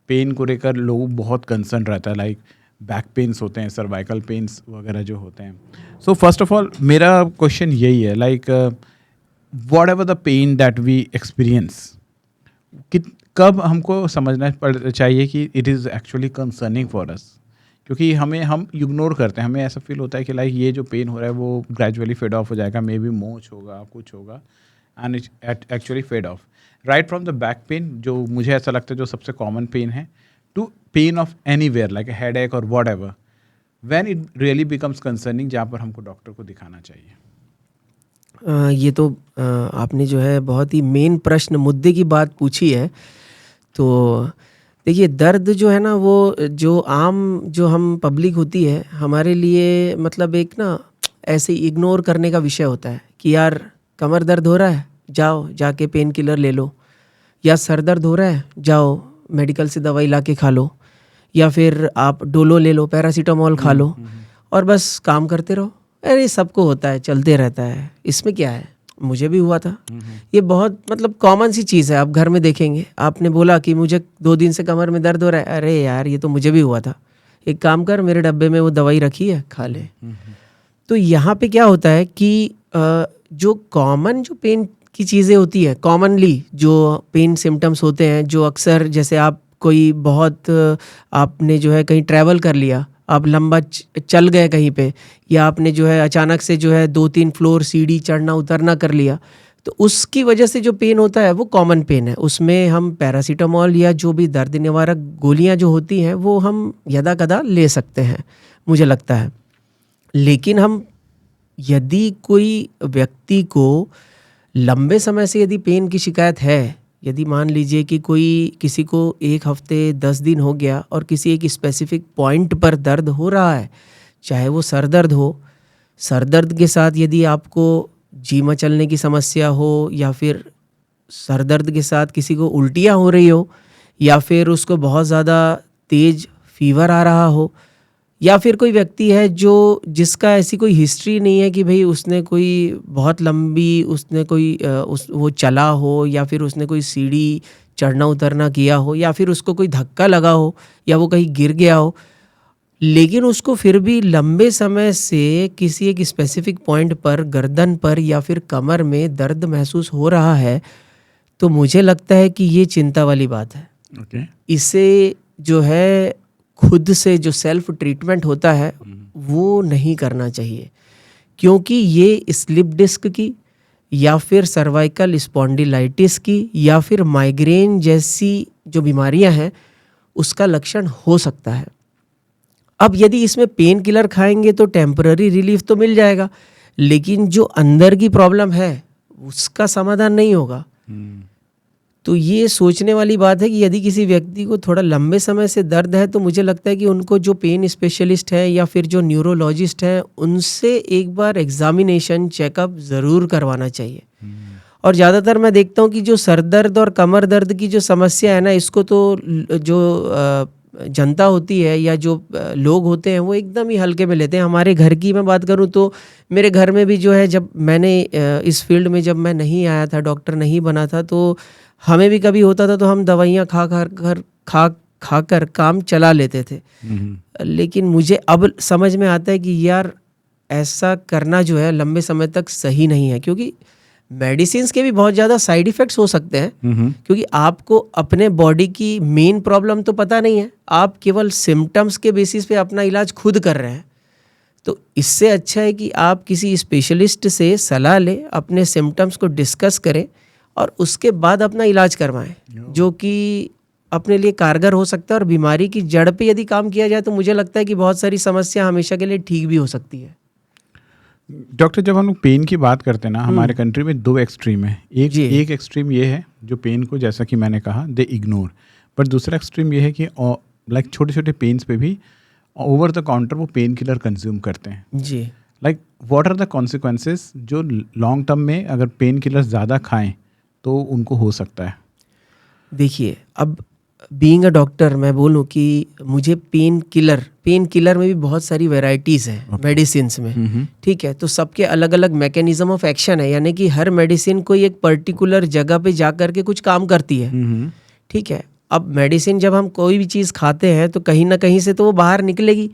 Pen को लेकर लोग बहुत कंसर्न रहता है, लाइक बैक पेन्स होते हैं, सर्वाइकल पेन्स वगैरह जो होते हैं. सो फर्स्ट ऑफ ऑल मेरा क्वेश्चन यही है, like whatever the pain that we experience, कब हमको समझना चाहिए कि it is actually concerning for us. क्योंकि हम इग्नोर करते हैं, हमें ऐसा फील होता है कि लाइक ये जो पेन हो रहा है वो ग्रेजुअली फेड ऑफ हो जाएगा, मे बी मोच होगा, कुछ होगा, and it actually fade off. Right from the back pain, जो मुझे ऐसा लगता है जो सबसे कॉमन पेन है, to pain of anywhere like head एक और whatever, when it really becomes concerning, जहाँ पर हमको डॉक्टर को दिखाना चाहिए. ये तो आपने जो है बहुत ही मेन प्रश्न मुद्दे की बात पूछी है. तो देखिए, दर्द जो है ना, वो जो आम जो हम पब्लिक होती है, हमारे लिए मतलब एक ना ऐसे इग्नोर करने का विषय होता है कि यार कमर दर्द हो रहा है, जाओ जाके पेन किलर ले लो, या सर दर्द हो रहा है, जाओ मेडिकल से दवाई ला के खा लो, या फिर आप डोलो ले लो, पैरासीटामोल खा लो, और बस काम करते रहो. अरे सबको होता है, चलते रहता है, इसमें क्या है, मुझे भी हुआ था. ये बहुत मतलब कॉमन सी चीज़ है. आप घर में देखेंगे, आपने बोला कि मुझे 2 दिन से कमर में दर्द हो रहा है, अरे यार ये तो मुझे भी हुआ था, एक काम कर, मेरे डब्बे में वो दवाई रखी है, खा ले. तो यहाँ पे क्या होता है कि जो कॉमन जो पेन की चीज़ें होती है, कॉमनली जो पेन सिम्टम्स होते हैं, जो अक्सर जैसे आप कोई बहुत आपने जो है कहीं ट्रैवल कर लिया, आप लंबा चल गए कहीं पे, या आपने जो है अचानक से जो है 2-3 फ्लोर सीढ़ी चढ़ना उतरना कर लिया, तो उसकी वजह से जो पेन होता है वो कॉमन पेन है. उसमें हम पैरासीटामोल या जो भी दर्द निवारक गोलियां जो होती हैं वो हम यदा कदा ले सकते हैं, मुझे लगता है. लेकिन हम यदि कोई व्यक्ति को लंबे समय से यदि पेन की शिकायत है, यदि मान लीजिए कि कोई किसी को 1 हफ्ते 10 दिन हो गया और किसी एक स्पेसिफिक पॉइंट पर दर्द हो रहा है, चाहे वो सर दर्द हो, सर दर्द के साथ यदि आपको जी मचलने की समस्या हो, या फिर सर दर्द के साथ किसी को उल्टियाँ हो रही हो, या फिर उसको बहुत ज़्यादा तेज़ फीवर आ रहा हो, या फिर कोई व्यक्ति है जिसका ऐसी कोई हिस्ट्री नहीं है कि भाई उसने कोई बहुत लंबी उसने कोई वो चला हो, या फिर उसने कोई सीढ़ी चढ़ना उतरना किया हो, या फिर उसको कोई धक्का लगा हो, या वो कहीं गिर गया हो, लेकिन उसको फिर भी लंबे समय से किसी एक स्पेसिफिक पॉइंट पर गर्दन पर या फिर कमर में दर्द महसूस हो रहा है, तो मुझे लगता है कि ये चिंता वाली बात है. Okay. इसे जो है खुद से जो सेल्फ ट्रीटमेंट होता है वो नहीं करना चाहिए, क्योंकि ये स्लिप डिस्क की, या फिर सर्वाइकल स्पॉन्डिलाइटिस की, या फिर माइग्रेन जैसी जो बीमारियां हैं उसका लक्षण हो सकता है. अब यदि इसमें पेन किलर खाएंगे तो टेम्पररी रिलीफ तो मिल जाएगा, लेकिन जो अंदर की प्रॉब्लम है उसका समाधान नहीं होगा. तो ये सोचने वाली बात है कि यदि किसी व्यक्ति को थोड़ा लंबे समय से दर्द है, तो मुझे लगता है कि उनको जो पेन स्पेशलिस्ट है या फिर जो न्यूरोलॉजिस्ट हैं उनसे एक बार एग्जामिनेशन चेकअप ज़रूर करवाना चाहिए. और ज़्यादातर मैं देखता हूँ कि जो सर दर्द और कमर दर्द की जो समस्या है ना, इसको तो जो जनता होती है या जो लोग होते हैं वो एकदम ही हल्के में लेते हैं. हमारे घर की मैं बात करूं तो मेरे घर में भी जो है, जब मैंने इस फील्ड में जब मैं नहीं आया था, डॉक्टर नहीं बना था, तो हमें भी कभी होता था तो हम दवाइयाँ खा कर काम चला लेते थे. लेकिन मुझे अब समझ में आता है कि यार ऐसा करना जो है लंबे समय तक सही नहीं है, क्योंकि मेडिसिन्स के भी बहुत ज़्यादा साइड इफ़ेक्ट्स हो सकते हैं. क्योंकि आपको अपने बॉडी की मेन प्रॉब्लम तो पता नहीं है, आप केवल सिम्टम्स के बेसिस पे अपना इलाज खुद कर रहे हैं. तो इससे अच्छा है कि आप किसी स्पेशलिस्ट से सलाह लें, अपने सिम्टम्स को डिस्कस करें और उसके बाद अपना इलाज करवाएं, जो कि अपने लिए कारगर हो सकता है. और बीमारी की जड़ पे यदि काम किया जाए तो मुझे लगता है कि बहुत सारी समस्या हमेशा के लिए ठीक भी हो सकती है. डॉक्टर, जब हम लोग पेन की बात करते हैं ना, हमारे कंट्री में 2 एक्सट्रीम है. एक एक्सट्रीम ये है जो पेन को, जैसा कि मैंने कहा, दे इग्नोर. पर दूसरा एक्सट्रीम ये है कि लाइक छोटे छोटे पेन्स पे भी ओवर द काउंटर वो पेन किलर कंज्यूम करते हैं. Ji. Like what are the consequences जो लॉन्ग टर्म में अगर पेन किलर ज़्यादा खाएं तो उनको हो सकता है? देखिए, अब बीइंग अ डॉक्टर मैं बोलूँ कि मुझे पेन किलर में भी बहुत सारी वैरायटीज़ हैं मेडिसिन्स में. ठीक है, तो सबके अलग अलग मैकेनिज्म ऑफ एक्शन है, यानी कि हर मेडिसिन कोई एक पर्टिकुलर जगह पे जा कर के कुछ काम करती है. ठीक है, अब मेडिसिन जब हम कोई भी चीज़ खाते हैं तो कहीं ना कहीं से तो वो बाहर निकलेगी,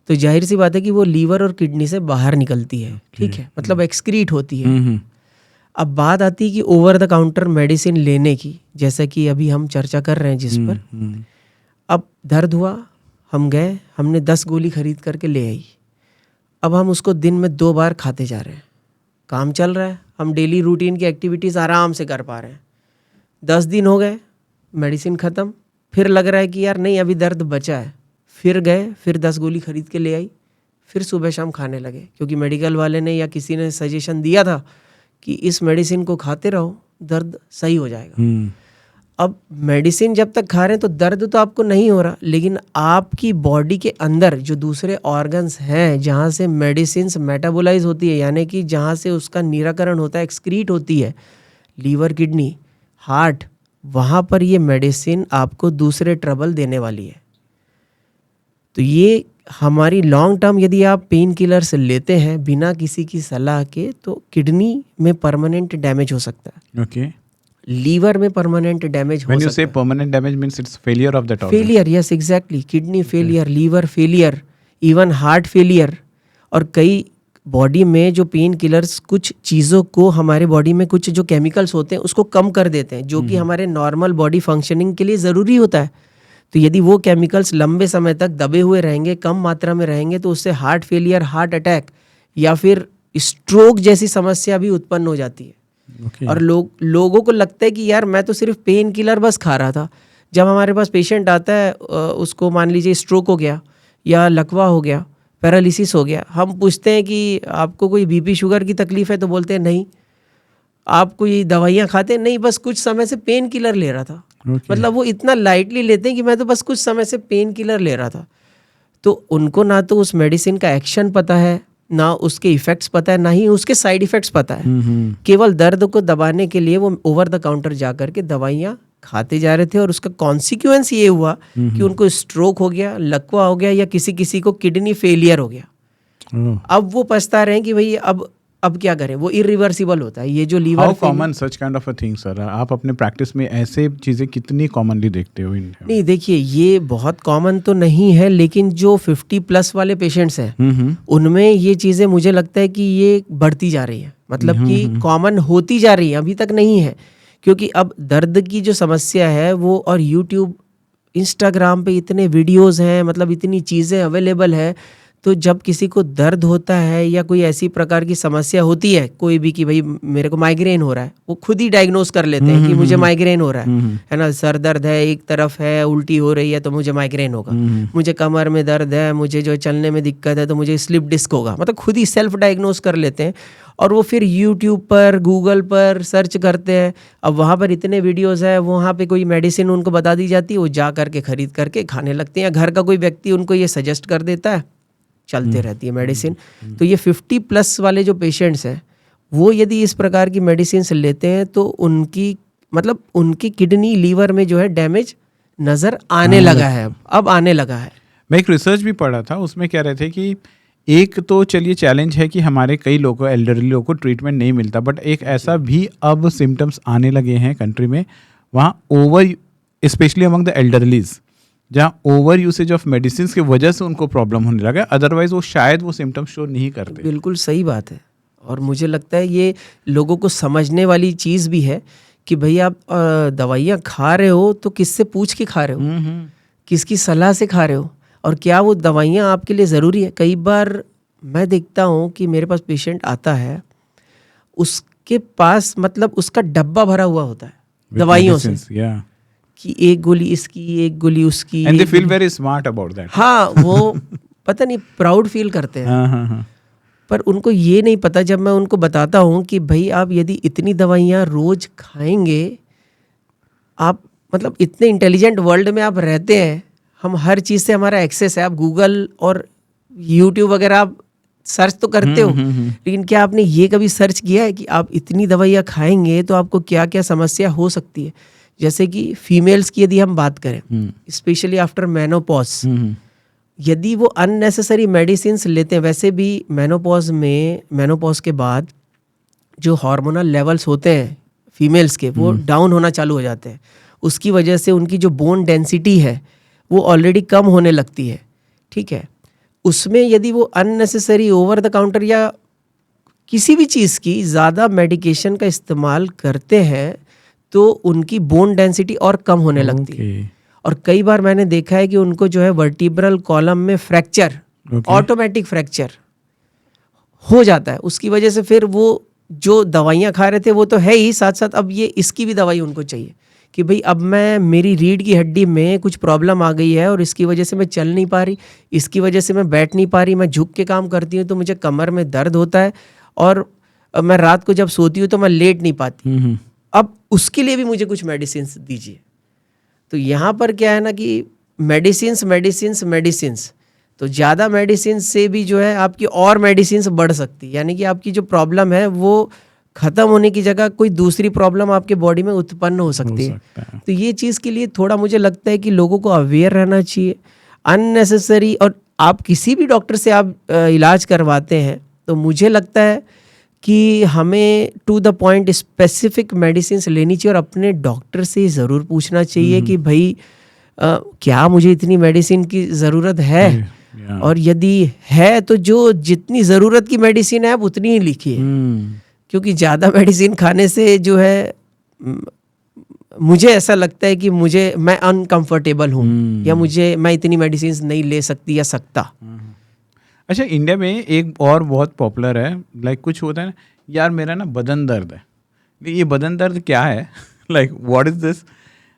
तो जाहिर सी बात है कि वो लीवर और किडनी से बाहर निकलती है, ठीक है, मतलब एक्सक्रीट होती है। अब बात आती है कि ओवर द काउंटर मेडिसिन लेने की, जैसा कि अभी हम चर्चा कर रहे हैं जिस पर। अब दर्द हुआ, हम गए, हमने 10 गोली खरीद करके ले आई, अब हम उसको दिन में 2 बार खाते जा रहे हैं, काम चल रहा है, हम डेली रूटीन की एक्टिविटीज़ आराम से कर पा रहे हैं। 10 दिन हो गए, मेडिसिन ख़त्म, फिर लग रहा है कि यार नहीं अभी दर्द बचा है, फिर गए, फिर 10 गोली खरीद के ले आई, फिर सुबह शाम खाने लगे, क्योंकि मेडिकल वाले ने या किसी ने सजेशन दिया था कि इस मेडिसिन को खाते रहो, दर्द सही हो जाएगा। अब मेडिसिन जब तक खा रहे हैं तो दर्द तो आपको नहीं हो रहा, लेकिन आपकी बॉडी के अंदर जो दूसरे ऑर्गन्स हैं जहाँ से मेडिसिन्स मेटाबोलाइज होती है, यानी कि जहाँ से उसका निराकरण होता है, एक्सक्रीट होती है, लीवर, किडनी, हार्ट, वहाँ पर ये मेडिसिन आपको दूसरे ट्रबल देने वाली है। तो ये हमारी लॉन्ग टर्म यदि आप पेन किलर्स लेते हैं बिना किसी की सलाह के, तो किडनी में परमानेंट डैमेज हो सकता है। ओके। लीवर में परमानेंट डैमेज हो सकता है। When you say permanent damage means it's failure of that organ. Failure, yes exactly, kidney failure, liver failure, even heart failure. और कई बॉडी में जो पेन किलर्स कुछ चीज़ों को, हमारे बॉडी में कुछ जो केमिकल्स होते हैं उसको कम कर देते हैं, जो कि हमारे नॉर्मल बॉडी फंक्शनिंग के लिए ज़रूरी होता है। तो यदि वो केमिकल्स लंबे समय तक दबे हुए रहेंगे, कम मात्रा में रहेंगे, तो उससे हार्ट फेलियर, हार्ट अटैक या फिर स्ट्रोक जैसी समस्या भी उत्पन्न हो जाती है। Okay. और लोगों को लगता है कि यार मैं तो सिर्फ पेन किलर बस खा रहा था। जब हमारे पास पेशेंट आता है, उसको मान लीजिए स्ट्रोक हो गया या लकवा हो गया, पैरालिसिस हो गया, हम पूछते हैं कि आपको कोई बीपी शुगर की तकलीफ है, तो बोलते हैं नहीं। आप कोई दवाइयाँ खाते हैं? नहीं, बस कुछ समय से पेन किलर ले रहा था। Okay. मतलब वो इतना लाइटली लेते हैं कि मैं तो बस कुछ समय से पेन किलर ले रहा था। तो उनको ना तो उस मेडिसिन का एक्शन पता है, ना उसके इफेक्ट्स पता है, ना ही उसके साइड इफेक्ट्स पता है। केवल दर्द को दबाने के लिए वो ओवर द काउंटर जा करके दवाइयाँ खाते जा रहे थे, और उसका कॉन्सिक्वेंस ये हुआ कि उनको स्ट्रोक हो गया, लकवा हो गया, या किसी किसी को किडनी फेलियर हो गया। अब वो पछता रहे हैं कि भाई अब क्या करें, वो इरिवर्सिबल होता है। ये जो liver, how common such kind of a thing sir? आप अपने प्रैक्टिस में ऐसे चीजें कितनी कॉमनली देखते हो? नहीं, देखिए ये बहुत कॉमन तो नहीं है, लेकिन जो 50+ वाले पेशेंट्स हैं उनमें ये चीज़ें मुझे लगता है कि ये बढ़ती जा रही है, मतलब कि कॉमन होती जा रही है, अभी तक नहीं है। क्योंकि अब दर्द की जो समस्या है वो, और यूट्यूब, इंस्टाग्राम पे इतने वीडियोज़ हैं, मतलब इतनी चीज़ें अवेलेबल है, तो जब किसी को दर्द होता है या कोई ऐसी प्रकार की समस्या होती है कोई भी, कि भाई मेरे को माइग्रेन हो रहा है, वो खुद ही डायग्नोस कर लेते हैं कि मुझे माइग्रेन हो रहा है ना, सर दर्द है एक तरफ है, उल्टी हो रही है तो मुझे माइग्रेन होगा, मुझे कमर में दर्द है, मुझे जो चलने में दिक्कत है तो मुझे स्लिप डिस्क होगा, मतलब खुद ही सेल्फ डायग्नोस कर लेते हैं। और वो फिर यूट्यूब पर, गूगल पर सर्च करते हैं। अब वहाँ पर इतने वीडियोज़ है, वहाँ पे कोई मेडिसिन उनको बता दी जाती है, वो जा करके ख़रीद करके खाने लगते हैं, घर का कोई व्यक्ति उनको ये सजेस्ट कर देता है, चलते रहती है मेडिसिन। तो ये 50+ वाले जो पेशेंट्स हैं, वो यदि इस प्रकार की मेडिसिन लेते हैं तो उनकी किडनी, लीवर में जो है डैमेज नज़र आने लगा है, अब आने लगा है। मैं एक रिसर्च भी पढ़ा था, उसमें कह रहे थे कि एक तो चलिए चैलेंज है कि हमारे कई लोगों, एल्डरली लोगों को ट्रीटमेंट नहीं मिलता, बट एक ऐसा भी अब सिम्टम्स आने लगे हैं कंट्री में, वहाँ over, specially among the elderlies, जहाँ ओवर यूसेज ऑफ मेडिसिन की वजह से उनको प्रॉब्लम होने लगा, अदरवाइज वो शायद वो सिम्टम्स शो नहीं करते। बिल्कुल सही बात है, और मुझे लगता है ये लोगों को समझने वाली चीज़ भी है कि भाई आप दवाइयाँ खा रहे हो तो किससे पूछ के खा रहे हो, किसकी सलाह से खा रहे हो, और क्या वो दवाइयाँ आपके लिए ज़रूरी है। कई बार मैं देखता हूँ कि मेरे पास पेशेंट आता है, उसके पास मतलब उसका डब्बा भरा हुआ होता है दवाइयों से, कि एक गोली इसकी, एक गोली उसकी, and they feel very smart about that. हाँ, वो पता नहीं प्राउड फील करते हैं। पर उनको ये नहीं पता, जब मैं उनको बताता हूँ कि भाई आप यदि इतनी दवाइयाँ रोज खाएंगे, आप मतलब इतने इंटेलिजेंट वर्ल्ड में आप रहते हैं, हम हर चीज़ से हमारा एक्सेस है, आप गूगल और यूट्यूब वगैरह आप सर्च तो करते हो, लेकिन क्या आपने ये कभी सर्च किया है कि आप इतनी दवाइयाँ खाएंगे तो आपको क्या क्या समस्या हो सकती है। जैसे कि फीमेल्स की यदि हम बात करें, स्पेशली आफ्टर मेनोपॉज, यदि वो अननेसेसरी मेडिसिन्स लेते हैं, वैसे भी मेनोपॉज के बाद जो हार्मोनल लेवल्स होते हैं फीमेल्स के, वो डाउन होना चालू हो जाते हैं, उसकी वजह से उनकी जो बोन डेंसिटी है वो ऑलरेडी कम होने लगती है, ठीक है। उसमें यदि वो अननेसेसरी ओवर द काउंटर या किसी भी चीज़ की ज़्यादा मेडिकेशन का इस्तेमाल करते हैं तो उनकी बोन डेंसिटी और कम होने लगती है। और कई बार मैंने देखा है कि उनको जो है वर्टिब्रल कॉलम में फ्रैक्चर, ऑटोमेटिक फ्रैक्चर हो जाता है। उसकी वजह से फिर वो जो दवाइयाँ खा रहे थे वो तो है ही, साथ साथ अब ये इसकी भी दवाई उनको चाहिए कि भाई अब मेरी रीढ़ की हड्डी में कुछ प्रॉब्लम आ गई है और इसकी वजह से मैं चल नहीं पा रही, इसकी वजह से मैं बैठ नहीं पा रही, मैं झुक के काम करती हूँ तो मुझे कमर में दर्द होता है और मैं रात को जब सोती हूँ तो मैं लेट नहीं पाती। अब उसके लिए भी मुझे कुछ मेडिसिन दीजिए। तो यहाँ पर क्या है ना कि मेडिसिन्स तो ज़्यादा मेडिसिन से भी जो है आपकी और मेडिसिन बढ़ सकती है, यानी कि आपकी जो प्रॉब्लम है वो ख़त्म होने की जगह कोई दूसरी प्रॉब्लम आपके बॉडी में उत्पन्न हो सकती है। तो ये चीज़ के लिए थोड़ा मुझे लगता है कि लोगों को अवेयर रहना चाहिए अननेसेसरी। और आप किसी भी डॉक्टर से आप इलाज करवाते हैं तो मुझे लगता है कि हमें to the point specific medicine लेनी चाहिए और अपने डॉक्टर से ज़रूर पूछना चाहिए कि भाई क्या मुझे इतनी मेडिसिन की ज़रूरत है, और यदि है तो जो जितनी ज़रूरत की मेडिसिन है आप उतनी ही लिखिए, क्योंकि ज़्यादा मेडिसिन खाने से जो है मुझे ऐसा लगता है कि मैं अनकंफर्टेबल हूँ या मैं इतनी मेडिसिन नहीं ले सकती या सकता। अच्छा, इंडिया में एक और बहुत पॉपुलर है, लाइक कुछ होता है ना यार मेरा ना बदन दर्द है, ये बदन दर्द क्या है, like what is this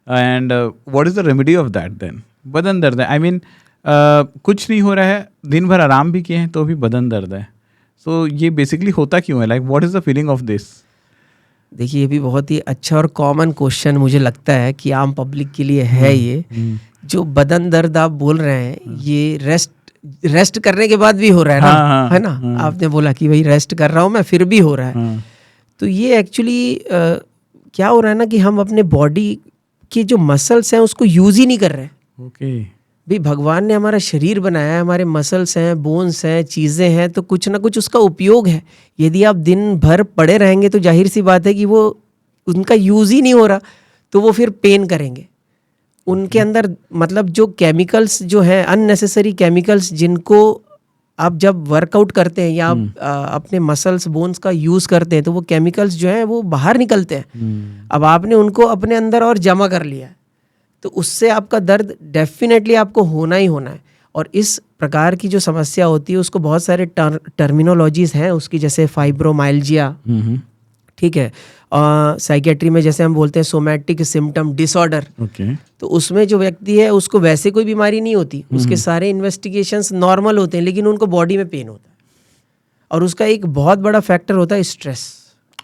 and what is the remedy of that then. बदन दर्द है, आई मीन कुछ नहीं हो रहा है, दिन भर आराम भी किए हैं तो भी बदन दर्द है। सो ये बेसिकली होता क्यों है, like what is the feeling of this? देखिए ये भी बहुत ही अच्छा और कॉमन क्वेश्चन मुझे लगता है कि आम पब्लिक के लिए है। ये जो बदन दर्द आप बोल रहे हैं ये रेस्ट करने के बाद भी हो रहा है ना, है ना? आपने बोला कि भाई रेस्ट कर रहा हूँ मैं फिर भी हो रहा है। तो ये एक्चुअली क्या हो रहा है ना कि हम अपने बॉडी के जो मसल्स हैं उसको यूज ही नहीं कर रहे हैं। ओके भाई भगवान ने हमारा शरीर बनाया है, हमारे मसल्स हैं, बोन्स हैं, चीज़ें हैं, तो कुछ ना कुछ उसका उपयोग है। यदि आप दिन भर पड़े रहेंगे तो जाहिर सी बात है कि वो उनका यूज़ ही नहीं हो रहा, तो वो फिर पेन करेंगे। उनके अंदर मतलब जो केमिकल्स जो हैं अननेसेसरी केमिकल्स, जिनको आप जब वर्कआउट करते हैं या आप अपने मसल्स बोन्स का यूज़ करते हैं तो वो केमिकल्स जो हैं वो बाहर निकलते हैं। अब आपने उनको अपने अंदर और जमा कर लिया है तो उससे आपका दर्द डेफिनेटली आपको होना ही होना है। और इस प्रकार की जो समस्या होती है उसको बहुत सारे टर्मिनोलॉजीज हैं उसकी, जैसे फाइब्रोमाइल्जिया, ठीक है, साइकेट्री में जैसे हम बोलते हैं सोमैटिक सिम्टम डिसऑर्डर। तो उसमें जो व्यक्ति है उसको वैसे कोई बीमारी नहीं होती, उसके सारे इन्वेस्टिगेशंस नॉर्मल होते हैं लेकिन उनको बॉडी में पेन होता है। और उसका एक बहुत बड़ा फैक्टर होता है स्ट्रेस।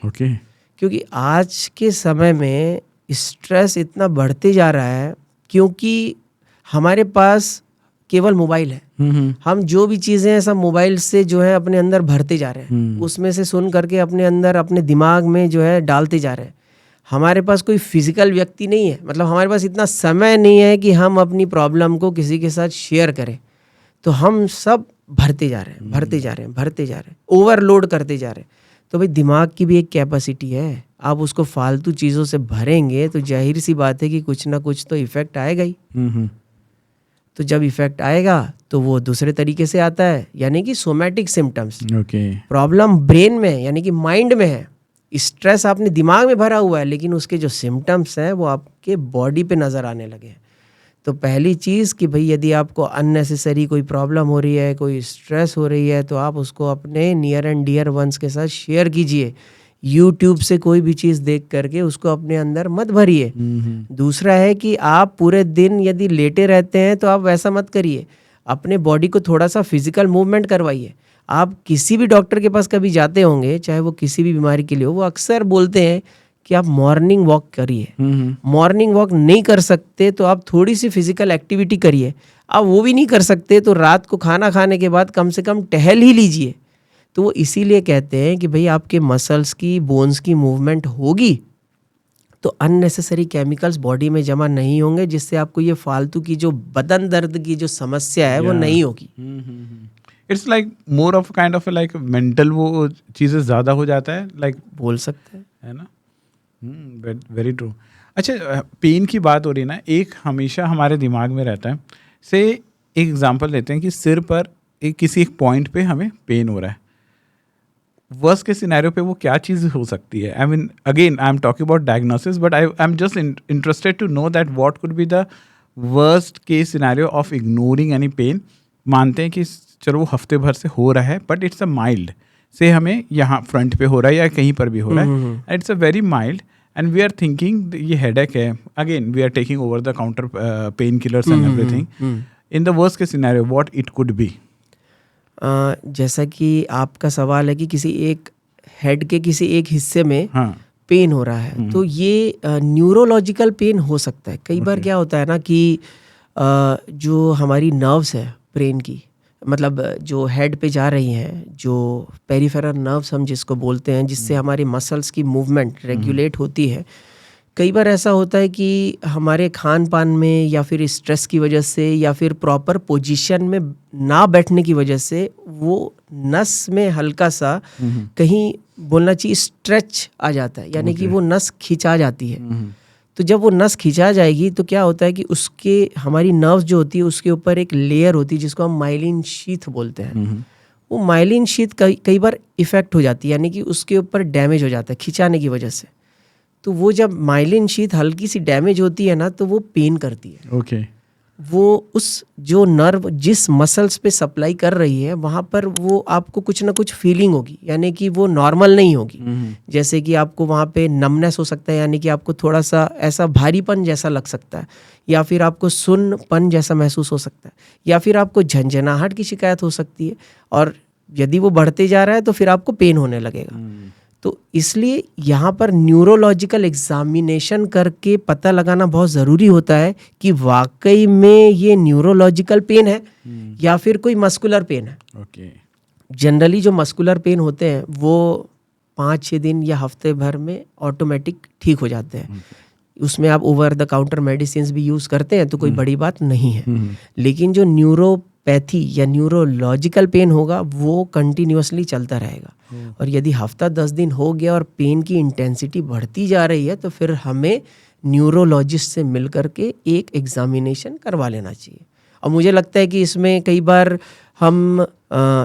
क्योंकि आज के समय में स्ट्रेस इतना बढ़ते जा रहा है क्योंकि हमारे पास केवल मोबाइल है। हम जो भी चीज़ें हैं सब मोबाइल से जो है अपने अंदर भरते जा रहे हैं, उसमें से सुन करके अपने अंदर अपने दिमाग में जो है डालते जा रहे हैं। हमारे पास कोई फिजिकल व्यक्ति नहीं है, मतलब हमारे पास इतना समय नहीं है कि हम अपनी प्रॉब्लम को किसी के साथ शेयर करें। तो हम सब भरते जा रहे हैं, ओवरलोड करते जा रहे हैं। तो भाई दिमाग की भी एक कैपेसिटी है, आप उसको फालतू चीज़ों से भरेंगे तो जाहिर सी बात है कि कुछ ना कुछ तो इफेक्ट आएगा ही। तो जब इफेक्ट आएगा तो वो दूसरे तरीके से आता है, यानी कि सोमैटिक सिम्टम्स। प्रॉब्लम ब्रेन में यानी कि माइंड में है, स्ट्रेस आपने दिमाग में भरा हुआ है लेकिन उसके जो सिम्टम्स हैं वो आपके बॉडी पे नज़र आने लगे हैं। तो पहली चीज़ कि भाई यदि आपको अननेसेसरी कोई प्रॉब्लम हो रही है, कोई स्ट्रेस हो रही है, तो आप उसको अपने नियर एंड डियर वंस के साथ शेयर कीजिए। यूट्यूब से कोई भी चीज़ देख करके उसको अपने अंदर मत भरिए। दूसरा है कि आप पूरे दिन यदि लेटे रहते हैं तो आप वैसा मत करिए, अपने बॉडी को थोड़ा सा फिजिकल मूवमेंट करवाइए। आप किसी भी डॉक्टर के पास कभी जाते होंगे, चाहे वो किसी भी बीमारी के लिए हो, वो अक्सर बोलते हैं कि आप मॉर्निंग वॉक करिए। मॉर्निंग वॉक नहीं कर सकते तो आप थोड़ी सी फिजिकल एक्टिविटी करिए। आप वो भी नहीं कर सकते तो रात को खाना खाने के बाद कम से कम टहल ही लीजिए। तो वो इसीलिए कहते हैं कि भाई आपके मसल्स की, बोन्स की मूवमेंट होगी तो अननेसेसरी केमिकल्स बॉडी में जमा नहीं होंगे, जिससे आपको ये फालतू की जो बदन दर्द की जो समस्या है वो नहीं होगी। It's like more of kind of like mental वो चीज़ें ज़्यादा हो जाता है, लाइक बोल सकते हैं, है ना? Very true. अच्छा, पेन की बात हो रही है ना, एक हमेशा हमारे दिमाग में रहता है। से एक एग्जांपल लेते हैं कि सिर पर किसी एक पॉइंट पे हमें पेन हो रहा है। वर्स्ट के सिनेरियो पे वो क्या चीज़ हो सकती है? I mean again I am talking about diagnosis, but I am just interested to know that what could be the worst case scenario of ignoring any pain. मानते हैं कि चलो वो हफ्ते भर से हो रहा है, बट इट्स अ माइल्ड, से हमें यहाँ फ्रंट पे हो रहा है या कहीं पर भी हो रहा है, it's a very mild, and we are thinking ये हेडेक है, again we are taking over the counter pain killers and everything. In the worst case scenario what it could be? जैसा कि आपका सवाल है कि किसी एक हेड के किसी एक हिस्से में हाँ, पेन हो रहा है, तो ये न्यूरोलॉजिकल पेन हो सकता है। कई बार क्या होता है ना कि जो हमारी नर्व्स है ब्रेन की, मतलब जो हेड पे जा रही हैं, जो पेरिफेरल नर्व्स हम जिसको बोलते हैं, जिससे हमारे मसल्स की मूवमेंट रेगुलेट होती है, कई बार ऐसा होता है कि हमारे खान पान में या फिर स्ट्रेस की वजह से या फिर प्रॉपर पोजीशन में ना बैठने की वजह से वो नस में हल्का सा कहीं बोलना चाहिए स्ट्रेच आ जाता है, यानी कि वो नस खिंचा जाती है। तो जब वो नस खिंचा जाएगी तो क्या होता है कि उसके हमारी नर्व्स जो होती है उसके ऊपर एक लेयर होती है जिसको हम माइलिन शीथ बोलते हैं। वो माइलिन शीथ कई बार इफेक्ट हो जाती है, यानी कि उसके ऊपर डैमेज हो जाता है खिंचाने की वजह से। तो वो जब माइलिन शीथ हल्की सी डैमेज होती है ना, तो वो पेन करती है। ओके। वो उस जो नर्व जिस मसल्स पे सप्लाई कर रही है वहाँ पर वो आपको कुछ ना कुछ फीलिंग होगी, यानी कि वो नॉर्मल नहीं होगी। जैसे कि आपको वहाँ पे नमनेस हो सकता है, यानी कि आपको थोड़ा सा ऐसा भारीपन जैसा लग सकता है, या फिर आपको सुन्नपन जैसा महसूस हो सकता है, या फिर आपको झंझनाहट की शिकायत हो सकती है, और यदि वो बढ़ते जा रहा है तो फिर आपको पेन होने लगेगा। तो इसलिए यहाँ पर न्यूरोलॉजिकल एग्जामिनेशन करके पता लगाना बहुत ज़रूरी होता है कि वाकई में ये न्यूरोलॉजिकल पेन है या फिर कोई मस्कुलर पेन है। ओके। जनरली जो मस्कुलर पेन होते हैं वो 5-6 दिन या हफ्ते भर में ऑटोमेटिक ठीक हो जाते हैं। उसमें आप ओवर द काउंटर मेडिसिन भी यूज़ करते हैं तो कोई बड़ी बात नहीं है। लेकिन जो न्यूरोपैथी या न्यूरोलॉजिकल पेन होगा वो कंटिन्यूअसली चलता रहेगा, और यदि हफ्ता 10 दिन हो गया और पेन की इंटेंसिटी बढ़ती जा रही है तो फिर हमें न्यूरोलॉजिस्ट से मिल करके एक एग्जामिनेशन करवा लेना चाहिए। और मुझे लगता है कि इसमें कई बार हम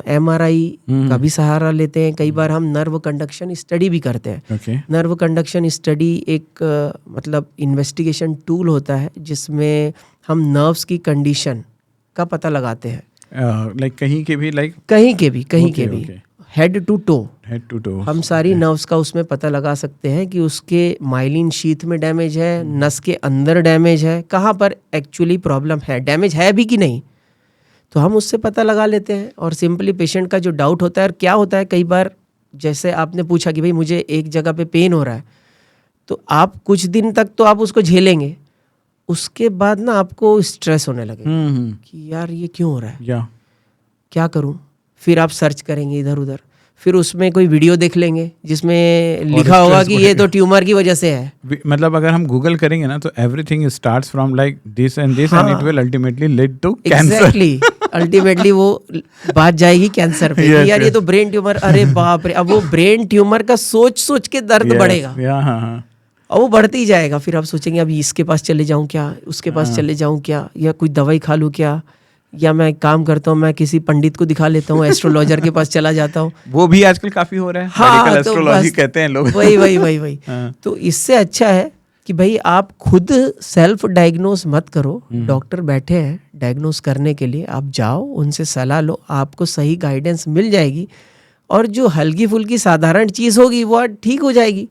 MRI का भी सहारा लेते हैं, कई बार हम नर्व कंडक्शन स्टडी भी करते हैं। Okay. नर्व कंडक्शन स्टडी एक मतलब इन्वेस्टिगेशन टूल होता है जिसमें हम नर्व्स की कंडीशन का पता लगाते हैं। लाइक कहीं के भी, लाइक कहीं के भी Okay. हेड टू टो हम सारी नर्व्स का उसमें पता लगा सकते हैं कि उसके माइलिन शीथ में डैमेज है, नस के अंदर डैमेज है, कहाँ पर एक्चुअली प्रॉब्लम है, डैमेज है भी कि नहीं, तो हम उससे पता लगा लेते हैं। और सिंपली पेशेंट का जो डाउट होता है, और क्या होता है कई बार, जैसे आपने पूछा कि भाई मुझे एक जगह पे पेन हो रहा है, तो आप कुछ दिन तक तो आप उसको झेलेंगे, उसके बाद ना आपको स्ट्रेस होने लगेगा कि यार ये क्यों हो रहा है, क्या करूं। फिर आप सर्च करेंगे इधर उधर, फिर उसमें कोई वीडियो देख लेंगे जिसमें लिखा होगा कि ये तो ट्यूमर की वजह से है। मतलब अगर हम गूगल करेंगे ना तो everything starts from like this and this and it will ultimately lead to cancer. Exactly, ultimately वो बात जाएगी कैंसर पे। Yes, यार ये तो ब्रेन ट्यूमर, अरे बाप रे, अब वो ब्रेन ट्यूमर का सोच सोच के दर्द बढ़ेगा, और वो बढ़ते ही जाएगा। फिर आप सोचेंगे अभी इसके पास चले जाऊं क्या, उसके पास चले जाऊं क्या, या कोई दवाई खा लूं क्या, या मैं काम करता हूँ मैं किसी पंडित को दिखा लेता हूँ, एस्ट्रोलॉजर के पास चला जाता हूँ। वो भी आजकल काफी हो रहा है। हाँ, मेडिकल तो एस्ट्रोलॉजी कहते हैं लोग। वही तो इससे अच्छा है कि भाई आप खुद सेल्फ डायग्नोस मत करो। डॉक्टर बैठे हैं डायग्नोस करने के लिए, आप जाओ उनसे सलाह लो, आपको सही गाइडेंस मिल जाएगी, और जो हल्की फुल्की साधारण चीज़ होगी वो ठीक हो जाएगी।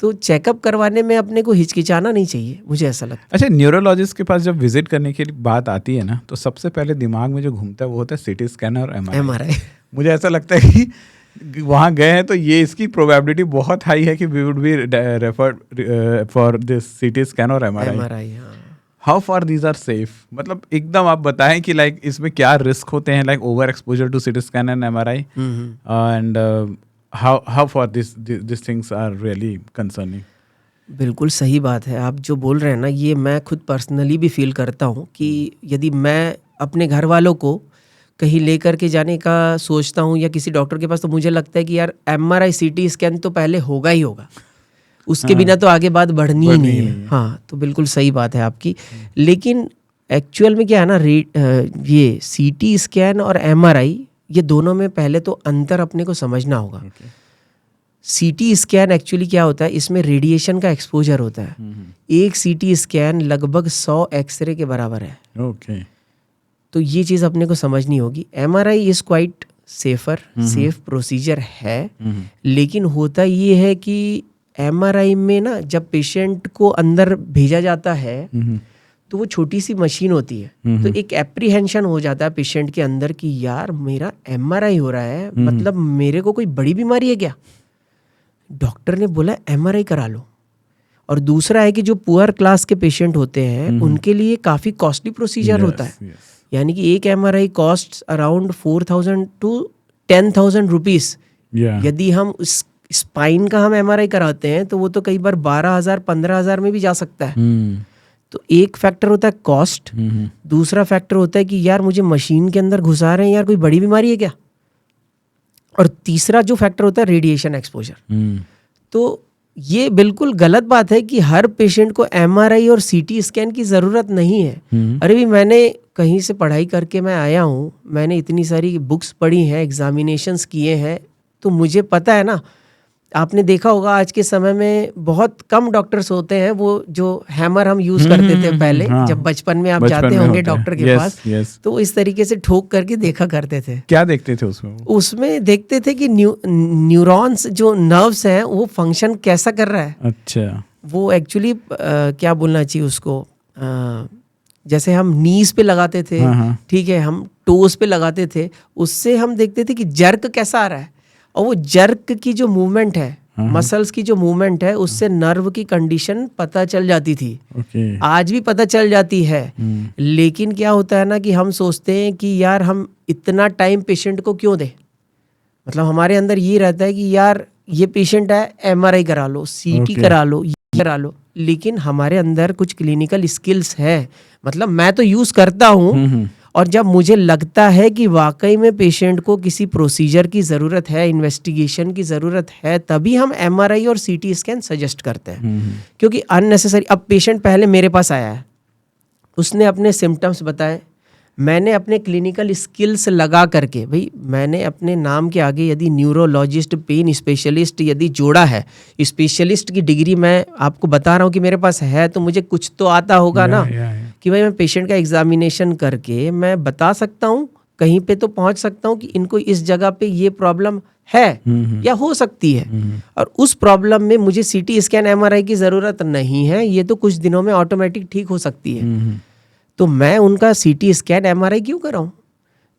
तो चेकअप करवाने में अपने को हिचकिचाना नहीं चाहिए, मुझे ऐसा लगता है। अच्छा, न्यूरोलॉजिस्ट के पास जब विजिट करने की बात आती है ना, तो सबसे पहले दिमाग में जो घूमता है वो होता है सीटी स्कैन और MRI। मुझे ऐसा लगता है कि वहाँ गए हैं तो ये इसकी प्रोबेबिलिटी बहुत हाई है कि we would be referred for this CT scan और MRI। How far these are safe? मतलब एकदम आप बताएं कि लाइक इसमें क्या रिस्क होते हैं, like over exposure to CT scan and MRI, and how far these things are really concerning? बिल्कुल सही बात है आप जो बोल रहे हैं ना, ये मैं खुद पर्सनली भी फील करता हूँ कि यदि मैं अपने घर वालों को कहीं लेकर के जाने का सोचता हूँ या किसी डॉक्टर के पास, तो मुझे लगता है कि यार MRI CT स्कैन तो पहले होगा ही होगा। उसके बिना तो आगे बात बढ़नी ही नहीं है। हाँ, तो बिल्कुल सही बात है आपकी। लेकिन एक्चुअल में क्या है ना, ये सीटी स्कैन और एमआरआई, ये दोनों में पहले तो अंतर अपने को समझना होगा। सीटी स्कैन एक्चुअली क्या होता है, इसमें रेडिएशन का एक्सपोजर होता है। एक सीटी स्कैन लगभग 100 एक्सरे के बराबर है। तो ये चीज़ अपने को समझनी होगी। MRI is quite safe procedure है। लेकिन होता ये है कि एमआरआई में ना, जब पेशेंट को अंदर भेजा जाता है तो वो छोटी सी मशीन होती है, तो एक एप्रीहेंशन हो जाता है पेशेंट के अंदर कि यार मेरा एमआरआई हो रहा है, मतलब मेरे को कोई बड़ी बीमारी है क्या। डॉक्टर ने बोला एमआरआई करा लो। और दूसरा है कि जो पुअर क्लास के पेशेंट होते हैं उनके लिए काफ़ी कॉस्टली प्रोसीजर होता है। यानी कि एक MRI cost around 4,000 to 10,000 rupees. यदि हम स्पाइन का हम एमआरआई कराते हैं तो वो तो कई बार 12,000 15,000 में भी जा सकता है। तो एक फैक्टर होता है कॉस्ट, दूसरा फैक्टर होता है कि यार मुझे मशीन के अंदर घुसा रहे हैं, यार कोई बड़ी बीमारी है क्या। और तीसरा जो फैक्टर होता है रेडिएशन एक्सपोजर। तो ये बिल्कुल गलत बात है कि हर पेशेंट को एमआरआई और सीटी स्कैन की ज़रूरत नहीं है। अरे भी मैंने कहीं से पढ़ाई करके मैं आया हूँ, मैंने इतनी सारी बुक्स पढ़ी हैं, एग्जामिनेशंस किए हैं, तो मुझे पता है ना। आपने देखा होगा आज के समय में बहुत कम डॉक्टर्स होते हैं, वो जो हैमर हम यूज करते थे पहले, जब बचपन में आप जाते होंगे डॉक्टर के पास, तो इस तरीके से ठोक करके देखा करते थे। क्या देखते थे उसमें? उसमें देखते थे कि न्यूरॉन्स जो नर्व्स हैं वो फंक्शन कैसा कर रहा है। अच्छा। वो एक्चुअली क्या बोलना चाहिए उसको, जैसे हम नीज पे लगाते थे, ठीक है, हम टोस पे लगाते थे, उससे हम देखते थे कि जर्क कैसा आ रहा है। और वो जर्क की जो मूवमेंट है, मसल्स की जो मूवमेंट है, उससे नर्व की कंडीशन पता चल जाती थी। आज भी पता चल जाती है। लेकिन क्या होता है ना कि हम सोचते हैं कि यार हम इतना टाइम पेशेंट को क्यों दें। मतलब हमारे अंदर ये रहता है कि यार ये पेशेंट है, एमआरआई करा लो, सीटी करा लो, ये करा लो। लेकिन हमारे अंदर कुछ क्लिनिकल स्किल्स है, मतलब मैं तो यूज करता हूँ, और जब मुझे लगता है कि वाकई में पेशेंट को किसी प्रोसीजर की ज़रूरत है, इन्वेस्टिगेशन की ज़रूरत है, तभी हम एमआरआई और सीटी स्कैन सजेस्ट करते हैं। क्योंकि अननेसेसरी, अब पेशेंट पहले मेरे पास आया है, उसने अपने सिम्टम्स बताए, मैंने अपने क्लिनिकल स्किल्स लगा करके, भाई मैंने अपने नाम के आगे यदि न्यूरोलॉजिस्ट, पेन स्पेशलिस्ट यदि जोड़ा है, स्पेशलिस्ट की डिग्री मैं आपको बता रहा हूँ कि मेरे पास है, तो मुझे कुछ तो आता होगा ना। कि भाई मैं पेशेंट का एग्जामिनेशन करके मैं बता सकता हूँ, कहीं पे तो पहुँच सकता हूँ कि इनको इस जगह पे ये प्रॉब्लम है या हो सकती है, और उस प्रॉब्लम में मुझे सीटी स्कैन एमआरआई की ज़रूरत नहीं है, ये तो कुछ दिनों में ऑटोमेटिक ठीक हो सकती है। तो मैं उनका सीटी स्कैन एमआरआई क्यों कराऊं?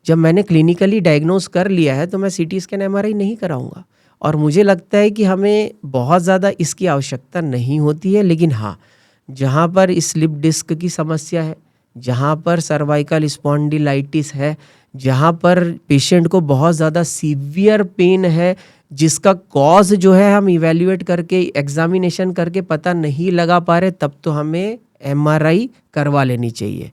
जब मैंने क्लिनिकली डायग्नोज कर लिया है तो मैं सीटी स्कैन एमआरआई नहीं कराऊंगा। और मुझे लगता है कि हमें बहुत ज़्यादा इसकी आवश्यकता नहीं होती है। लेकिन हाँ, जहाँ पर स्लिप डिस्क की समस्या है, जहाँ पर सर्वाइकल स्पॉन्डिलाइटिस है, जहाँ पर पेशेंट को बहुत ज़्यादा सीवियर पेन है, जिसका कॉज जो है हम इवेल्युएट करके, एग्जामिनेशन करके पता नहीं लगा पा रहे, तब तो हमें एमआरआई करवा लेनी चाहिए।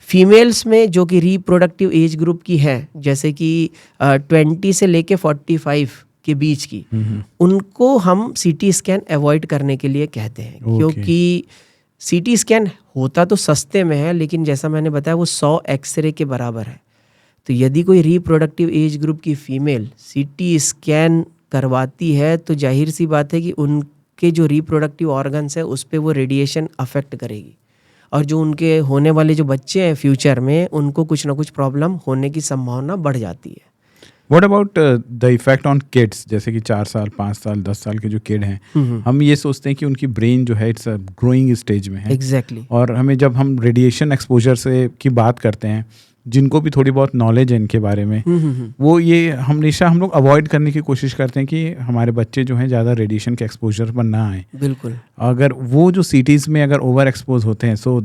फीमेल्स में जो कि रिप्रोडक्टिव एज ग्रुप की है, जैसे कि 20 से लेके 45 के बीच की, उनको हम सीटी स्कैन अवॉइड करने के लिए कहते हैं। क्योंकि सीटी स्कैन होता तो सस्ते में है, लेकिन जैसा मैंने बताया वो 100 एक्सरे के बराबर है। तो यदि कोई रिप्रोडक्टिव एज ग्रुप की फीमेल सीटी स्कैन करवाती है तो जाहिर सी बात है कि उनके जो रिप्रोडक्टिव ऑर्गन्स है उस पर वो रेडिएशन अफेक्ट करेगी, और जो उनके होने वाले जो बच्चे हैं फ्यूचर में, उनको कुछ ना कुछ प्रॉब्लम होने की संभावना बढ़ जाती है। What about the effect on kids, जैसे कि 4 साल 5 साल 10 साल के जो किड हैं, हम ये सोचते हैं कि उनकी ब्रेन जो है इट्स ग्रोइंग स्टेज में है। एग्जैक्टली। और हमें जब हम रेडिएशन एक्सपोजर से की बात करते हैं, जिनको भी थोड़ी बहुत नॉलेज है इनके बारे में, वो ये हमेशा हम लोग अवॉइड करने की कोशिश करते हैं कि हमारे बच्चे जो हैं ज़्यादा रेडिएशन के एक्सपोजर पर ना आए। बिल्कुल। अगर वो जो सिटीज़ में अगर ओवर एक्सपोज होते हैं, so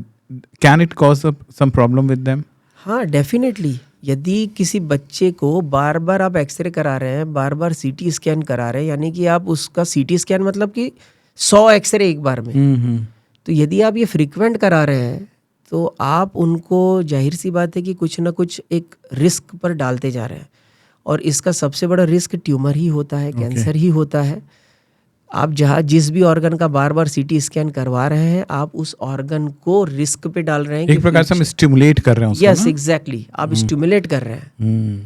can it cause some problem with them? हाँ, डेफिनेटली। यदि किसी बच्चे को बार बार आप एक्सरे करा रहे हैं, बार बार सीटी स्कैन करा रहे हैं, यानी कि आप उसका सीटी स्कैन मतलब कि 100 एक्सरे एक बार में, तो यदि आप ये फ्रीक्वेंट करा रहे हैं तो आप उनको, जाहिर सी बात है कि कुछ ना कुछ एक रिस्क पर डालते जा रहे हैं। और इसका सबसे बड़ा रिस्क ट्यूमर ही होता है, कैंसर ही होता है। आप जहाँ जिस भी ऑर्गन का बार बार सीटी स्कैन करवा रहे हैं, आप उस ऑर्गन को रिस्क पे डाल रहे हैं। एक प्रकार से हम स्टिमुलेट कर रहे हैं उसको यस ना? एग्जैक्टली, आप स्टिमुलेट कर रहे हैं हम्म,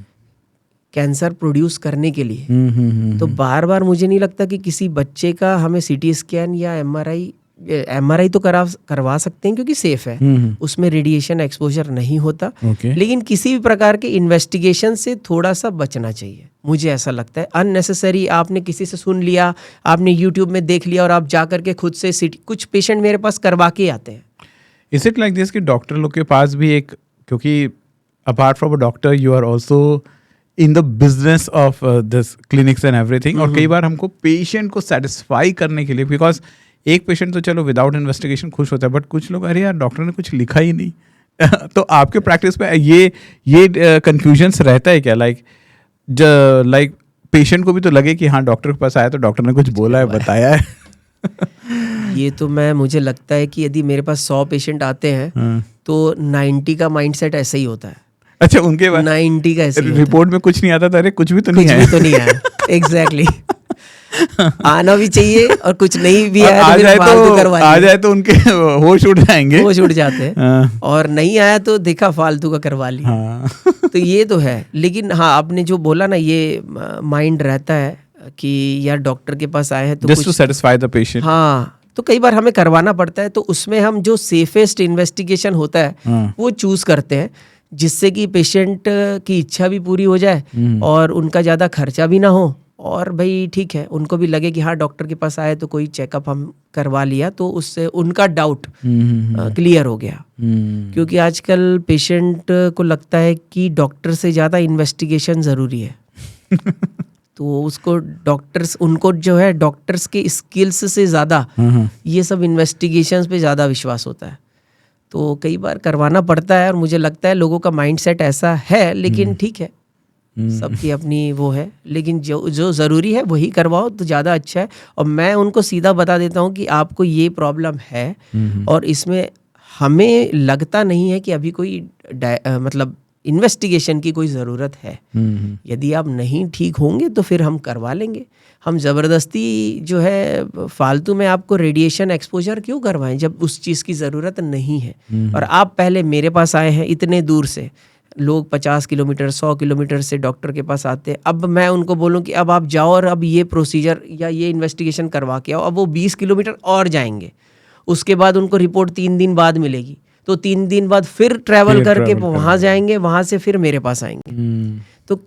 कैंसर प्रोड्यूस करने के लिए। हम्म, तो बार बार मुझे नहीं लगता कि किसी बच्चे का हमें सीटी स्कैन या एमआरआई तो करवा सकते हैं क्योंकि सेफ है, उसमें रेडिएशन एक्सपोजर नहीं होता। ओके। लेकिन किसी भी प्रकार के इन्वेस्टिगेशन से थोड़ा सा बचना चाहिए, मुझे ऐसा लगता है। अननेसेसरी आपने किसी से सुन लिया, आपने यूट्यूब में देख लिया और आप जा करके खुद से सीटी, कुछ पेशेंट मेरे पास करवा के आते हैं। इज इट लाइक दिस कि डॉक्टर लोग के पास भी एक, क्योंकि apart from a doctor you are also in the business of this clinics and everything, और कई बार हमको पेशेंट को सेटिस्फाई करने के लिए, बिकॉज एक पेशेंट तो चलो विदाउट इन्वेस्टिगेशन खुश होता है, बट कुछ लोग अरे यार डॉक्टर ने कुछ लिखा ही नहीं तो आपके प्रैक्टिस में ये कंफ्यूजन्स रहता है क्या? लाइक पेशेंट को भी तो लगे कि हाँ डॉक्टर के पास आया तो डॉक्टर ने कुछ बोला है, बताया है। ये तो मुझे लगता है कि यदि मेरे पास 100 पेशेंट आते हैं तो 90 का माइंडसेट ऐसा ही होता है। अच्छा, उनके बाद 90 का ऐसे रिपोर्ट में कुछ नहीं आता था, अरे कुछ भी तो नहीं कुछ भी तो नहीं आया। एग्जैक्टली आना भी चाहिए और कुछ नहीं भी आया तो फिर फालतू करवा लिया। आ जाए तो उनके होश उड़ जाएंगे, होश उड़ जाते हैं। और नहीं आया तो देखा फालतू का करवा लिया। तो ये तो है। लेकिन हाँ, आपने जो बोला ना, ये माइंड रहता है कि यार डॉक्टर के पास आए हैं तो just to satisfy the patient. हाँ, तो कई बार हमें करवाना पड़ता है। तो उसमें हम जो सेफेस्ट इन्वेस्टिगेशन होता है वो चूज करते हैं, जिससे कि पेशेंट की इच्छा भी पूरी हो जाए और उनका ज़्यादा खर्चा भी ना हो, और भाई ठीक है, उनको भी लगे कि हाँ डॉक्टर के पास आए तो कोई चेकअप हम करवा लिया तो उससे उनका डाउट क्लियर हो गया। क्योंकि आजकल पेशेंट को लगता है कि डॉक्टर से ज़्यादा इन्वेस्टिगेशन ज़रूरी है तो उसको उनको जो है डॉक्टर्स के स्किल्स से ज़्यादा ये सब इन्वेस्टिगेशंस पे ज़्यादा विश्वास होता है। तो कई बार करवाना पड़ता है और मुझे लगता है लोगों का माइंडसेट ऐसा है, लेकिन ठीक है, सबकी अपनी वो है। लेकिन जो ज़रूरी है वही करवाओ तो ज़्यादा अच्छा है। और मैं उनको सीधा बता देता हूँ कि आपको ये प्रॉब्लम है और इसमें हमें लगता नहीं है कि अभी कोई मतलब इन्वेस्टिगेशन की कोई ज़रूरत है। यदि आप नहीं ठीक होंगे तो फिर हम करवा लेंगे। हम ज़बरदस्ती जो है फालतू में आपको रेडिएशन एक्सपोजर क्यों करवाएं जब उस चीज़ की ज़रूरत नहीं है। और आप पहले मेरे पास आए हैं इतने दूर से, लोग 50 किलोमीटर 100 किलोमीटर से डॉक्टर के पास आते हैं। अब मैं उनको बोलूं कि अब आप जाओ और अब ये प्रोसीजर या ये इन्वेस्टिगेशन करवा के आओ, अब वो 20 किलोमीटर और जाएंगे। उसके बाद उनको रिपोर्ट 3 दिन बाद मिलेगी, तो 3 दिन बाद फिर ट्रैवल करके वहाँ जाएंगे, वहाँ से फिर मेरे पास आएंगे। तो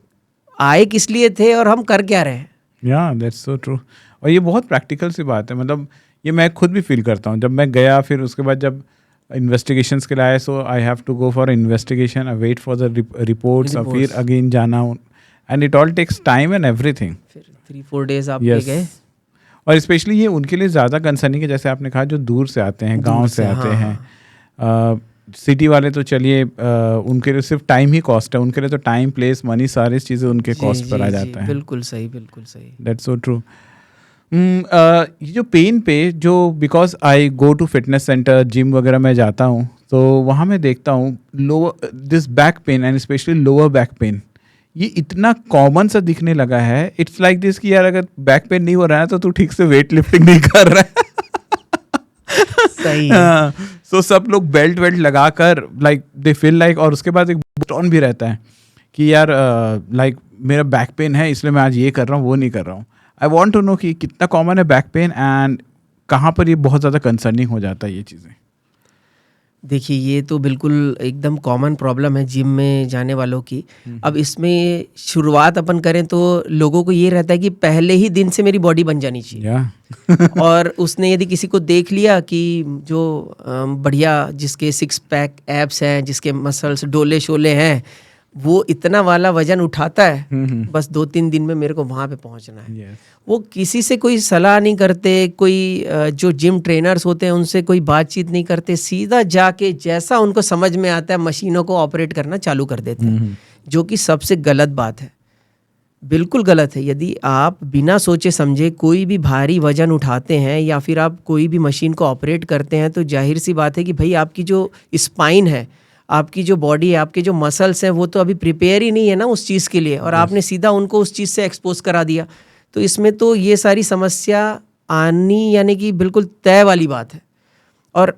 आए किस लिए थे और हम कर क्या रहे हैं? या दैट्स सो ट्रू। और ये बहुत प्रैक्टिकल सी बात है, मतलब ये मैं खुद भी फील करता हूँ। जब मैं गया, फिर उसके बाद जब इन्वेस्टिगेशंस के लिए आए, so I have to go for investigation, I wait for the reports, और फिर अगेन जाना, and it all takes time and everything. फिर 3-4 डेज आप गए। और स्पेशली ये उनके लिए ज़्यादा कंसर्निंग है, जैसे आपने कहा जो दूर से आते हैं, गांव से आते हैं। सिटी वाले तो चलिए उनके लिए सिर्फ टाइम ही कॉस्ट है, उनके लिए तो टाइम, प्लेस, मनी, सारी चीज़ें उनके कॉस्ट पर आ जाता है। बिल्कुल सही, बिल्कुल सही। That's so true. ये जो पेन पे, जो because I go to fitness centre, gym वगैरह में जाता हूँ, तो वहाँ मैं देखता हूँ this back pain and specially lower back pain, ये इतना कॉमन सा दिखने लगा है। इट्स लाइक दिस कि यार अगर बैक पेन नहीं हो रहा है तो तू ठीक से वेट लिफ्टिंग नहीं कर रहा है। सही है। सो सब लोग बेल्ट लगा कर लाइक दे फील लाइक, और उसके बाद एक बटन भी रहता है कि यार लाइक मेरा बैक पेन है इसलिए मैं आज ये कर रहा हूँ, वो नहीं कर रहा हूँ। आई वॉन्ट टू नो कि कितना कॉमन है बैक पेन एंड कहाँ पर ये बहुत ज़्यादा कंसर्निंग हो जाता है ये चीज़ें। देखिए, ये तो बिल्कुल एकदम कॉमन प्रॉब्लम है जिम में जाने वालों की। अब इसमें शुरुआत अपन करें तो लोगों को ये रहता है कि पहले ही दिन से मेरी बॉडी बन जानी चाहिए। और उसने यदि किसी को देख लिया कि जो बढ़िया, जिसके 6 पैक एब्स हैं, जिसके मसल्स डोले शोले हैं, वो इतना वाला वजन उठाता है, बस 2-3 दिन में मेरे को वहाँ पे पहुँचना है। वो किसी से कोई सलाह नहीं करते, कोई जो जिम ट्रेनर्स होते हैं उनसे कोई बातचीत नहीं करते, सीधा जाके जैसा उनको समझ में आता है मशीनों को ऑपरेट करना चालू कर देते हैं, जो कि सबसे गलत बात है, बिल्कुल गलत है। यदि आप बिना सोचे समझे कोई भी भारी वजन उठाते हैं या फिर आप कोई भी मशीन को ऑपरेट करते हैं, तो जाहिर सी बात है कि भाई आपकी जो स्पाइन है, आपकी जो बॉडी है, आपके जो मसल्स हैं, वो तो अभी प्रिपेयर ही नहीं है ना उस चीज़ के लिए, और आपने सीधा उनको उस चीज़ से एक्सपोज करा दिया। तो इसमें तो ये सारी समस्या आनी यानी कि बिल्कुल तय वाली बात है। और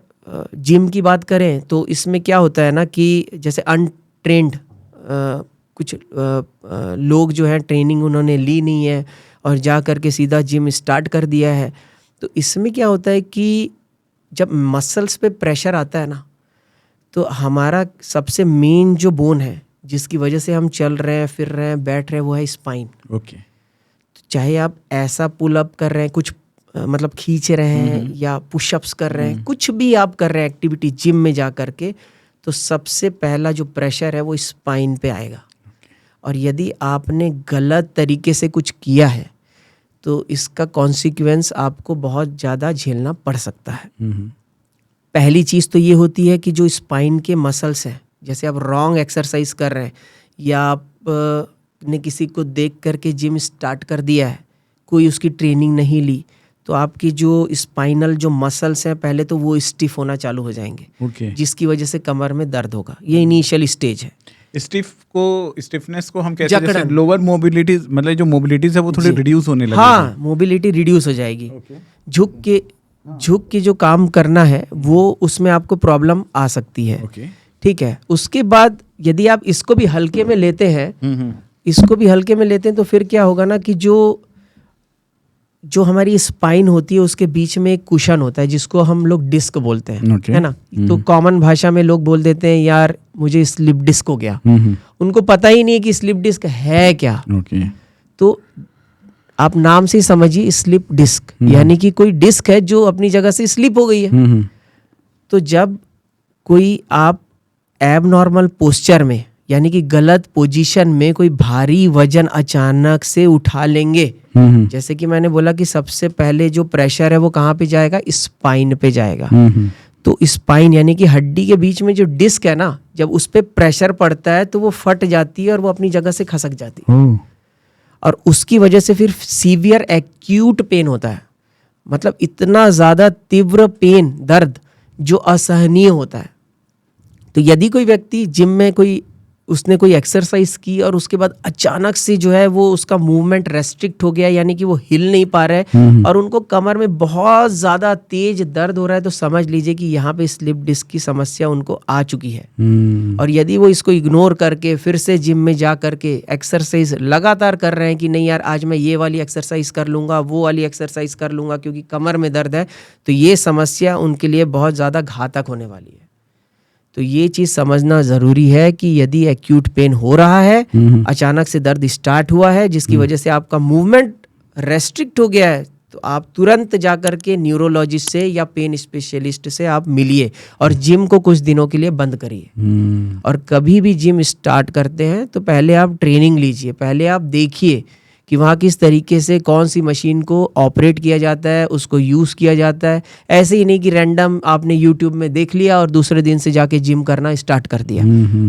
जिम की बात करें तो इसमें क्या होता है ना कि जैसे अनट्रेंड कुछ लोग जो हैं ट्रेनिंग उन्होंने ली नहीं है और जा कर के सीधा जिम स्टार्ट कर दिया है, तो इसमें क्या होता है कि जब मसल्स पे प्रेशर आता है ना, तो हमारा सबसे मेन जो बोन है जिसकी वजह से हम चल रहे हैं, फिर रहे हैं, बैठ रहे हैं, वो है स्पाइन। ओके। तो चाहे आप ऐसा पुल अप कर रहे हैं, कुछ मतलब खींच रहे हैं या पुशअप्स कर रहे हैं, कुछ भी आप कर रहे हैं एक्टिविटी जिम में जा कर के, तो सबसे पहला जो प्रेशर है वो स्पाइन पे आएगा। और यदि आपने गलत तरीके से कुछ किया है तो इसका कॉन्सिक्वेंस आपको बहुत ज़्यादा झेलना पड़ सकता है। पहली चीज़ तो ये होती है कि जो स्पाइन के मसल्स हैं, जैसे आप रॉन्ग एक्सरसाइज कर रहे हैं या आप ने किसी को देख करके जिम स्टार्ट कर दिया है, कोई उसकी ट्रेनिंग नहीं ली, तो आपकी जो स्पाइनल जो मसल्स हैं पहले तो वो स्टिफ होना चालू हो जाएंगे, जिसकी वजह से कमर में दर्द होगा। ये इनिशियल स्टेज है। स्टिफनेस को हम कहते हैं जैसे लोअर मोबिलिटी, मतलब जो मोबिलिटीज है वो थोड़ी रिड्यूस होने लगेगी। हाँ, मोबिलिटी रिड्यूस हो जाएगी। झुक के जो काम करना है वो उसमें आपको प्रॉब्लम आ सकती है। ठीक है। उसके बाद यदि आप इसको भी हल्के में लेते हैं तो फिर क्या होगा ना कि जो हमारी स्पाइन होती है उसके बीच में एक कुशन होता है जिसको हम लोग डिस्क बोलते हैं, है ना। तो कॉमन भाषा में लोग बोल देते हैं यार मुझे स्लिप डिस्क हो गया। उनको पता ही नहीं है कि स्लिप डिस्क है क्या। तो आप नाम से ही समझिए, स्लिप डिस्क यानी कि कोई डिस्क है जो अपनी जगह से स्लिप हो गई है। तो जब कोई आप एबनॉर्मल पोस्चर में यानी कि गलत पोजीशन में कोई भारी वजन अचानक से उठा लेंगे, जैसे कि मैंने बोला कि सबसे पहले जो प्रेशर है वो कहाँ पे जाएगा, स्पाइन पे जाएगा। तो स्पाइन यानी कि हड्डी के बीच में जो डिस्क है ना, जब उस पे प्रेशर पड़ता है तो वो फट जाती है और वो अपनी जगह से खसक जाती है। और उसकी वजह से फिर सीवियर एक्यूट पेन होता है, मतलब इतना ज़्यादा तीव्र पेन, दर्द जो असहनीय होता है। तो यदि कोई व्यक्ति जिम में उसने कोई एक्सरसाइज की और उसके बाद अचानक से जो है वो उसका मूवमेंट रेस्ट्रिक्ट हो गया, यानी कि वो हिल नहीं पा रहा है और उनको कमर में बहुत ज़्यादा तेज दर्द हो रहा है, तो समझ लीजिए कि यहाँ पे स्लिप डिस्क की समस्या उनको आ चुकी है। और यदि वो इसको इग्नोर करके फिर से जिम में जा करके एक्सरसाइज लगातार कर रहे हैं कि नहीं यार आज मैं ये वाली एक्सरसाइज कर लूँगा, वो वाली एक्सरसाइज कर लूँगा क्योंकि कमर में दर्द है, तो ये समस्या उनके लिए बहुत ज़्यादा घातक होने वाली है। तो ये चीज़ समझना ज़रूरी है कि यदि एक्यूट पेन हो रहा है, अचानक से दर्द स्टार्ट हुआ है जिसकी वजह से आपका मूवमेंट रेस्ट्रिक्ट हो गया है, तो आप तुरंत जा कर के न्यूरोलॉजिस्ट से या पेन स्पेशलिस्ट से आप मिलिए और जिम को कुछ दिनों के लिए बंद करिए। और कभी भी जिम स्टार्ट करते हैं तो पहले आप ट्रेनिंग लीजिए, पहले आप देखिए कि वहाँ किस तरीके से कौन सी मशीन को ऑपरेट किया जाता है, उसको यूज़ किया जाता है। ऐसे ही नहीं कि रैंडम आपने यूट्यूब में देख लिया और दूसरे दिन से जाके जिम करना स्टार्ट कर दिया।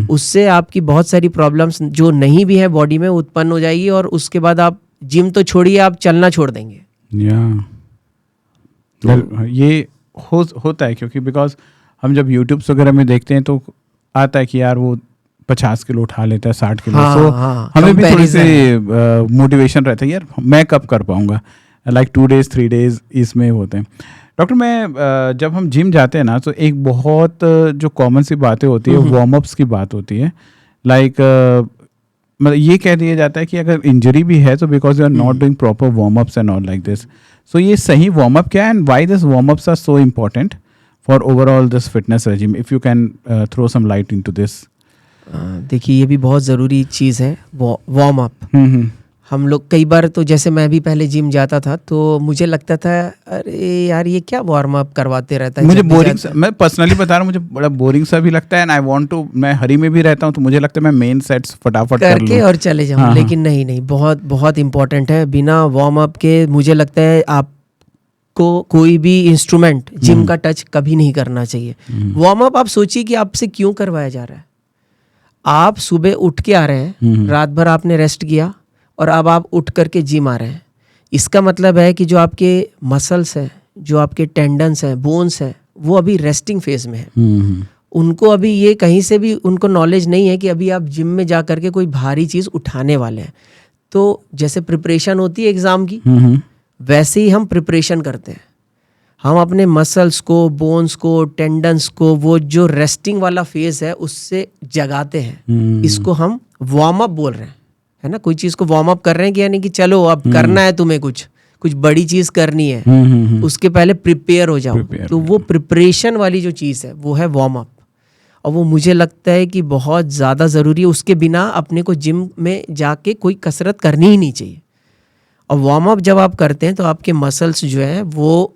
उससे आपकी बहुत सारी प्रॉब्लम्स जो नहीं भी है बॉडी में उत्पन्न हो जाएगी और उसके बाद आप जिम तो छोड़िए, आप चलना छोड़ देंगे। ये होता है क्योंकि बिकॉज हम जब यूट्यूब्स वगैरह में देखते हैं तो आता है कि यार वो 50 किलो उठा लेता है, 60 किलो। सो हमें भी थोड़ी सी मोटिवेशन रहता है यार मैं कब कर पाऊंगा, लाइक 2 days 3 days इसमें होते हैं। डॉक्टर मैं जब हम जिम जाते हैं ना तो एक बहुत जो कॉमन सी बातें होती है वार्म अप्स की बात होती है। लाइक मतलब ये कह दिया जाता है कि अगर इंजरी भी है तो because you are not doing proper warm ups and all like this. So ये सही वार्म अप क्या है and why this warm ups are so important for overall this fitness regime, if you can throw some light into this. देखिए ये भी बहुत ज़रूरी चीज़ है वार्म अप। हम लोग कई बार तो जैसे मैं भी पहले जिम जाता था तो मुझे लगता था अरे यार ये क्या वार्म अप करवाते रहता है, मुझे बोरिंग सा, मैं पर्सनली बता रहा हूँ, मुझे बड़ा बोरिंग सा भी लगता है एंड आई वांट टू, मैं हरी में भी रहता हूँ तो मुझे लगता है मैं मेन सेट्स फटाफट करके और चले जाऊँ। लेकिन नहीं, बहुत बहुत इंपॉर्टेंट है। बिना वार्म अप के मुझे लगता है आपको कोई भी इंस्ट्रूमेंट जिम का टच कभी नहीं करना चाहिए। वार्म अप आप सोचिए कि आपसे क्यों करवाया जा रहा है। आप सुबह उठ के आ रहे हैं, रात भर आपने रेस्ट किया और अब आप उठ करके जिम आ रहे हैं। इसका मतलब है कि जो आपके मसल्स हैं, जो आपके टेंडन्स हैं, बोन्स हैं, वो अभी रेस्टिंग फेज में है। उनको अभी ये कहीं से भी उनको नॉलेज नहीं है कि अभी आप जिम में जा करके कोई भारी चीज़ उठाने वाले हैं। तो जैसे प्रिपरेशन होती है एग्ज़ाम की, वैसे ही हम प्रिपरेशन करते हैं। हम अपने मसल्स को, बोन्स को, टेंडन्स को वो जो रेस्टिंग वाला फेज है उससे जगाते हैं। इसको हम वार्म अप बोल रहे हैं, है ना। कोई चीज़ को वार्म अप कर रहे हैं कि यानी कि चलो अब करना है तुम्हें, कुछ बड़ी चीज़ करनी है, उसके पहले प्रिपेयर हो जाओ। तो वो प्रिपरेशन वाली जो चीज़ है वो है वार्म अप, और वो मुझे लगता है कि बहुत ज़्यादा ज़रूरी है। उसके बिना अपने को जिम में जाके कोई कसरत करनी ही नहीं चाहिए। और वार्म अप जब आप करते हैं तो आपके मसल्स जो है वो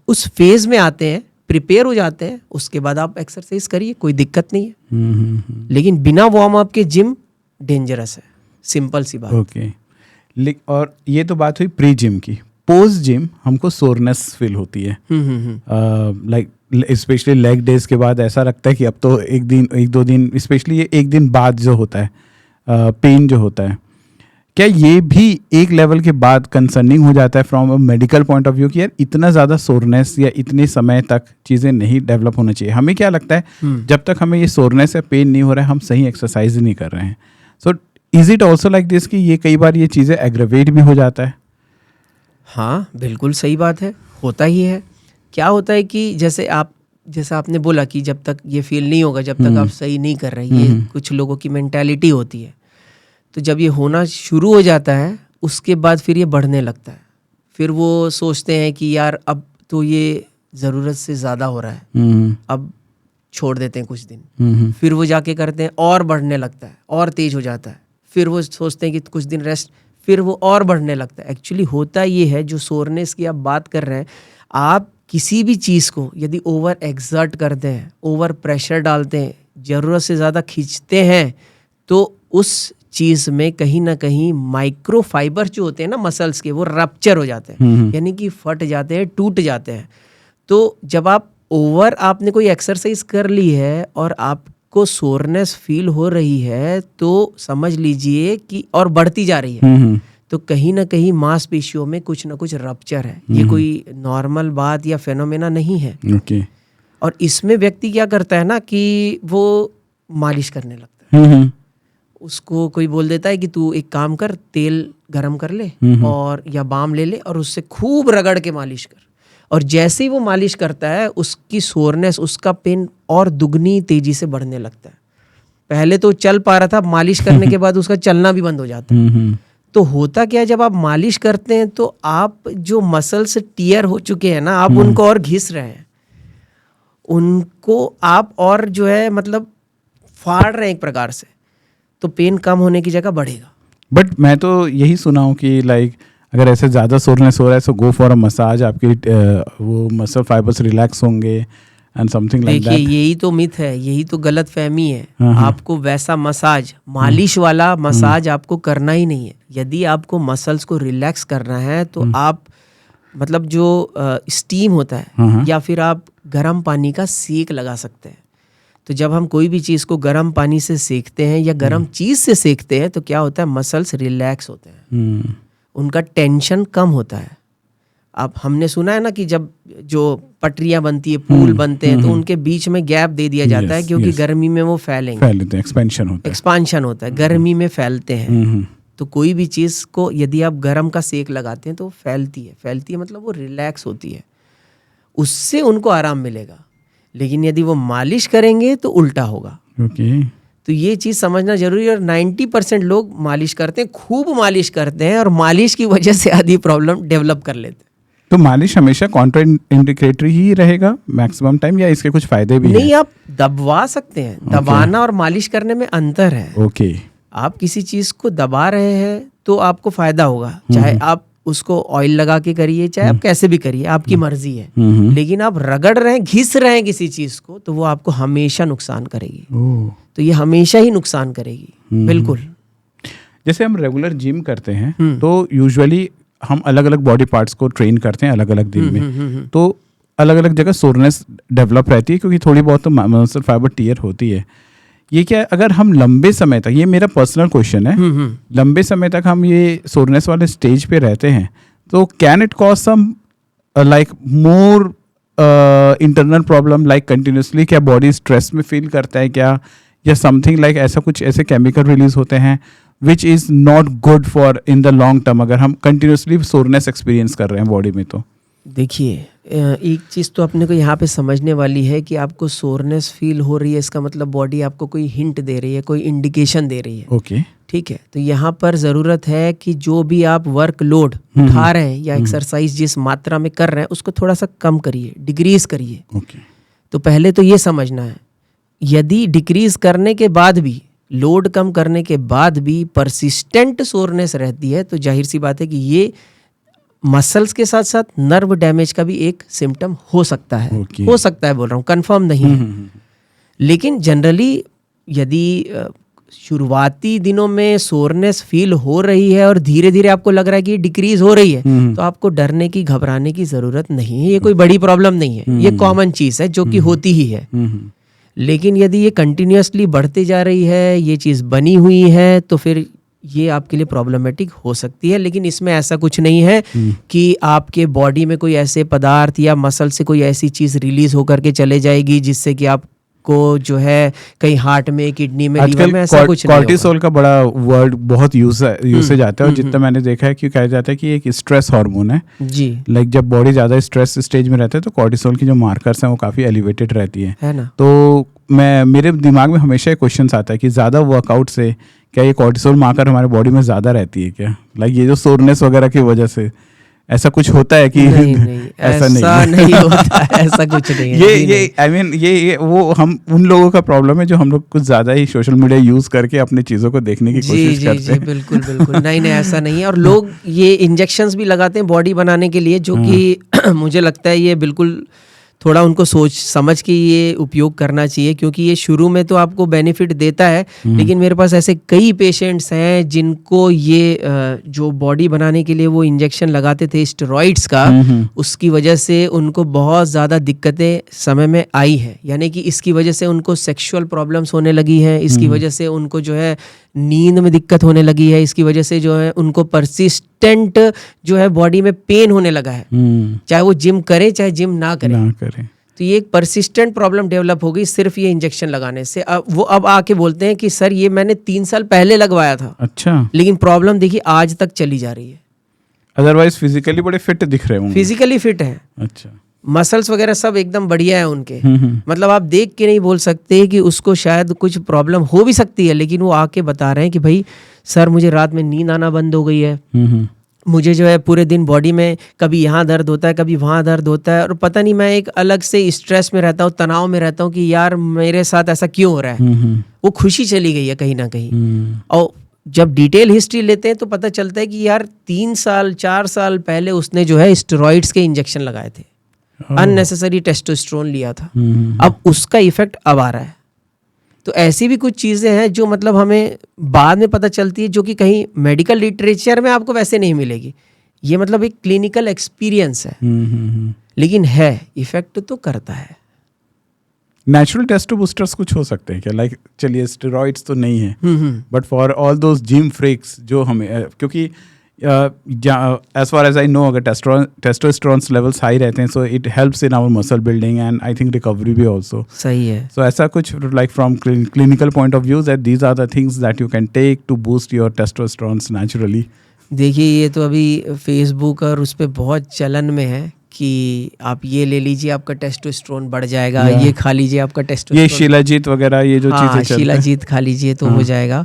उस फेज में आते हैं, प्रिपेयर हो जाते हैं। उसके बाद आप एक्सरसाइज करिए, कोई दिक्कत नहीं है। लेकिन बिना वार्म अप के जिम डेंजरस है, सिंपल सी बात। ओके। और ये तो बात हुई प्री जिम की। पोस्ट जिम हमको सोरनेस फील होती है, लाइक स्पेशली लेग डेज के बाद ऐसा लगता है कि अब तो एक दो दिन स्पेशली ये एक दिन बाद जो होता है पेन जो होता है, क्या ये भी एक लेवल के बाद कंसर्निंग हो जाता है from a medical point of view कि यार इतना ज़्यादा सोरनेस या इतने समय तक चीज़ें नहीं डेवलप होना चाहिए? हमें क्या लगता है जब तक हमें ये सोरनेस या पेन नहीं हो रहा है हम सही एक्सरसाइज नहीं कर रहे हैं। So is it also like this कि ये कई बार ये चीज़ें एग्रेवेट भी हो जाता है? हाँ, बिल्कुल सही बात है, होता ही है। क्या होता है कि जैसा आपने बोला कि जब तक ये फील नहीं होगा, जब तक आप सही नहीं कर रहे, ये कुछ लोगों की मेंटालिटी होती है। तो जब ये होना शुरू हो जाता है उसके बाद फिर ये बढ़ने लगता है। फिर वो सोचते हैं कि यार अब तो ये ज़रूरत से ज़्यादा हो रहा है, अब छोड़ देते हैं कुछ दिन। फिर वो जाके करते हैं और बढ़ने लगता है, और तेज हो जाता है। फिर वो सोचते हैं कि कुछ दिन रेस्ट, फिर वो और बढ़ने लगता है। एक्चुअली होता ये है, जो सोरनेस की आप बात कर रहे हैं, आप किसी भी चीज़ को यदि ओवर एक्सर्ट करते हैं, ओवर प्रेशर डालते हैं, ज़रूरत से ज़्यादा खींचते हैं, तो उस चीज़ में कहीं ना कहीं माइक्रो फाइबर जो होते हैं ना मसल्स के, वो रप्चर हो जाते हैं, यानी कि फट जाते हैं, टूट जाते हैं। तो जब आपने कोई एक्सरसाइज कर ली है और आपको सोरनेस फील हो रही है, तो समझ लीजिए कि और बढ़ती जा रही है, तो कहीं ना कहीं मांसपेशियों में कुछ ना कुछ रप्चर है। ये कोई नॉर्मल बात या फेनोमेना नहीं है। और इसमें व्यक्ति क्या करता है ना कि वो मालिश करने लगता है। उसको कोई बोल देता है कि तू एक काम कर, तेल गरम कर ले और या बाम ले ले और उससे खूब रगड़ के मालिश कर। और जैसे ही वो मालिश करता है उसकी सोरनेस, उसका पेन और दुगनी तेजी से बढ़ने लगता है। पहले तो चल पा रहा था, मालिश करने के बाद उसका चलना भी बंद हो जाता है। तो होता क्या है, जब आप मालिश करते हैं तो आप जो मसल्स टियर हो चुके हैं ना, आप उनको और घिस रहे हैं, उनको आप और जो है मतलब फाड़ रहे हैं एक प्रकार से। तो पेन कम होने की जगह बढ़ेगा। बट मैं तो यही सुना हूँ कि लाइक अगर ऐसे ज़्यादा सोरनेस हो रहा है तो गो फॉर अ मसाज, आपकी वो मसल फाइबर्स रिलैक्स होंगे एंड समथिंग लाइक दैट। देखिए यही तो मिथ है, यही तो गलत फहमी है। आपको वैसा मसाज, मालिश वाला मसाज आपको करना ही नहीं है। यदि आपको मसल्स को रिलैक्स करना है तो आप मतलब जो स्टीम होता है या फिर आप गर्म पानी का सेक लगा सकते हैं। तो जब हम कोई भी चीज़ को गर्म पानी से सेकते हैं या गर्म चीज़ से सेकते हैं तो क्या होता है, मसल्स रिलैक्स होते हैं, उनका टेंशन कम होता है। अब हमने सुना है ना कि जब जो पटरियां बनती है, पुल बनते हैं, तो उनके बीच में गैप दे दिया जाता है क्योंकि गर्मी में वो फैलेंगे, एक्सपेंशन होता है, गर्मी में फैलते हैं। तो कोई भी चीज़ को यदि आप गर्म का सेक लगाते हैं तो फैलती है मतलब वो रिलैक्स होती है, उससे उनको आराम मिलेगा। लेकिन यदि वो मालिश करेंगे तो उल्टा होगा। तो ये चीज़ समझना जरूरी है। और 90% लोग मालिश करते हैं, खूब मालिश करते हैं, और मालिश की वजह से आधी प्रॉब्लम डेवलप कर लेते हैं। तो मालिश हमेशा कॉन्ट्रा इंडिकेटरी ही रहेगा मैक्सिमम टाइम, या इसके कुछ फायदे भी नहीं? आप दबवा सकते हैं। दबाना और मालिश करने में अंतर है। आप किसी चीज़ को दबा रहे हैं तो आपको फायदा होगा, चाहे आप उसको ऑयल लगा के करिए, चाहे आप कैसे भी करिए, आपकी मर्जी है। लेकिन आप रगड़ रहे हैं, घिस रहे हैं किसी चीज़ को, तो वो आपको हमेशा नुकसान करेगी। तो ये हमेशा ही नुकसान करेगी। बिल्कुल। जैसे हम रेगुलर जिम करते हैं तो यूजुअली हम अलग अलग बॉडी पार्ट्स को ट्रेन करते हैं अलग अलग दिन में, तो अलग अलग जगह सोरनेस डेवलप रहती है क्योंकि थोड़ी बहुत तो मसल फाइबर टियर होती है। ये क्या, अगर हम लंबे समय तक, ये मेरा पर्सनल क्वेश्चन है, लंबे समय तक हम ये सोरनेस वाले स्टेज पे रहते हैं तो can it cause some like more internal problem, like continuously क्या बॉडी स्ट्रेस में फील करता है क्या, या समथिंग लाइक ऐसा कुछ ऐसे केमिकल रिलीज होते हैं which is not good for in the long term अगर हम कंटिन्यूसली सोरनेस एक्सपीरियंस कर रहे हैं बॉडी में? तो देखिए, एक चीज़ तो अपने को यहाँ पे समझने वाली है कि आपको सोरनेस फील हो रही है, इसका मतलब बॉडी आपको कोई हिंट दे रही है, कोई इंडिकेशन दे रही है। ओके, ठीक है, तो यहाँ पर ज़रूरत है कि जो भी आप वर्कलोड उठा रहे हैं या एक्सरसाइज जिस मात्रा में कर रहे हैं उसको थोड़ा सा कम करिए, डिक्रीज करिए। ओके, तो पहले तो ये समझना है, यदि डिक्रीज करने के बाद भी, लोड कम करने के बाद भी परसिस्टेंट सोरनेस रहती है, तो जाहिर सी बात है कि ये मसल्स के साथ साथ नर्व डैमेज का भी एक सिम्टम हो सकता है। हो सकता है बोल रहा हूँ, कंफर्म नहीं है। लेकिन जनरली यदि शुरुआती दिनों में सोरनेस फील हो रही है और धीरे धीरे आपको लग रहा है कि डिक्रीज हो रही है, तो आपको डरने की, घबराने की जरूरत नहीं है। ये कोई बड़ी प्रॉब्लम नहीं है, ये कॉमन चीज़ है जो कि होती ही है। लेकिन यदि ये कंटिन्यूअसली बढ़ती जा रही है, ये चीज़ बनी हुई है, तो फिर ये आपके लिए प्रॉब्लमेटिक हो सकती है। लेकिन इसमें ऐसा कुछ नहीं है कि आपके बॉडी में कोई ऐसे पदार्थ या मसल से कोई ऐसी चीज़ रिलीज होकर के चले जाएगी जिससे कि आपको जो है कहीं हार्ट में, किडनी में, लीवर में, ऐसा कुछ नहीं होगा। कॉर्टिसोल का बड़ा वर्ड बहुत यूसेज आता है और जितना मैंने देखा है कि कहा जाता है कि एक स्ट्रेस हार्मोन है जी। लाइक जब बॉडी ज़्यादा स्ट्रेस स्टेज में रहता है तो कॉर्टिसोल की जो मार्कर्स हैं वो काफ़ी एलिवेटेड रहती है ना। तो मेरे दिमाग में हमेशा एक क्वेश्चन आता है कि ज़्यादा वर्कआउट से क्या ये कॉर्टिसोल मार्कर हमारे बॉडी में ज़्यादा रहती है क्या? लाइक ये जो सोरनेस वगैरह की वजह से ऐसा कुछ होता है कि नहीं, ऐसा नहीं होता, ऐसा कुछ नहीं है। ये आई मीन ये वो हम उन लोगों का प्रॉब्लम है जो हम लोग कुछ ज़्यादा ही सोशल मीडिया यूज़ करके अपनी चीज़ों को देखने की कोशिश करते हैं। बिल्कुल बिल्कुल, नहीं ऐसा नहीं है। और लोग ये इंजेक्शंस भी लगाते हैं बॉडी बनाने के लिए, जो कि मुझे लगता है ये बिल्कुल थोड़ा उनको सोच समझ के ये उपयोग करना चाहिए, क्योंकि ये शुरू में तो आपको बेनिफिट देता है। लेकिन मेरे पास ऐसे कई पेशेंट्स हैं जिनको ये जो बॉडी बनाने के लिए वो इंजेक्शन लगाते थे स्टेरॉइड्स का, उसकी वजह से उनको बहुत ज़्यादा दिक्कतें समय में आई है। यानी कि इसकी वजह से उनको सेक्सुअल प्रॉब्लम्स होने लगी हैं, इसकी वजह से उनको जो है नींद में दिक्कत होने लगी है, इसकी वजह से जो है उनको परसिस्टेंट जो है बॉडी में पेन होने लगा है, चाहे वो जिम करे चाहे जिम ना करे। तो ये एक परसिस्टेंट प्रॉब्लम डेवलप हो गई सिर्फ ये इंजेक्शन लगाने से। अब आके बोलते हैं कि सर ये मैंने 3 साल पहले लगवाया था। अच्छा। लेकिन प्रॉब्लम देखिए आज तक चली जा रही है। अदरवाइज फिजिकली बड़े फिट दिख रहे होंगे। फिजिकली फिट है। अच्छा। मसल्स वगैरह सब एकदम बढ़िया है उनके। मतलब आप देख के नहीं बोल सकते कि उसको शायद कुछ प्रॉब्लम हो भी सकती है, लेकिन वो आके बता रहे हैं कि भाई सर मुझे रात में नींद आना बंद हो गई है, मुझे जो है पूरे दिन बॉडी में कभी यहाँ दर्द होता है कभी वहाँ दर्द होता है, और पता नहीं मैं एक अलग से स्ट्रेस में रहता हूँ, तनाव में रहता हूँ कि यार मेरे साथ ऐसा क्यों हो रहा है। वो खुशी चली गई है कहीं ना कहीं। और जब डिटेल हिस्ट्री लेते हैं तो पता चलता है कि यार 3 साल 4 साल पहले उसने जो है स्टेरॉइड्स के इंजेक्शन लगाए थे, अननेसेसरी टेस्टोस्टेरोन लिया था, अब उसका इफेक्ट अब आ रहा है। तो ऐसी भी कुछ चीज़ें हैं जो मतलब हमें बाद में पता चलती है, जो कि कहीं मेडिकल लिटरेचर में आपको वैसे नहीं मिलेगी। ये मतलब एक क्लिनिकल एक्सपीरियंस है, लेकिन है इफेक्ट तो करता है। नेचुरल टेस्टो बूस्टर्स कुछ हो सकते हैं क्या? लाइक चलिए स्टेरॉइड्स तो नहीं है, but for all those gym freaks जो हमें, क्योंकि as far as I know अगर testosterone levels high रहते हैं, so it helps in our muscle building and I think recovery भी also सही है। So ऐसा कुछ like from clinical point of view that these are the things that you can take to boost your testosterone naturally. देखिए ये तो अभी Facebook और उस पर बहुत चलन में है कि आप ये ले लीजिए आपका टेस्टोस्टेरोन बढ़ जाएगा, ये खा लीजिए आपका टेस्टोस्टेरोन, ये शिलाजीत वगैरह ये जो चीज़ें चलती हैं, शिलाजीत खा लीजिए तो हो जाएगा।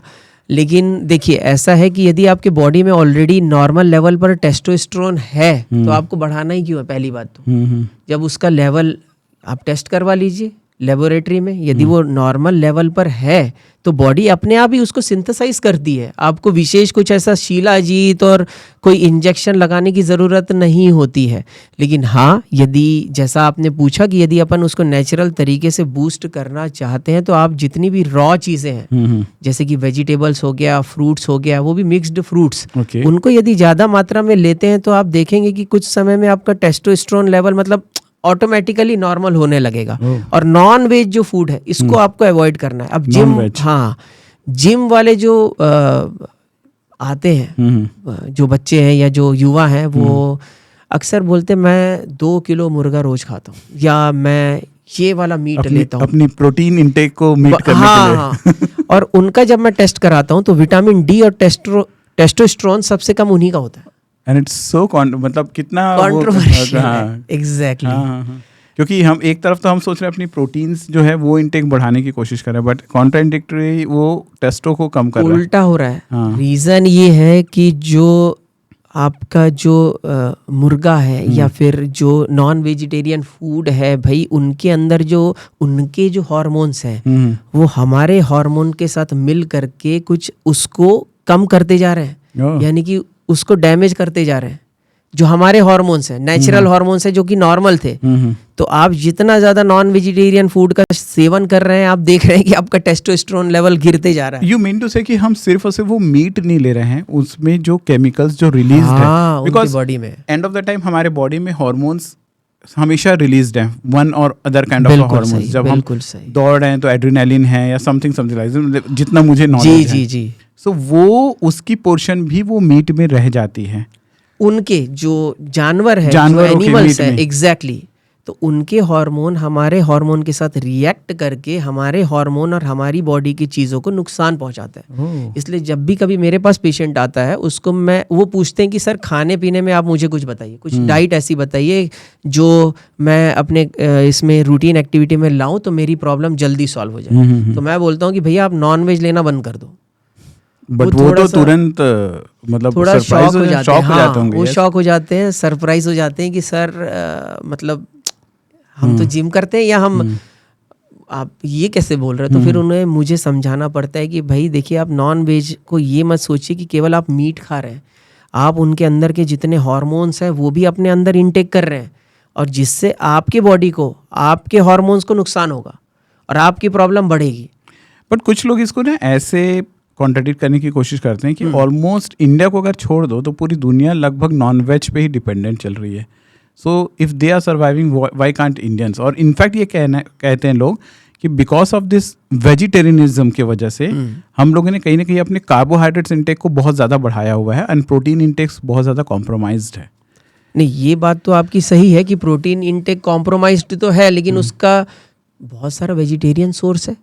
लेकिन देखिए ऐसा है कि यदि आपके बॉडी में ऑलरेडी नॉर्मल लेवल पर टेस्टोस्टेरोन है तो आपको बढ़ाना ही क्यों है? पहली बात तो जब उसका लेवल आप टेस्ट करवा लीजिए लेबोरेटरी में, यदि वो नॉर्मल लेवल पर है तो बॉडी अपने आप ही उसको सिंथेसाइज करती है। आपको विशेष कुछ ऐसा शिलाजीत और कोई इंजेक्शन लगाने की ज़रूरत नहीं होती है। लेकिन हाँ, यदि जैसा आपने पूछा कि यदि अपन उसको नेचुरल तरीके से बूस्ट करना चाहते हैं तो आप जितनी भी रॉ चीज़ें हैं जैसे कि वेजिटेबल्स हो गया, फ्रूट्स हो गया, वो भी मिक्स्ड फ्रूट्स, उनको यदि ज़्यादा मात्रा में लेते हैं तो आप देखेंगे कि कुछ समय में आपका टेस्टोस्टेरोन लेवल मतलब ऑटोमेटिकली नॉर्मल होने लगेगा। और नॉन वेज जो फूड है इसको आपको अवॉइड करना है। अब जिम वाले जो आते हैं जो बच्चे हैं या जो युवा हैं वो अक्सर बोलते हैं मैं 2 किलो मुर्गा रोज खाता हूँ या मैं ये वाला मीट लेता हूँ, अपनी प्रोटीन इंटेक को मीट करने के लिए। और उनका जब मैं टेस्ट कराता हूँ तो विटामिन डी और टेस्टोस्टेरोन सबसे कम उन्हीं का होता है। एंड इट्स सो मतलब कितना कंट्रोवर्शियल है। एग्जैक्टली। हाँ। क्योंकि हम एक तरफ तो हम सोच रहे हैं अपनी प्रोटीन्स जो है वो इनटेक बढ़ाने की कोशिश कर रहे हैं, बट कॉन्ट्राइंडिक्टरी वो टेस्टो को कम कर रहा है। उल्टा हो रहा है। हाँ। रीज़न ये है कि जो आपका जो मुर्गा है या फिर जो नॉन वेजिटेरियन फूड है भाई, उनके अंदर जो उनके जो हार्मोन्स हैं वो हमारे हार्मोन के साथ मिल करके कुछ उसको कम करते जा रहे हैं, यानी कि उसको डैमेज करते जा रहे हैं। जो हमारे हार्मोन्स हैं, नेचुरल हार्मोन्स हैं जो कि नॉर्मल थे, तो आप जितना ज़्यादा नॉन वेजिटेरियन फूड का सेवन कर रहे हैं, आप देख रहे हैं कि आपका टेस्टोस्टेरोन लेवल गिरते जा रहा है। यू मीन टू से कि हम सिर्फ और सिर्फ वो मीट नहीं ले रहे हैं, उसमें जो केमिकल्स जो रिलीज है, बिकॉज बॉडी में एंड ऑफ द टाइम हमारे बॉडी में हार्मोन्स हमेशा रिलीज्ड हैं, वन और अदर काइंड ऑफ हार्मोन्स। जब हम दौड़ रहे हैं तो एड्रेनालिन है या समथिंग लाइक, जितना मुझे नॉलेज है। जी। सो वो उसकी पोर्शन भी वो मीट में रह जाती है। उनके जो जानवर है, जो एनिमल्स है, एग्जैक्टली, तो उनके हार्मोन हमारे हार्मोन के साथ रिएक्ट करके हमारे हार्मोन और हमारी बॉडी की चीज़ों को नुकसान पहुंचाता है। इसलिए जब भी कभी मेरे पास पेशेंट आता है, उसको वो पूछते हैं कि सर खाने पीने में आप मुझे कुछ बताइए, कुछ डाइट ऐसी बताइए जो मैं अपने इसमें रूटीन एक्टिविटी में लाऊं तो मेरी प्रॉब्लम जल्दी सॉल्व हो जाए। तो मैं बोलता हूँ कि भैया आप नॉन वेज लेना बंद कर दो। बट वो तो तुरंत मतलब थोड़ा शॉक हो जाते हैं। हाँ, वो शॉक हो जाते हैं, सरप्राइज हो जाते हैं कि सर मतलब हम तो जिम करते हैं या हम आप ये कैसे बोल रहे हैं। तो फिर उन्हें मुझे समझाना पड़ता है कि भाई देखिए, आप नॉन वेज को ये मत सोचिए कि केवल आप मीट खा रहे हैं, आप उनके अंदर के जितने हार्मोन्स हैं वो भी अपने अंदर इनटेक कर रहे हैं, और जिससे आपके बॉडी को, आपके हार्मोन्स को नुकसान होगा और आपकी प्रॉब्लम बढ़ेगी। बट कुछ लोग इसको ना ऐसे कॉन्ट्रडिक्ट करने की कोशिश करते हैं कि ऑलमोस्ट इंडिया को अगर छोड़ दो तो पूरी दुनिया लगभग नॉन वेज पे ही डिपेंडेंट चल रही है। So if they are surviving, why can't Indians? और इनफैक्ट ये कहते हैं लोग कि बिकॉज ऑफ दिस वेजिटेरियनिज्म की वजह से हम लोगों ने कहीं ना कहीं अपने कार्बोहाइड्रेट्स इंटेक को बहुत ज़्यादा बढ़ाया हुआ है एंड प्रोटीन इंटेक्स बहुत ज़्यादा कॉम्प्रोमाइज्ड है। नहीं, ये बात तो आपकी सही है कि प्रोटीन इंटेक कॉम्प्रोमाइज्ड तो है, लेकिन उसका बहुत सारा वेजिटेरियन सोर्स है।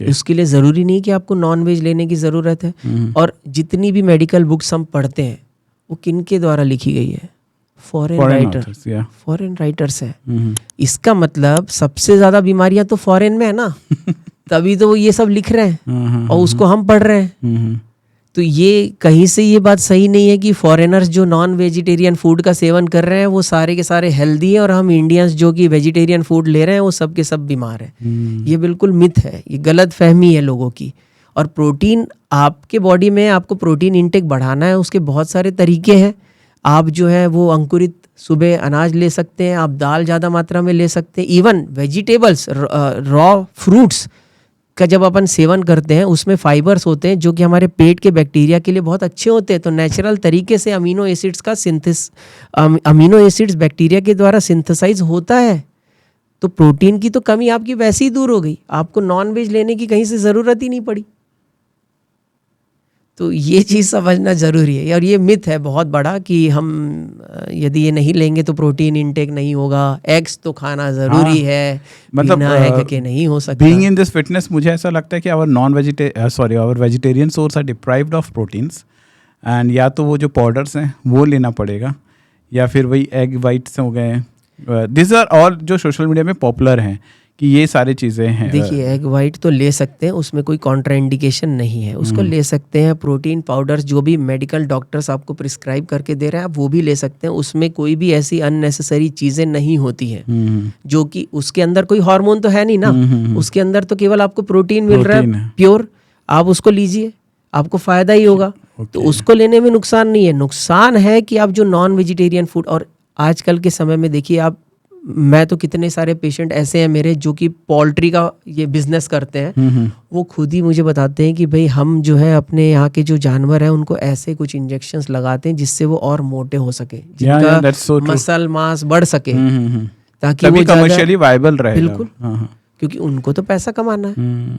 उसके लिए ज़रूरी नहीं कि आपको नॉन वेज लेने की ज़रूरत है। और जितनी भी मेडिकल बुक्स हम पढ़ते हैं वो किन के द्वारा लिखी गई है? फॉरेन राइटर्स हैं। इसका मतलब सबसे ज़्यादा बीमारियां तो फॉरेन में है ना, तभी तो वो ये सब लिख रहे हैं और उसको हम पढ़ रहे हैं। तो ये कहीं से ये बात सही नहीं है कि फॉरेनर्स जो नॉन वेजिटेरियन फूड का सेवन कर रहे हैं वो सारे के सारे हेल्दी हैं और हम इंडियंस जो कि वेजिटेरियन फूड ले रहे हैं वो सब के सब बीमार हैं। ये बिल्कुल मिथ है, ये गलत फहमी है लोगों की। और प्रोटीन आपके बॉडी में, आपको प्रोटीन इंटेक बढ़ाना है, उसके बहुत सारे तरीके हैं। आप जो है वो अंकुरित सुबह अनाज ले सकते हैं, आप दाल ज़्यादा मात्रा में ले सकते हैं, इवन वेजिटेबल्स, रॉ फ्रूट्स का जब अपन सेवन करते हैं उसमें फाइबर्स होते हैं जो कि हमारे पेट के बैक्टीरिया के लिए बहुत अच्छे होते हैं। तो नेचुरल तरीके से अमीनो एसिड्स बैक्टीरिया के द्वारा सिंथेसाइज होता है। तो प्रोटीन की तो कमी आपकी वैसे ही दूर हो गई, आपको नॉन वेज लेने की कहीं से ज़रूरत ही नहीं पड़ी। तो ये चीज़ समझना ज़रूरी है। और ये मिथ है बहुत बड़ा कि हम यदि ये नहीं लेंगे तो प्रोटीन इंटेक नहीं होगा। एग्स तो खाना ज़रूरी है, मतलब एग के नहीं हो सकता। बीइंग इन दिस फिटनेस मुझे ऐसा लगता है कि our vegetarian source are deprived of proteins, and या तो वो जो पाउडर्स हैं वो लेना पड़ेगा या फिर वही एग वाइट्स हो गए। दिस आर ऑल जो सोशल मीडिया में पॉपुलर हैं कि ये सारी चीज़ें हैं। देखिए, एग वाइट तो ले सकते हैं, उसमें कोई कॉन्ट्राइंडिकेशन नहीं है, उसको ले सकते हैं। प्रोटीन पाउडर्स जो भी मेडिकल डॉक्टर्स आपको प्रिस्क्राइब करके दे रहे हैं आप वो भी ले सकते हैं। उसमें कोई भी ऐसी अननेसेसरी चीज़ें नहीं होती हैं जो कि उसके अंदर कोई हार्मोन तो है नहीं ना, उसके अंदर तो केवल आपको प्रोटीन मिल रहा है प्योर। आप उसको लीजिए, आपको फ़ायदा ही होगा। तो उसको लेने में नुकसान नहीं है। नुकसान है कि आप जो नॉन वेजिटेरियन फूड, और आजकल के समय में देखिए आप, मैं तो कितने सारे पेशेंट ऐसे हैं मेरे जो कि पोल्ट्री का ये बिजनेस करते हैं, वो खुद ही मुझे बताते हैं कि भाई हम जो है अपने यहाँ के जो जानवर हैं उनको ऐसे कुछ इंजेक्शंस लगाते हैं जिससे वो और मोटे हो सके, जिनका मसल मास बढ़ सके, ताकि वो कमर्शियली वायबल रहे। बिल्कुल, क्योंकि उनको तो पैसा कमाना है।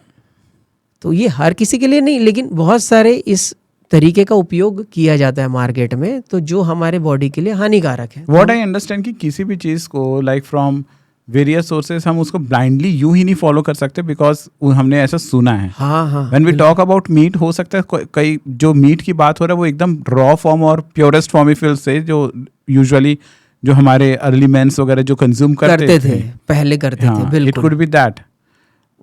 तो ये हर किसी के लिए नहीं, लेकिन बहुत सारे इस तरीके का उपयोग किया जाता है मार्केट में, तो जो हमारे बॉडी के लिए हानिकारक है। व्हाट आई अंडरस्टैंड कि किसी भी चीज़ को लाइक फ्रॉम वेरियस सोर्सेस हम उसको ब्लाइंडली यूं ही नहीं फॉलो कर सकते बिकॉज हमने ऐसा सुना है. हाँ हाँ when we talk about meat, हो सकता है कई जो मीट की बात हो रहा है वो एकदम रॉ फॉर्म और प्योरेस्ट फॉर्म ही फील से, जो यूजुअली जो हमारे अर्ली मेंस वगैरह जो कंज्यूम करते थे पहले करते थे. इट बिल्कुल कुड बी दैट.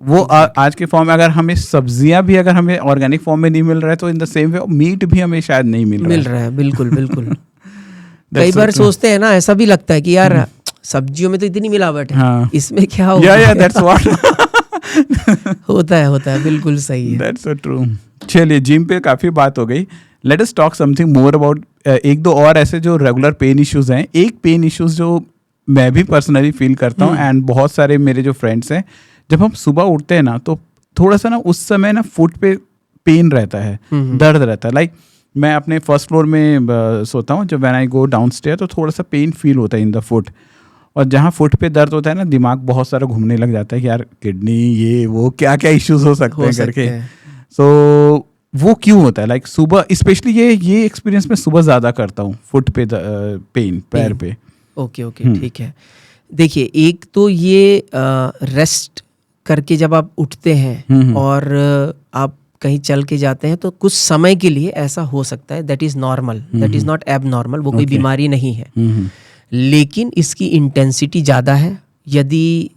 वो आज के फॉर्म में अगर हमें सब्जियां भी अगर हमें ऑर्गेनिक फॉर्म में नहीं मिल रहा है तो in the same way meat भी हमें शायद नहीं मिल रहा है. बिल्कुल बिल्कुल. कई बार सोचते हैं ना, ऐसा भी लगता है कि यार सब्जियों में तो इतनी मिलावट है, हाँ. इसमें क्या होगा. या दैट्स व्हाट होता है. बिल्कुल सही है. That's so true. चलिए, जिम पे काफी बात हो गई. Let us talk something more about एक दो और ऐसे जो रेगुलर पेन इश्यूज हैं. एक पेन इश्यूज जो मैं भी पर्सनली फील करता हूँ एंड बहुत सारे मेरे जो फ्रेंड्स हैं, जब हम सुबह उठते हैं ना तो थोड़ा सा ना उस समय ना फुट पे पेन रहता है, दर्द रहता है. लाइक मैं अपने फर्स्ट फ्लोर में सोता हूँ, जब when I go down stair तो थोड़ा सा पेन फील होता है इन द फुट. और जहाँ फुट पे दर्द होता है ना, दिमाग बहुत सारा घूमने लग जाता है कि यार किडनी ये वो क्या क्या इश्यूज हो सकते हैं करके. सो वो क्यों होता है? लाइक सुबह स्पेशली ये एक्सपीरियंस मैं सुबह ज़्यादा करता हूँ, फुट पे पेन, पैर पे. ओके ठीक है. देखिए, एक तो ये रेस्ट करके जब आप उठते हैं और आप कहीं चल के जाते हैं तो कुछ समय के लिए ऐसा हो सकता है. That is normal, that is not एब नॉर्मल. वो कोई बीमारी नहीं है. लेकिन इसकी इंटेंसिटी ज़्यादा है. यदि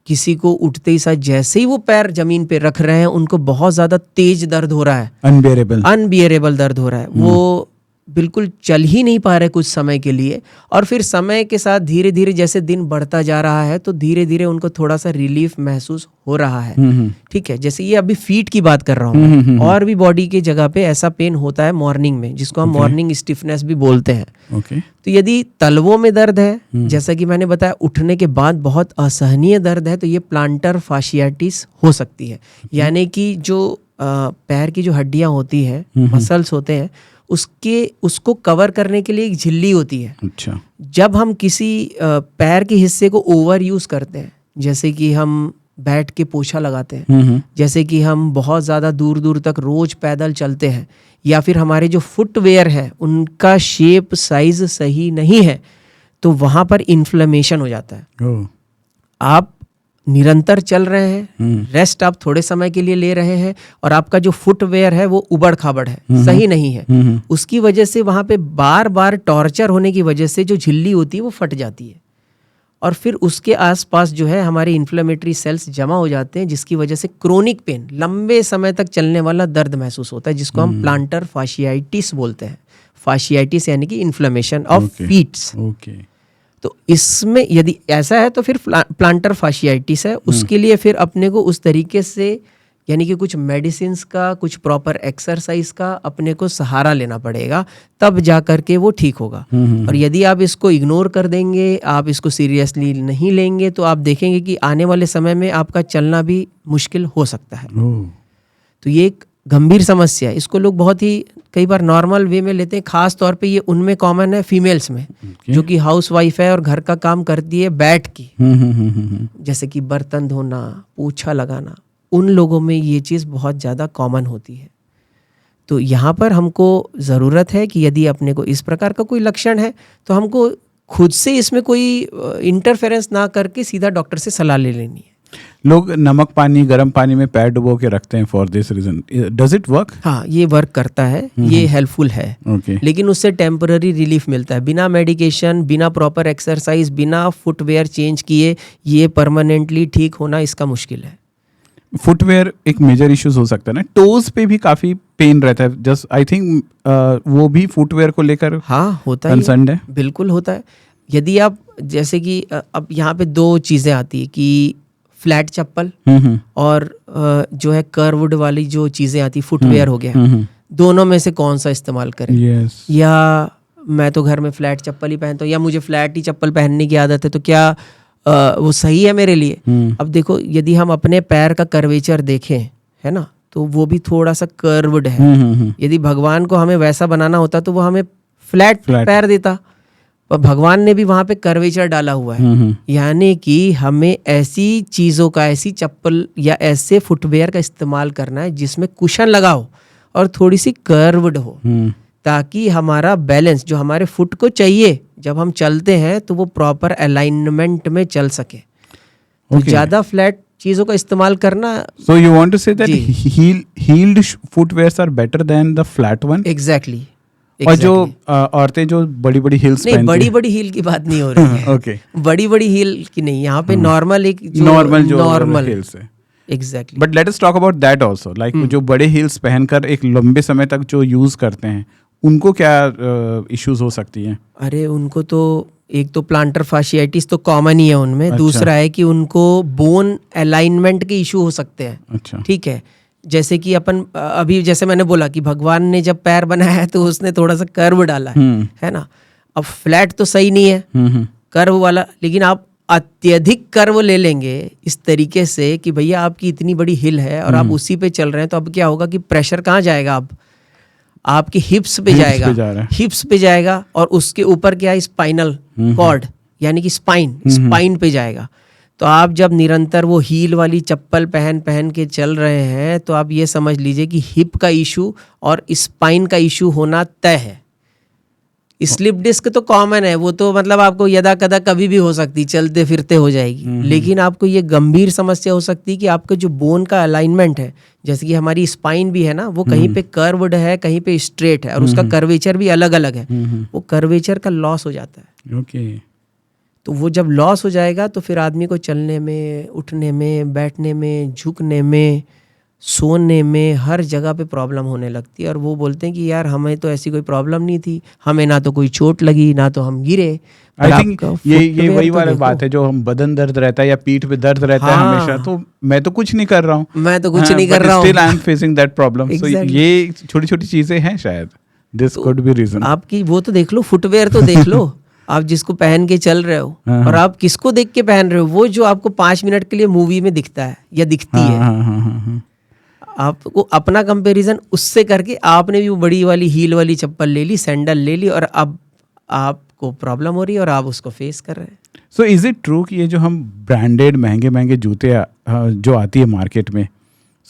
किसी को उठते ही साथ जैसे ही वो पैर जमीन पे रख रहे हैं उनको बहुत ज़्यादा तेज दर्द हो रहा है, अनबियरेबल दर्द हो रहा है, वो बिल्कुल चल ही नहीं पा रहे कुछ समय के लिए. और फिर समय के साथ धीरे धीरे जैसे दिन बढ़ता जा रहा है तो धीरे धीरे उनको थोड़ा सा रिलीफ महसूस हो रहा है. ठीक है, जैसे ये अभी फीट की बात कर रहा हूँ, और भी बॉडी के जगह पे ऐसा पेन होता है मॉर्निंग में, जिसको हम मॉर्निंग स्टिफनेस भी बोलते हैं. तो यदि तलवों में दर्द है, जैसा कि मैंने बताया, उठने के बाद बहुत असहनीय दर्द है, तो ये प्लांटर फाशियाटिस हो सकती है. यानी कि जो पैर की जो हड्डियां होती हैं, मसल्स होते हैं, उसको कवर करने के लिए एक झिल्ली होती है. अच्छा. जब हम किसी पैर के हिस्से को ओवर यूज करते हैं, जैसे कि हम बैठ के पोछा लगाते हैं, जैसे कि हम बहुत ज़्यादा दूर दूर तक रोज पैदल चलते हैं, या फिर हमारे जो फुटवेयर है उनका शेप साइज सही नहीं है, तो वहाँ पर इन्फ्लेमेशन हो जाता है. आप निरंतर चल रहे हैं, रेस्ट आप थोड़े समय के लिए ले रहे हैं, और आपका जो फुटवेयर है वो उबड़ खाबड़ है, सही नहीं है. उसकी वजह से वहाँ पे बार बार टॉर्चर होने की वजह से जो झिल्ली होती है वो फट जाती है, और फिर उसके आसपास जो है हमारे इन्फ्लेमेटरी सेल्स जमा हो जाते हैं, जिसकी वजह से क्रोनिक पेन, लंबे समय तक चलने वाला दर्द महसूस होता है, जिसको हम प्लांटर फाशियाटिस बोलते हैं. फाशियाटिस यानी कि इन्फ्लेमेशन ऑफ फीट्स. तो इसमें यदि ऐसा है तो फिर प्लांटर फाशियाटिस है. उसके लिए फिर अपने को उस तरीके से, यानी कि कुछ मेडिसिन्स का, कुछ प्रॉपर एक्सरसाइज का अपने को सहारा लेना पड़ेगा, तब जा कर के वो ठीक होगा. और यदि आप इसको इग्नोर कर देंगे, आप इसको सीरियसली नहीं लेंगे, तो आप देखेंगे कि आने वाले समय में आपका चलना भी मुश्किल हो सकता है. तो ये एक गंभीर समस्या है. इसको लोग बहुत ही कई बार नॉर्मल वे में लेते हैं. खास तौर पे ये उनमें कॉमन है, फीमेल्स में, जो कि हाउस वाइफ है और घर का काम करती है बैठ की, जैसे कि बर्तन धोना, पोछा लगाना, उन लोगों में ये चीज़ बहुत ज़्यादा कॉमन होती है. तो यहाँ पर हमको ज़रूरत है कि यदि अपने को इस प्रकार का कोई लक्षण है तो हमको खुद से इसमें कोई इंटरफेरेंस ना करके सीधा डॉक्टर से सलाह ले लेनी है. लोग नमक पानी, गर्म पानी में पैर डुबो के रखते हैं for this reason. Does it work? हाँ, ये वर्क करता है, ये हेल्पफुल है. लेकिन उससे टेम्पररी रिलीफ मिलता है. बिना मेडिकेशन, बिना प्रॉपर एक्सरसाइज, बिना फुटवेयर चेंज किए ये परमानेंटली ठीक होना इसका मुश्किल है. फुटवेयर एक मेजर इश्यूज हो सकता है ना. टोज पे भी काफी पेन रहता है. जस्ट आई थिंक वो भी फुटवेयर को लेकर हाँ होता है, कंसर्न्ड है. बिल्कुल होता है. यदि आप, जैसे कि अब यहाँ पे दो चीज़ें आती है कि फ्लैट चप्पल और जो है कर्व्ड वाली जो चीज़ें आती, फुटवेयर हो गया, दोनों में से कौन सा इस्तेमाल करें? या मैं तो घर में फ्लैट चप्पल ही पहनता हूँ, या मुझे फ्लैट ही चप्पल पहनने की आदत है, तो क्या वो सही है मेरे लिए? अब देखो, यदि हम अपने पैर का कर्वेचर देखें, है ना, तो वो भी थोड़ा सा कर्व्ड है. यदि भगवान को हमें वैसा बनाना होता तो वो हमें फ्लैट पैर देता, पर भगवान ने भी वहाँ पे कर्वेचर डाला हुआ है. यानी कि हमें ऐसी चीज़ों का, ऐसी चप्पल या ऐसे फुटवेयर का इस्तेमाल करना है जिसमें कुशन लगा हो और थोड़ी सी कर्व्ड हो, ताकि हमारा बैलेंस जो हमारे फुट को चाहिए जब हम चलते हैं तो वो प्रॉपर अलाइनमेंट में चल सके. तो ज़्यादा फ्लैट चीज़ों का इस्तेमाल करना। So you want to say that heeled footwears are better than the flat one? Exactly. और जो औरतें जो बड़ी बड़ी हील्स नहीं, बड़ी बड़ी हील की बात नहीं हो रही है। ओके, बड़ी बड़ी हील की नहीं, यहाँ पे नॉर्मल एक नॉर्मल हील्स है। Exactly. But let us talk about that also, like जो बड़े हील्स पहनकर एक लंबे समय तक जो यूज करते हैं, उनको क्या इश्यूज हो सकती हैं? अरे उनको तो एक तो प्लांटर फाशियाइटिस तो कॉमन ही है उनमें। अच्छा। दूसरा है कि उनको बोन अलाइनमेंट के इशू हो सकते हैं। अच्छा, ठीक है, जैसे कि अपन अभी जैसे मैंने बोला कि भगवान ने जब पैर बनाया है तो उसने थोड़ा सा कर्व डाला है ना। अब फ्लैट तो सही नहीं है, कर्व वाला, लेकिन आप अत्यधिक कर्व ले लेंगे इस तरीके से कि भैया आपकी इतनी बड़ी हिल है और आप उसी पे चल रहे हैं, तो अब क्या होगा कि प्रेशर कहाँ जाएगा? अब आपकी हिप्स पे जाएगा, हिप्स पे जाएगा, और उसके ऊपर क्या है, स्पाइनल कॉर्ड यानी कि स्पाइन पे जाएगा। तो आप जब निरंतर वो हील वाली चप्पल पहन के चल रहे हैं, तो आप ये समझ लीजिए कि हिप का इशू और स्पाइन का इशू होना तय है। स्लिप डिस्क तो कॉमन है, वो तो मतलब आपको यदा कदा कभी भी हो सकती, चलते फिरते हो जाएगी। लेकिन आपको ये गंभीर समस्या हो सकती है कि आपका जो बोन का अलाइनमेंट है, जैसे कि हमारी स्पाइन भी है ना, वो कहीं पे कर्व्ड है, कहीं पे स्ट्रेट है, और उसका कर्वेचर भी अलग अलग है। वो कर्वेचर का लॉस हो जाता है। ओके। तो वो जब लॉस हो जाएगा तो फिर आदमी को चलने में, उठने में, बैठने में, झुकने में, सोने में, हर जगह पे प्रॉब्लम होने लगती है। और वो बोलते हैं कि यार हमें तो ऐसी कोई प्रॉब्लम नहीं थी, हमें ना तो कोई चोट लगी, ना तो हम गिरे। आई थिंक ये वही वाली बात है, जो हम बदन दर्द रहता है या पीठ पे दर्द रहता है हमेशा, तो मैं तो कुछ नहीं कर रहा हूँ, मैं तो कुछ नहीं कर रहा हूँ, still I am facing that problem. So ये छोटी छोटी चीजें हैं, शायद दिस कुड बी रीजन। आपकी वो तो देख लो, फुटवेयर तो देख लो आप जिसको पहन के चल रहे हो, और आप किसको देख के पहन रहे हो? वो जो आपको 5 मिनट के लिए मूवी में दिखता है या दिखती है, आपको अपना कंपैरिजन उससे करके आपने भी वो बड़ी वाली हील वाली चप्पल ले ली, सैंडल ले ली, और अब आपको प्रॉब्लम हो रही है और आप उसको फेस कर रहे हैं। सो इज इट ट्रू कि ये जो हम ब्रांडेड महंगे महंगे जूते जो आती है मार्केट में,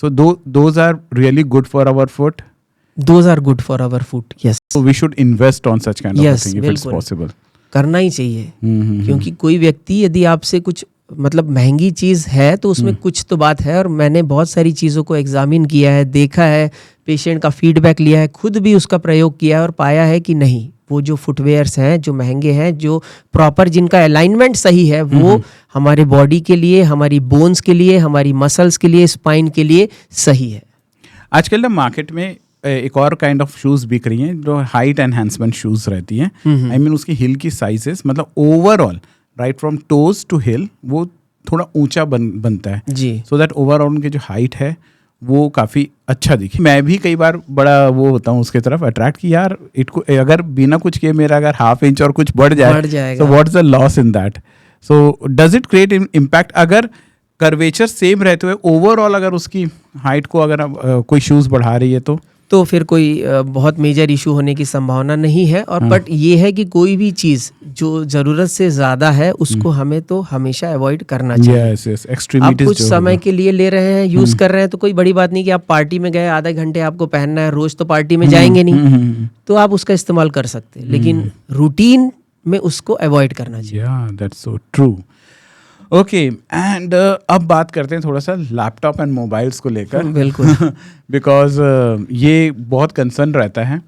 so those are really good for our foot? Those are good for our foot, yes. So we should invest on such kind of a thing if it's बिल्कुल। possible. करना ही चाहिए, क्योंकि कोई व्यक्ति यदि आपसे कुछ मतलब महंगी चीज़ है तो उसमें कुछ तो बात है। और मैंने बहुत सारी चीज़ों को एग्जामिन किया है, देखा है, पेशेंट का फीडबैक लिया है, खुद भी उसका प्रयोग किया है, और पाया है कि नहीं, वो जो फुटवेयर्स हैं जो महंगे हैं, जो प्रॉपर जिनका अलाइनमेंट सही है, वो हमारे बॉडी के लिए, हमारी बोन्स के लिए, हमारी मसल्स के लिए, स्पाइन के लिए सही है। आजकल ना मार्केट में एक और काइंड ऑफ शूज़ बिक रही हैं जो हाइट एनहांसमेंट शूज़ रहती हैं। आई मीन उसकी हिल की साइजेस, मतलब overall right from toes to heel वो थोड़ा ऊंचा बनता है जी, सो दैट ओवरऑल उनकी जो हाइट है वो काफ़ी अच्छा दिखे। मैं भी कई बार बड़ा वो होता हूँ उसके तरफ अट्रैक्ट कि यार इनको अगर बिना कुछ किए मेरा अगर ½ इंच और कुछ बढ़ जाए, so what's the loss in that? So does it create impact? अगर कर्वेचर सेम रहते हुए ओवरऑल अगर उसकी हाइट को अगर कोई शूज़ बढ़ा रही है तो फिर कोई बहुत मेजर इशू होने की संभावना नहीं है। और बट ये है कि कोई भी चीज़ जो ज़रूरत से ज़्यादा है उसको हमें तो हमेशा अवॉइड करना चाहिए। आप कुछ समय के लिए ले रहे हैं, यूज़ कर रहे हैं, तो कोई बड़ी बात नहीं कि आप पार्टी में गए, आधे घंटे आपको पहनना है, रोज़ तो पार्टी में जाएंगे नहीं, तो आप उसका इस्तेमाल कर सकते हैं, लेकिन रूटीन में उसको अवॉइड करना चाहिए। That's so true. Okay, and अब बात करते हैं थोड़ा सा लैपटॉप एंड मोबाइल्स को लेकर। बिल्कुल। बिकॉज ये बहुत कंसर्न रहता है।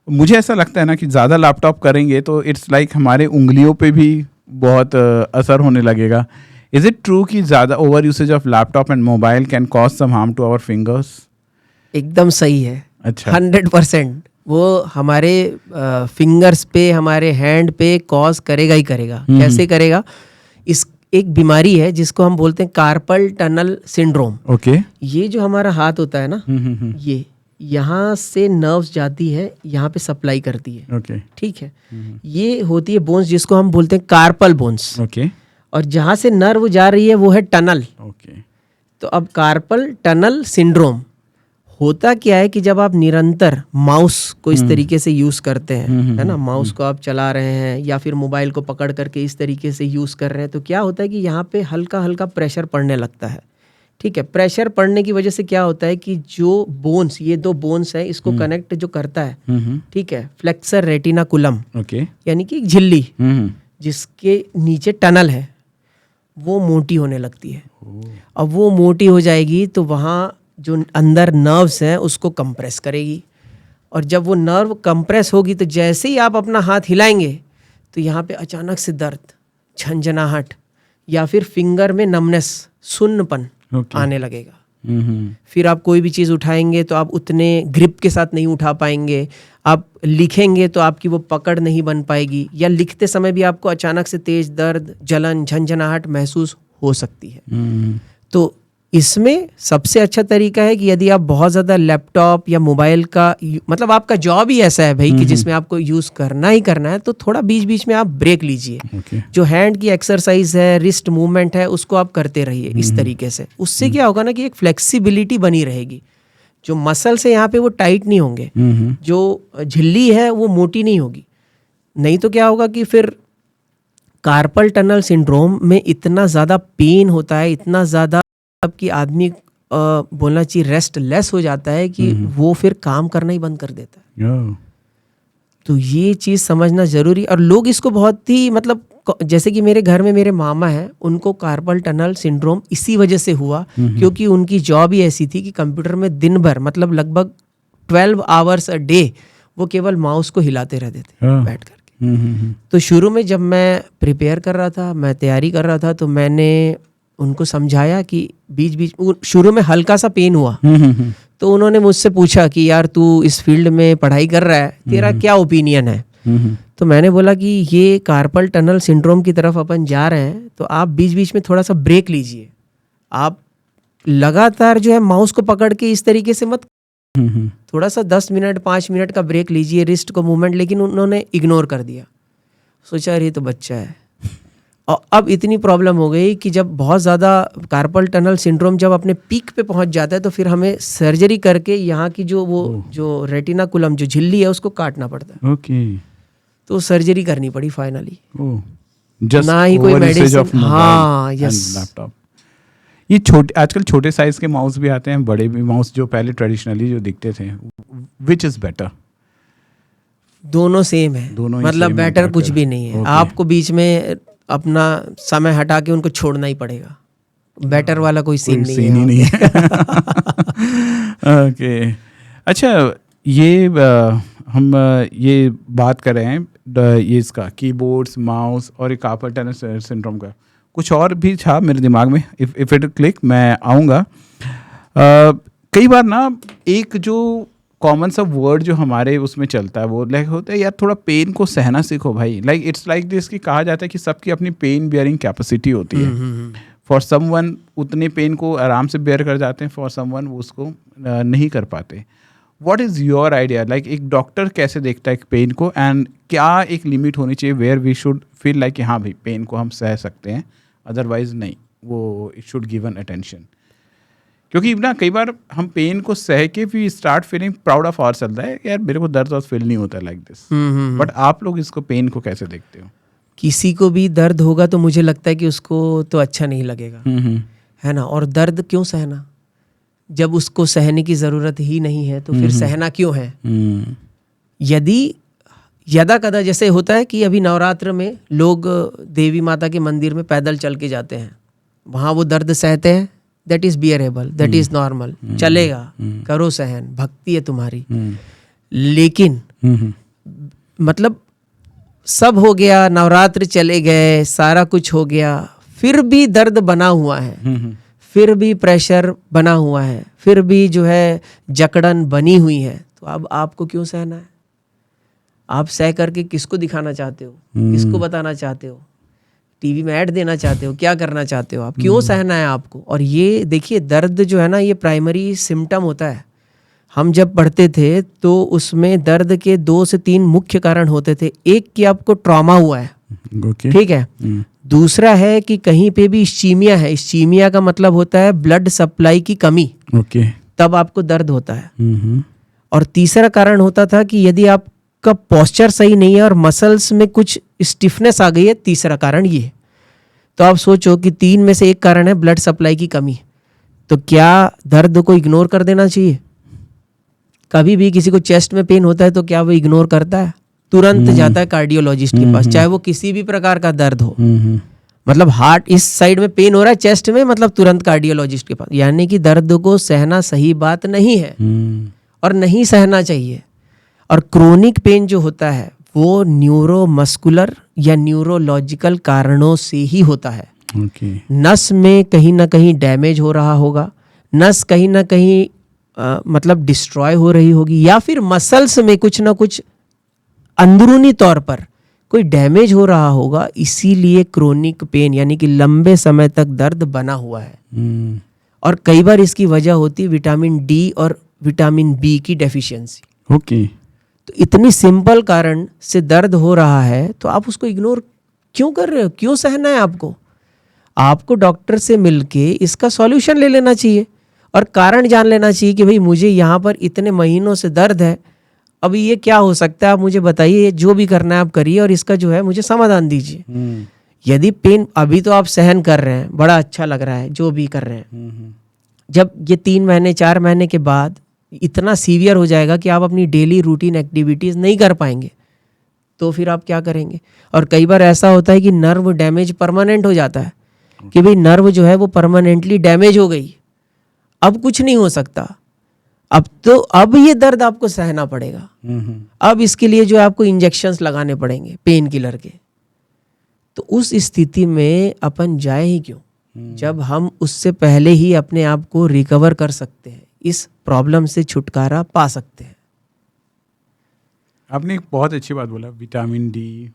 मुझे ऐसा लगता है ना कि ज़्यादा लैपटॉप करेंगे तो इट्स लाइक हमारे उंगलियों पे भी बहुत असर होने लगेगा। इज़ इट ट्रू कि ज़्यादा over usage of laptop and mobile can cause some harm to our fingers? एकदम सही है। अच्छा, 100% वो हमारे फिंगर्स पे, हमारे हैंड पे कॉज करेगा ही करेगा। कैसे करेगा? इस एक बीमारी है जिसको हम बोलते हैं कार्पल टनल सिंड्रोम। ओके। ये जो हमारा हाथ होता है ना, ये यहाँ से नर्व्स जाती है, यहाँ पे सप्लाई करती है। ओके, ठीक है। ये होती है बोन्स जिसको हम बोलते हैं कार्पल बोन्स। ओके। और जहाँ से नर्व जा रही है वो है टनल। ओके। तो अब कार्पल टनल सिंड्रोम होता क्या है कि जब आप निरंतर माउस को इस तरीके से यूज करते हैं, है ना, माउस को आप चला रहे हैं या फिर मोबाइल को पकड़ करके इस तरीके से यूज कर रहे हैं, तो क्या होता है कि यहाँ पे हल्का हल्का प्रेशर पड़ने लगता है। ठीक है। प्रेशर पड़ने की वजह से क्या होता है कि जो बोन्स, ये 2 बोन्स है, इसको कनेक्ट जो करता है, ठीक है, फ्लेक्सर रेटिनाकुलम, ओके, यानी कि एक झिल्ली जिसके नीचे टनल है, वो मोटी होने लगती है। अब वो मोटी हो जाएगी तो वहाँ जो अंदर नर्व्स हैं उसको कंप्रेस करेगी, और जब वो नर्व कंप्रेस होगी तो जैसे ही आप अपना हाथ हिलाएंगे तो यहाँ पे अचानक से दर्द, झंझनाहट या फिर फिंगर में नमनेस, सुन्नपन आने लगेगा। फिर आप कोई भी चीज़ उठाएंगे तो आप उतने ग्रिप के साथ नहीं उठा पाएंगे, आप लिखेंगे तो आपकी वो पकड़ नहीं बन पाएगी, या लिखते समय भी आपको अचानक से तेज दर्द, जलन, झंझनाहट महसूस हो सकती है। तो इसमें सबसे अच्छा तरीका है कि यदि आप बहुत ज़्यादा लैपटॉप या मोबाइल का मतलब आपका जॉब ही ऐसा है भाई कि जिसमें आपको यूज़ करना ही करना है, तो थोड़ा बीच बीच में आप ब्रेक लीजिए। जो हैंड की एक्सरसाइज है, रिस्ट मूवमेंट है, उसको आप करते रहिए इस तरीके से। उससे क्या होगा ना कि एक फ्लेक्सिबिलिटी बनी रहेगी, जो मसल्स है यहाँ पे वो टाइट नहीं होंगे, जो झिल्ली है वो मोटी नहीं होगी। नहीं तो क्या होगा कि फिर कार्पल टनल सिंड्रोम में इतना ज़्यादा पेन होता है, इतना ज़्यादा कि आदमी बोलना चाहिए रेस्टलेस हो जाता है कि वो फिर काम करना ही बंद कर देता है। तो ये चीज़ समझना ज़रूरी। और लोग इसको बहुत ही मतलब, जैसे कि मेरे घर में मेरे मामा हैं, उनको कार्पल टनल सिंड्रोम इसी वजह से हुआ क्योंकि उनकी जॉब ही ऐसी थी कि कंप्यूटर में दिन भर मतलब लगभग 12 आवर्स अ डे वो केवल माउस को हिलाते रहते थे बैठ करके। तो शुरू में जब मैं प्रिपेयर कर रहा था, मैं तैयारी कर रहा था, तो मैंने उनको समझाया कि बीच बीच शुरू में हल्का सा पेन हुआ, तो उन्होंने मुझसे पूछा कि यार तू इस फील्ड में पढ़ाई कर रहा है, तेरा क्या ओपिनियन है? तो मैंने बोला कि ये कार्पल टनल सिंड्रोम की तरफ अपन जा रहे हैं, तो आप बीच बीच में थोड़ा सा ब्रेक लीजिए। आप लगातार जो है माउस को पकड़ के इस तरीके से मत, थोड़ा सा 10 मिनट 5 मिनट का ब्रेक लीजिए, रिस्ट को मूवमेंट। लेकिन उन्होंने इग्नोर कर दिया, सोचा अरे तो बच्चा है। और अब इतनी प्रॉब्लम हो गई कि जब बहुत ज़्यादा कार्पल टनल सिंड्रोम जब अपने पीक पे पहुंच जाता है तो फिर हमें सर्जरी करके यहाँ की जो रेटिनाकुलम जो झिल्ली है उसको काटना पड़ता है। तो सर्जरी करनी पड़ी फाइनली। ना ही कोई मेडिसिन। हाँ, यस। लैपटॉप, ये छोटे आजकल छोटे साइज के माउस भी आते हैं, बड़े भी माउस जो पहले ट्रेडिशनली जो दिखते थे। Which is better? दोनों सेम है, मतलब बेटर कुछ भी नहीं है। आपको बीच में अपना समय हटा के उनको छोड़ना ही पड़ेगा। बेटर वाला कोई सीन नहीं है। ओके, अच्छा, ये हम ये बात कर रहे हैं ये इसका कीबोर्ड्स, माउस और ये कार्पल टनल सिंड्रोम का। कुछ और भी था मेरे दिमाग में, इफ इट क्लिक मैं आऊँगा। कई बार ना एक जो कॉमन सा वर्ड जो हमारे उसमें चलता है वो लाइक होता है यार थोड़ा पेन को सहना सीखो भाई। लाइक इट्स लाइक दिस कि कहा जाता है कि सबकी अपनी पेन बियरिंग कैपेसिटी होती है। फॉर समवन उतने पेन को आराम से बेयर कर जाते हैं, फॉर समवन वो उसको नहीं कर पाते। What is your idea? Like एक डॉक्टर कैसे देखता है पेन को, एंड क्या एक लिमिट होनी चाहिए where we should feel like कि हाँ भाई पेन को हम सह सकते हैं, अदरवाइज नहीं, वो इट शुड गिवन अटेंशन? क्योंकि ना कई बार हम पेन को सह के भी start feeling proud of our चलता है यार मेरे को दर्द और फील नहीं होता लाइक दिस। बट आप लोग इसको पेन को कैसे देखते हो? किसी को भी दर्द होगा तो मुझे लगता है कि उसको तो अच्छा नहीं लगेगा, है ना। और दर्द क्यों सहना जब उसको सहने की ज़रूरत ही नहीं है, तो फिर सहना क्यों है? यदि यदा कदा जैसे होता है कि अभी नवरात्र में लोग देवी माता के मंदिर में पैदल चल के जाते हैं, वहाँ वो दर्द सहते हैं, that is bearable, that is normal, चलेगा, करो सहन, भक्ति है तुम्हारी। लेकिन मतलब सब हो गया, नवरात्र चले गए, सारा कुछ हो गया, फिर भी दर्द बना हुआ है, फिर भी प्रेशर बना हुआ है, फिर भी जो है जकड़न बनी हुई है, तो अब आपको क्यों सहना है? आप सह करके किसको दिखाना चाहते हो? किसको बताना चाहते हो? टीवी में ऐड देना चाहते हो? क्या करना चाहते हो आप? क्यों सहना है आपको? और ये देखिए दर्द जो है ना, ये प्राइमरी सिम्टम होता है। हम जब पढ़ते थे तो उसमें दर्द के 2 से 3 मुख्य कारण होते थे। एक कि आपको ट्रॉमा हुआ है, ठीक है। दूसरा है कि कहीं पे भी इस्चीमिया है। इस्चीमिया का मतलब होता है ब्लड सप्लाई की कमी, तब आपको दर्द होता है। और तीसरा कारण होता था कि यदि आपका पोस्चर सही नहीं है और मसल्स में कुछ स्टिफनेस आ गई है, तीसरा कारण ये। तो आप सोचो कि 3 में से एक कारण है ब्लड सप्लाई की कमी, तो क्या दर्द को इग्नोर कर देना चाहिए? कभी भी किसी को चेस्ट में पेन होता है तो क्या वो इग्नोर करता है? तुरंत जाता है कार्डियोलॉजिस्ट के पास, चाहे वो किसी भी प्रकार का दर्द हो। मतलब हार्ट इस साइड में पेन हो रहा है चेस्ट में, मतलब तुरंत कार्डियोलॉजिस्ट के पास। यानी कि दर्द को सहना सही बात नहीं है और नहीं सहना चाहिए। और क्रोनिक पेन जो होता है वो न्यूरोमस्कुलर या न्यूरोलॉजिकल कारणों से ही होता है। नस में कहीं ना कहीं डैमेज हो रहा होगा, नस कहीं ना कहीं मतलब डिस्ट्रॉय हो रही होगी, या फिर मसल्स में कुछ ना कुछ अंदरूनी तौर पर कोई डैमेज हो रहा होगा, इसीलिए क्रोनिक पेन यानी कि लंबे समय तक दर्द बना हुआ है। और कई बार इसकी वजह होती है विटामिन डी और विटामिन बी की डेफिशिएंसी। ओके। तो इतनी सिंपल कारण से दर्द हो रहा है तो आप उसको इग्नोर क्यों कर रहे हो? क्यों सहना है आपको? आपको डॉक्टर से मिलके इसका सॉल्यूशन ले लेना चाहिए और कारण जान लेना चाहिए कि भाई मुझे यहाँ पर इतने महीनों से दर्द है, अभी ये क्या हो सकता है, आप मुझे बताइए, जो भी करना है आप करिए और इसका जो है मुझे समाधान दीजिए। यदि पेन अभी तो आप सहन कर रहे हैं, बड़ा अच्छा लग रहा है जो भी कर रहे हैं, जब ये 3 महीने 4 महीने के बाद इतना सीवियर हो जाएगा कि आप अपनी डेली रूटीन एक्टिविटीज़ नहीं कर पाएंगे, तो फिर आप क्या करेंगे? और कई बार ऐसा होता है कि नर्व डैमेज परमानेंट हो जाता है कि भाई नर्व जो है वो परमानेंटली डैमेज हो गई, अब कुछ नहीं हो सकता, अब ये दर्द आपको सहना पड़ेगा। अब इसके लिए जो आपको इंजेक्शंस लगाने पड़ेंगे पेन किलर के। तो उस स्थिति में अपन जाए ही क्यों, जब हम उससे पहले ही अपने आप को रिकवर कर सकते हैं, इस प्रॉब्लम से छुटकारा पा सकते हैं। आपने एक बहुत अच्छी बात बोला, विटामिन डी,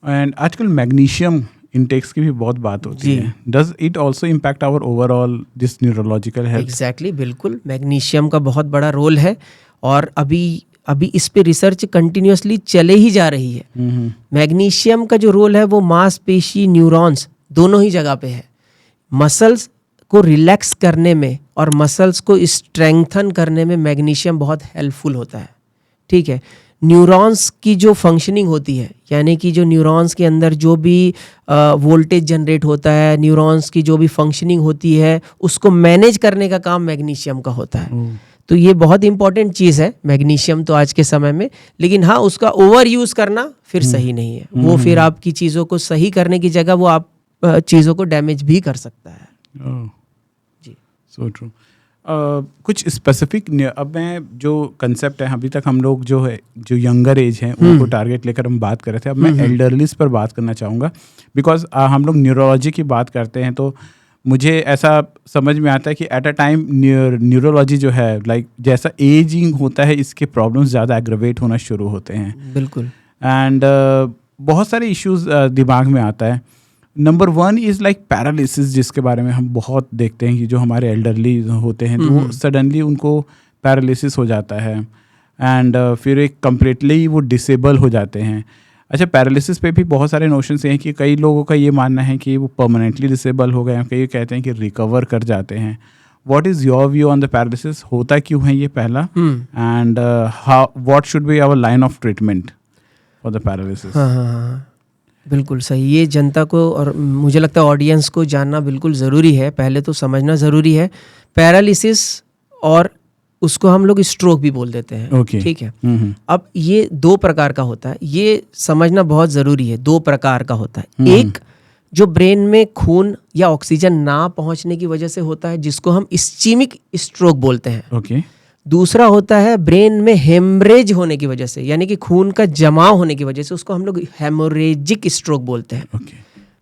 एंड आजकल मैग्नीशियम इंटेक्स की भी बहुत बात होती है। Does it also impact our overall this neurological health? Exactly, बिल्कुल। मैग्नीशियम का बहुत बड़ा रोल है और अभी इस पे रिसर्च कंटिन्यूअसली चले ही जा रही है। मैग्नीशियम का जो रोल है वो मांसपेशी, न्यूरॉन्स दोनों ही जगह पे है। मसल्स को रिलैक्स करने में और मसल्स को स्ट्रेंथन करने में मैग्नीशियम बहुत हेल्पफुल होता है। ठीक है। न्यूरॉन्स की जो फंक्शनिंग होती है, यानी कि जो न्यूरॉन्स के अंदर जो भी वोल्टेज जनरेट होता है, न्यूरॉन्स की जो भी फंक्शनिंग होती है, उसको मैनेज करने का काम मैग्नीशियम का होता है। तो ये बहुत इंपॉर्टेंट चीज़ है मैग्नीशियम तो आज के समय में। लेकिन हाँ, उसका ओवर यूज़ करना फिर सही नहीं है। वो फिर आपकी चीज़ों को सही करने की जगह वो आप चीज़ों को डैमेज भी कर सकता है। जी, सो ट्रू। कुछ स्पेसिफिक, अब मैं जो कंसेप्ट है, अभी तक हम लोग जो है जो यंगर एज हैं उनको टारगेट लेकर हम बात कर रहे थे, अब मैं एल्डरलीज पर बात करना चाहूँगा। बिकॉज हम लोग न्यूरोलॉजी की बात करते हैं तो मुझे ऐसा समझ में आता है कि एट अ टाइम न्यूरोलॉजी जो है, लाइक जैसा एजिंग होता है इसके प्रॉब्लम्स ज़्यादा एग्रवेट होना शुरू होते हैं। बिल्कुल। एंड बहुत सारे इश्यूज दिमाग में आता है। नंबर 1 इज़ लाइक पैरालिसिस, जिसके बारे में हम बहुत देखते हैं कि जो हमारे एल्डरली होते हैं तो वो सडनली उनको पैरालिसिस हो जाता है एंड फिर एक कम्प्लीटली वो डिसेबल हो जाते हैं। अच्छा, पैरालिसिस पे भी बहुत सारे नोशंस हैं कि कई लोगों का ये मानना है कि वो परमानेंटली डिसेबल हो गए हैं, कई कहते हैं कि रिकवर कर जाते हैं। What is your view on the paralysis? होता क्यों है ये पहला, and what should be our line of treatment for the paralysis? हाँ, बिल्कुल सही। ये जनता को और मुझे लगता है ऑडियंस को जानना बिल्कुल ज़रूरी है, पहले तो समझना ज़रूरी है। पैरालिसिस और उसको हम लोग स्ट्रोक भी बोल देते हैं। ठीक है। अब ये 2 प्रकार का होता है, ये समझना बहुत ज़रूरी है। 2 प्रकार का होता है। एक जो ब्रेन में खून या ऑक्सीजन ना पहुंचने की वजह से होता है, जिसको हम इस्चीमिक स्ट्रोक बोलते हैं। दूसरा होता है ब्रेन में हेमरेज होने की वजह से, यानी कि खून का जमाव होने की वजह से, उसको हम लोग हेमोरेजिक स्ट्रोक बोलते हैं।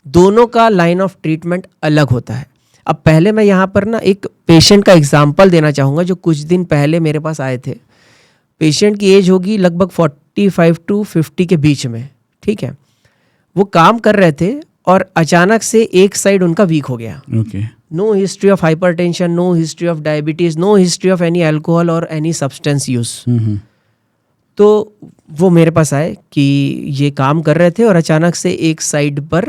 दोनों का लाइन ऑफ ट्रीटमेंट अलग होता है। अब पहले मैं यहाँ पर ना एक पेशेंट का एग्जांपल देना चाहूँगा जो कुछ दिन पहले मेरे पास आए थे। पेशेंट की एज होगी लगभग 45 to 50 के बीच में। ठीक है। वो काम कर रहे थे और अचानक से एक साइड उनका वीक हो गया। No history of hypertension, no history of diabetes, no history of any alcohol और एनी सब्सटेंस यूज। तो वो मेरे पास आए कि ये काम कर रहे थे और अचानक से एक साइड पर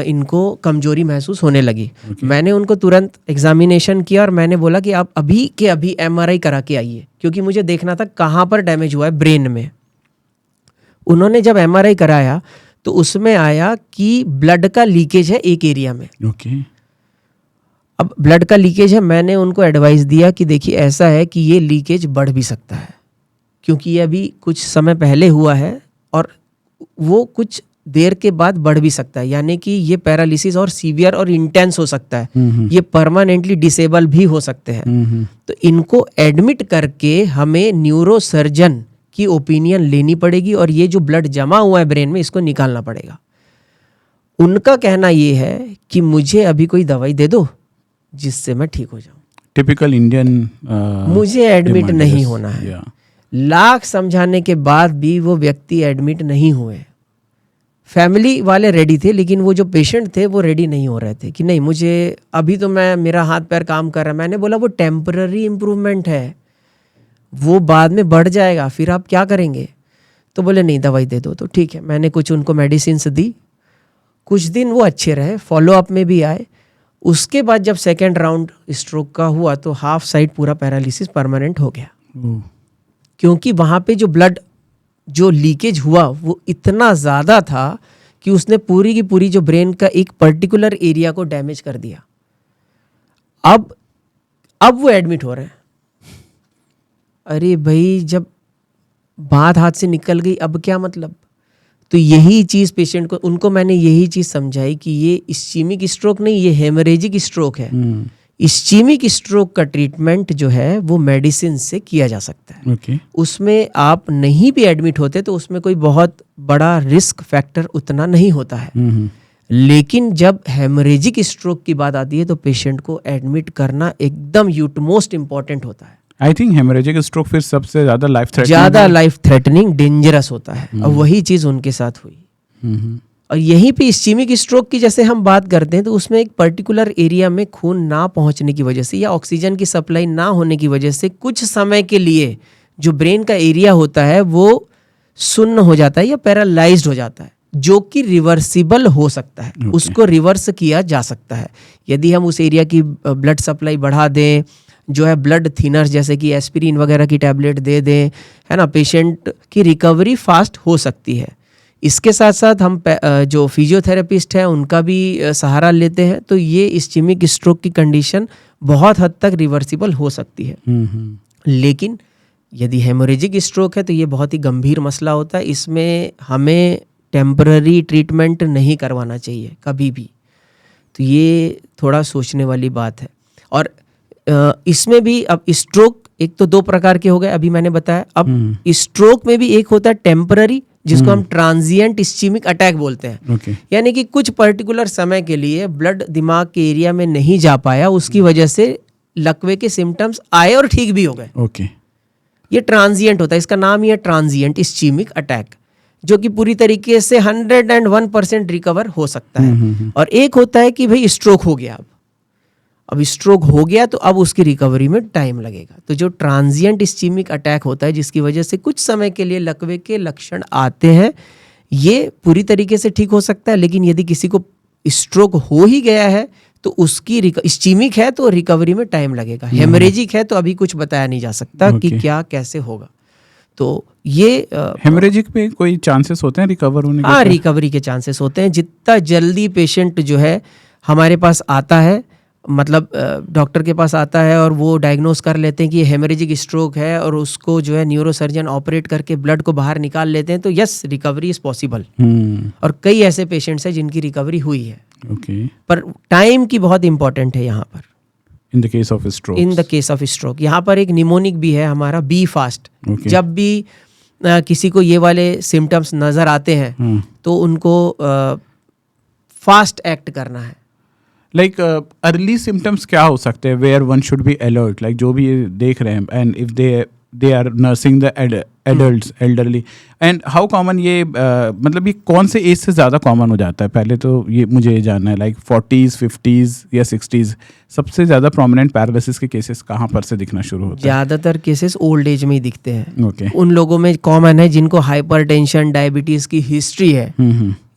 इनको कमजोरी महसूस होने लगी। मैंने उनको तुरंत एग्जामिनेशन किया और मैंने बोला कि आप अभी के अभी MRI करा के आइए, क्योंकि मुझे देखना था कहाँ पर डैमेज हुआ है ब्रेन में। उन्होंने जब MRI कराया तो उसमें आया कि ब्लड का लीकेज है एक एरिया में। अब ब्लड का लीकेज है, मैंने उनको एडवाइस दिया कि देखिए ऐसा है कि ये लीकेज बढ़ भी सकता है, क्योंकि ये अभी कुछ समय पहले हुआ है और वो कुछ देर के बाद बढ़ भी सकता है, यानी कि ये पैरालिसिस और सीवियर और इंटेंस हो सकता है, ये परमानेंटली डिसेबल भी हो सकते हैं। तो इनको एडमिट करके हमें न्यूरोसर्जन की ओपिनियन लेनी पड़ेगी और ये जो ब्लड जमा हुआ है ब्रेन में इसको निकालना पड़ेगा। उनका कहना ये है कि मुझे अभी कोई दवाई दे दो जिससे मैं ठीक हो जाऊं। टिपिकल इंडियन मुझे एडमिट नहीं होना है। लाख समझाने के बाद भी वो व्यक्ति एडमिट नहीं हुए। फैमिली वाले रेडी थे, लेकिन वो जो पेशेंट थे वो रेडी नहीं हो रहे थे कि नहीं मुझे अभी तो मेरा हाथ पैर काम कर रहा है। मैंने बोला वो टेम्पररी इम्प्रूवमेंट है, वो बाद में बढ़ जाएगा, फिर आप क्या करेंगे? तो बोले नहीं दवाई दे दो। तो ठीक है, मैंने कुछ उनको मेडिसिन दी, कुछ दिन वो अच्छे रहे, फॉलोअप में भी आए। उसके बाद जब सेकेंड राउंड स्ट्रोक का हुआ तो हाफ साइड पूरा पैरालिसिस परमानेंट हो गया, क्योंकि वहाँ पे जो ब्लड जो लीकेज हुआ वो इतना ज़्यादा था कि उसने पूरी की पूरी जो ब्रेन का एक पर्टिकुलर एरिया को डैमेज कर दिया। अब वो एडमिट हो रहे हैं। अरे भाई, जब बात हाथ से निकल गई अब क्या मतलब? तो यही चीज़ पेशेंट को, उनको मैंने यही चीज़ समझाई कि ये इस्चीमिक स्ट्रोक नहीं, ये हेमरेजिक स्ट्रोक है। इस्चीमिक स्ट्रोक का ट्रीटमेंट जो है वो मेडिसिन से किया जा सकता है। Okay. उसमें आप नहीं भी एडमिट होते तो उसमें कोई बहुत बड़ा रिस्क फैक्टर उतना नहीं होता है। लेकिन जब हेमरेजिक स्ट्रोक की बात आती है तो पेशेंट को एडमिट करना एकदम यूटमोस्ट इम्पॉर्टेंट होता है। आई थिंक हेमरेजिक स्ट्रोक फिर सबसे ज़्यादा लाइफ थ्रेटनिंग डेंजरस होता है, और वही चीज़ उनके साथ हुई। और यहीं पे इस्चीमिक स्ट्रोक की जैसे हम बात करते हैं तो उसमें एक पर्टिकुलर एरिया में खून ना पहुंचने की वजह से या ऑक्सीजन की सप्लाई ना होने की वजह से कुछ समय के लिए जो ब्रेन का एरिया होता है वो सुन्न हो जाता है या पैरालाइज्ड हो जाता है, जो कि रिवर्सिबल हो सकता है। उसको रिवर्स किया जा सकता है यदि हम उस एरिया की ब्लड सप्लाई बढ़ा दें, जो है ब्लड थिनर्स जैसे कि एस्पिरिन वगैरह की टैबलेट दे दें, है ना, पेशेंट की रिकवरी फास्ट हो सकती है। इसके साथ साथ हम जो फिजियोथेरेपिस्ट हैं उनका भी सहारा लेते हैं, तो ये इस्चीमिक स्ट्रोक की कंडीशन बहुत हद तक रिवर्सिबल हो सकती है। लेकिन यदि हेमोरेजिक स्ट्रोक है तो ये बहुत ही गंभीर मसला होता है। इसमें हमें टेम्पररी ट्रीटमेंट नहीं करवाना चाहिए कभी भी। तो ये थोड़ा सोचने वाली बात है। और इसमें भी अब स्ट्रोक एक तो दो प्रकार के हो गए, अभी मैंने बताया। अब स्ट्रोक में भी एक होता है टेम्पररी, जिसको हम ट्रांजिएंट इस्चीमिक अटैक बोलते हैं। यानी कि कुछ पर्टिकुलर समय के लिए ब्लड दिमाग के एरिया में नहीं जा पाया, उसकी वजह से लकवे के सिम्टम्स आए और ठीक भी हो गए। ये ट्रांजिएंट होता है, इसका नाम ही है ट्रांजिएंट इस्चीमिक अटैक, जो कि पूरी तरीके से 101% रिकवर हो सकता है। और एक होता है कि भाई स्ट्रोक हो गया, अब स्ट्रोक हो गया तो अब उसकी रिकवरी में टाइम लगेगा। तो जो ट्रांजिएंट इस्चीमिक अटैक होता है, जिसकी वजह से कुछ समय के लिए लकवे के लक्षण आते हैं, ये पूरी तरीके से ठीक हो सकता है। लेकिन यदि किसी को स्ट्रोक हो ही गया है तो उसकी इस्चीमिक है तो रिकवरी में टाइम लगेगा। हेमरेजिक है तो अभी कुछ बताया नहीं जा सकता कि क्या कैसे होगा। तो ये हेमरेजिक पे कोई चांसेस होते हैं रिकवर होने के? हाँ, रिकवरी के चांसेस होते हैं। जितना जल्दी पेशेंट जो है हमारे पास आता है, मतलब डॉक्टर के पास आता है और वो डायग्नोस कर लेते हैं कि ये हेमरेजिक स्ट्रोक है, और उसको जो है न्यूरोसर्जन ऑपरेट करके ब्लड को बाहर निकाल लेते हैं, तो यस, रिकवरी इज पॉसिबल। और कई ऐसे पेशेंट्स हैं जिनकी रिकवरी हुई है। पर टाइम की बहुत इंपॉर्टेंट है यहाँ पर। In the case of stroke यहाँ पर एक निमोनिक भी है हमारा, बी फास्ट। जब भी किसी को ये वाले सिम्टम्स नजर आते हैं तो उनको फास्ट एक्ट करना है। लाइक अर्ली सिम्टम्स क्या हो सकते हैं where one should be alert? Like जो भी ये देख रहे हैं, and if they are nursing the adults, elderly, and how common ये मतलब ये कौन से एज से ज़्यादा कॉमन हो जाता है? पहले तो ये मुझे ये जानना है, लाइक 40s, 50s या 60s सबसे ज़्यादा प्रोमिनेंट पैरालिसिस के केसेस कहाँ पर से दिखना शुरू होते हैं? ज़्यादातर केसेस ओल्ड एज में ही दिखते हैं। उन लोगों में कॉमन है जिनको हाइपरटेंशन, डायबिटीज़ की हिस्ट्री है,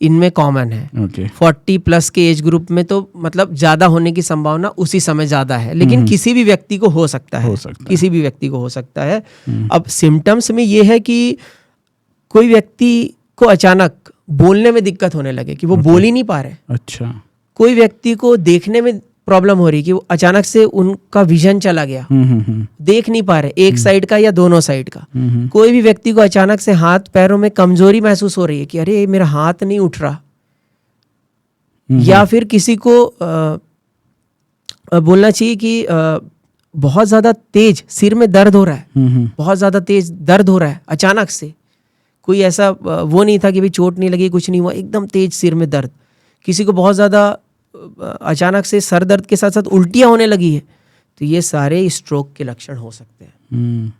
इनमें कॉमन है। 40 प्लस के एज ग्रुप में तो मतलब ज़्यादा होने की संभावना उसी समय ज़्यादा है, लेकिन किसी भी व्यक्ति को हो सकता है, किसी भी व्यक्ति को हो सकता है। अब सिम्टम्स में ये है कि कोई व्यक्ति को अचानक बोलने में दिक्कत होने लगे कि वो बोल ही नहीं पा रहे। अच्छा। कोई व्यक्ति को देखने में प्रॉब्लम हो रही है कि वो अचानक से उनका विजन चला गया, देख नहीं पा रहे, एक साइड का या दोनों साइड का। कोई भी व्यक्ति को अचानक से हाथ पैरों में कमजोरी महसूस हो रही है कि अरे मेरा हाथ नहीं उठ रहा, या फिर किसी को बोलना चाहिए कि बहुत ज्यादा तेज सिर में दर्द हो रहा है, बहुत ज्यादा तेज दर्द हो रहा है अचानक से। कोई ऐसा वो नहीं था कि भाई चोट नहीं लगी, कुछ नहीं हुआ, एकदम तेज सिर में दर्द। किसी को बहुत ज़्यादा अचानक से सर दर्द के साथ साथ उल्टियाँ होने लगी है, तो ये सारे स्ट्रोक के लक्षण हो सकते हैं।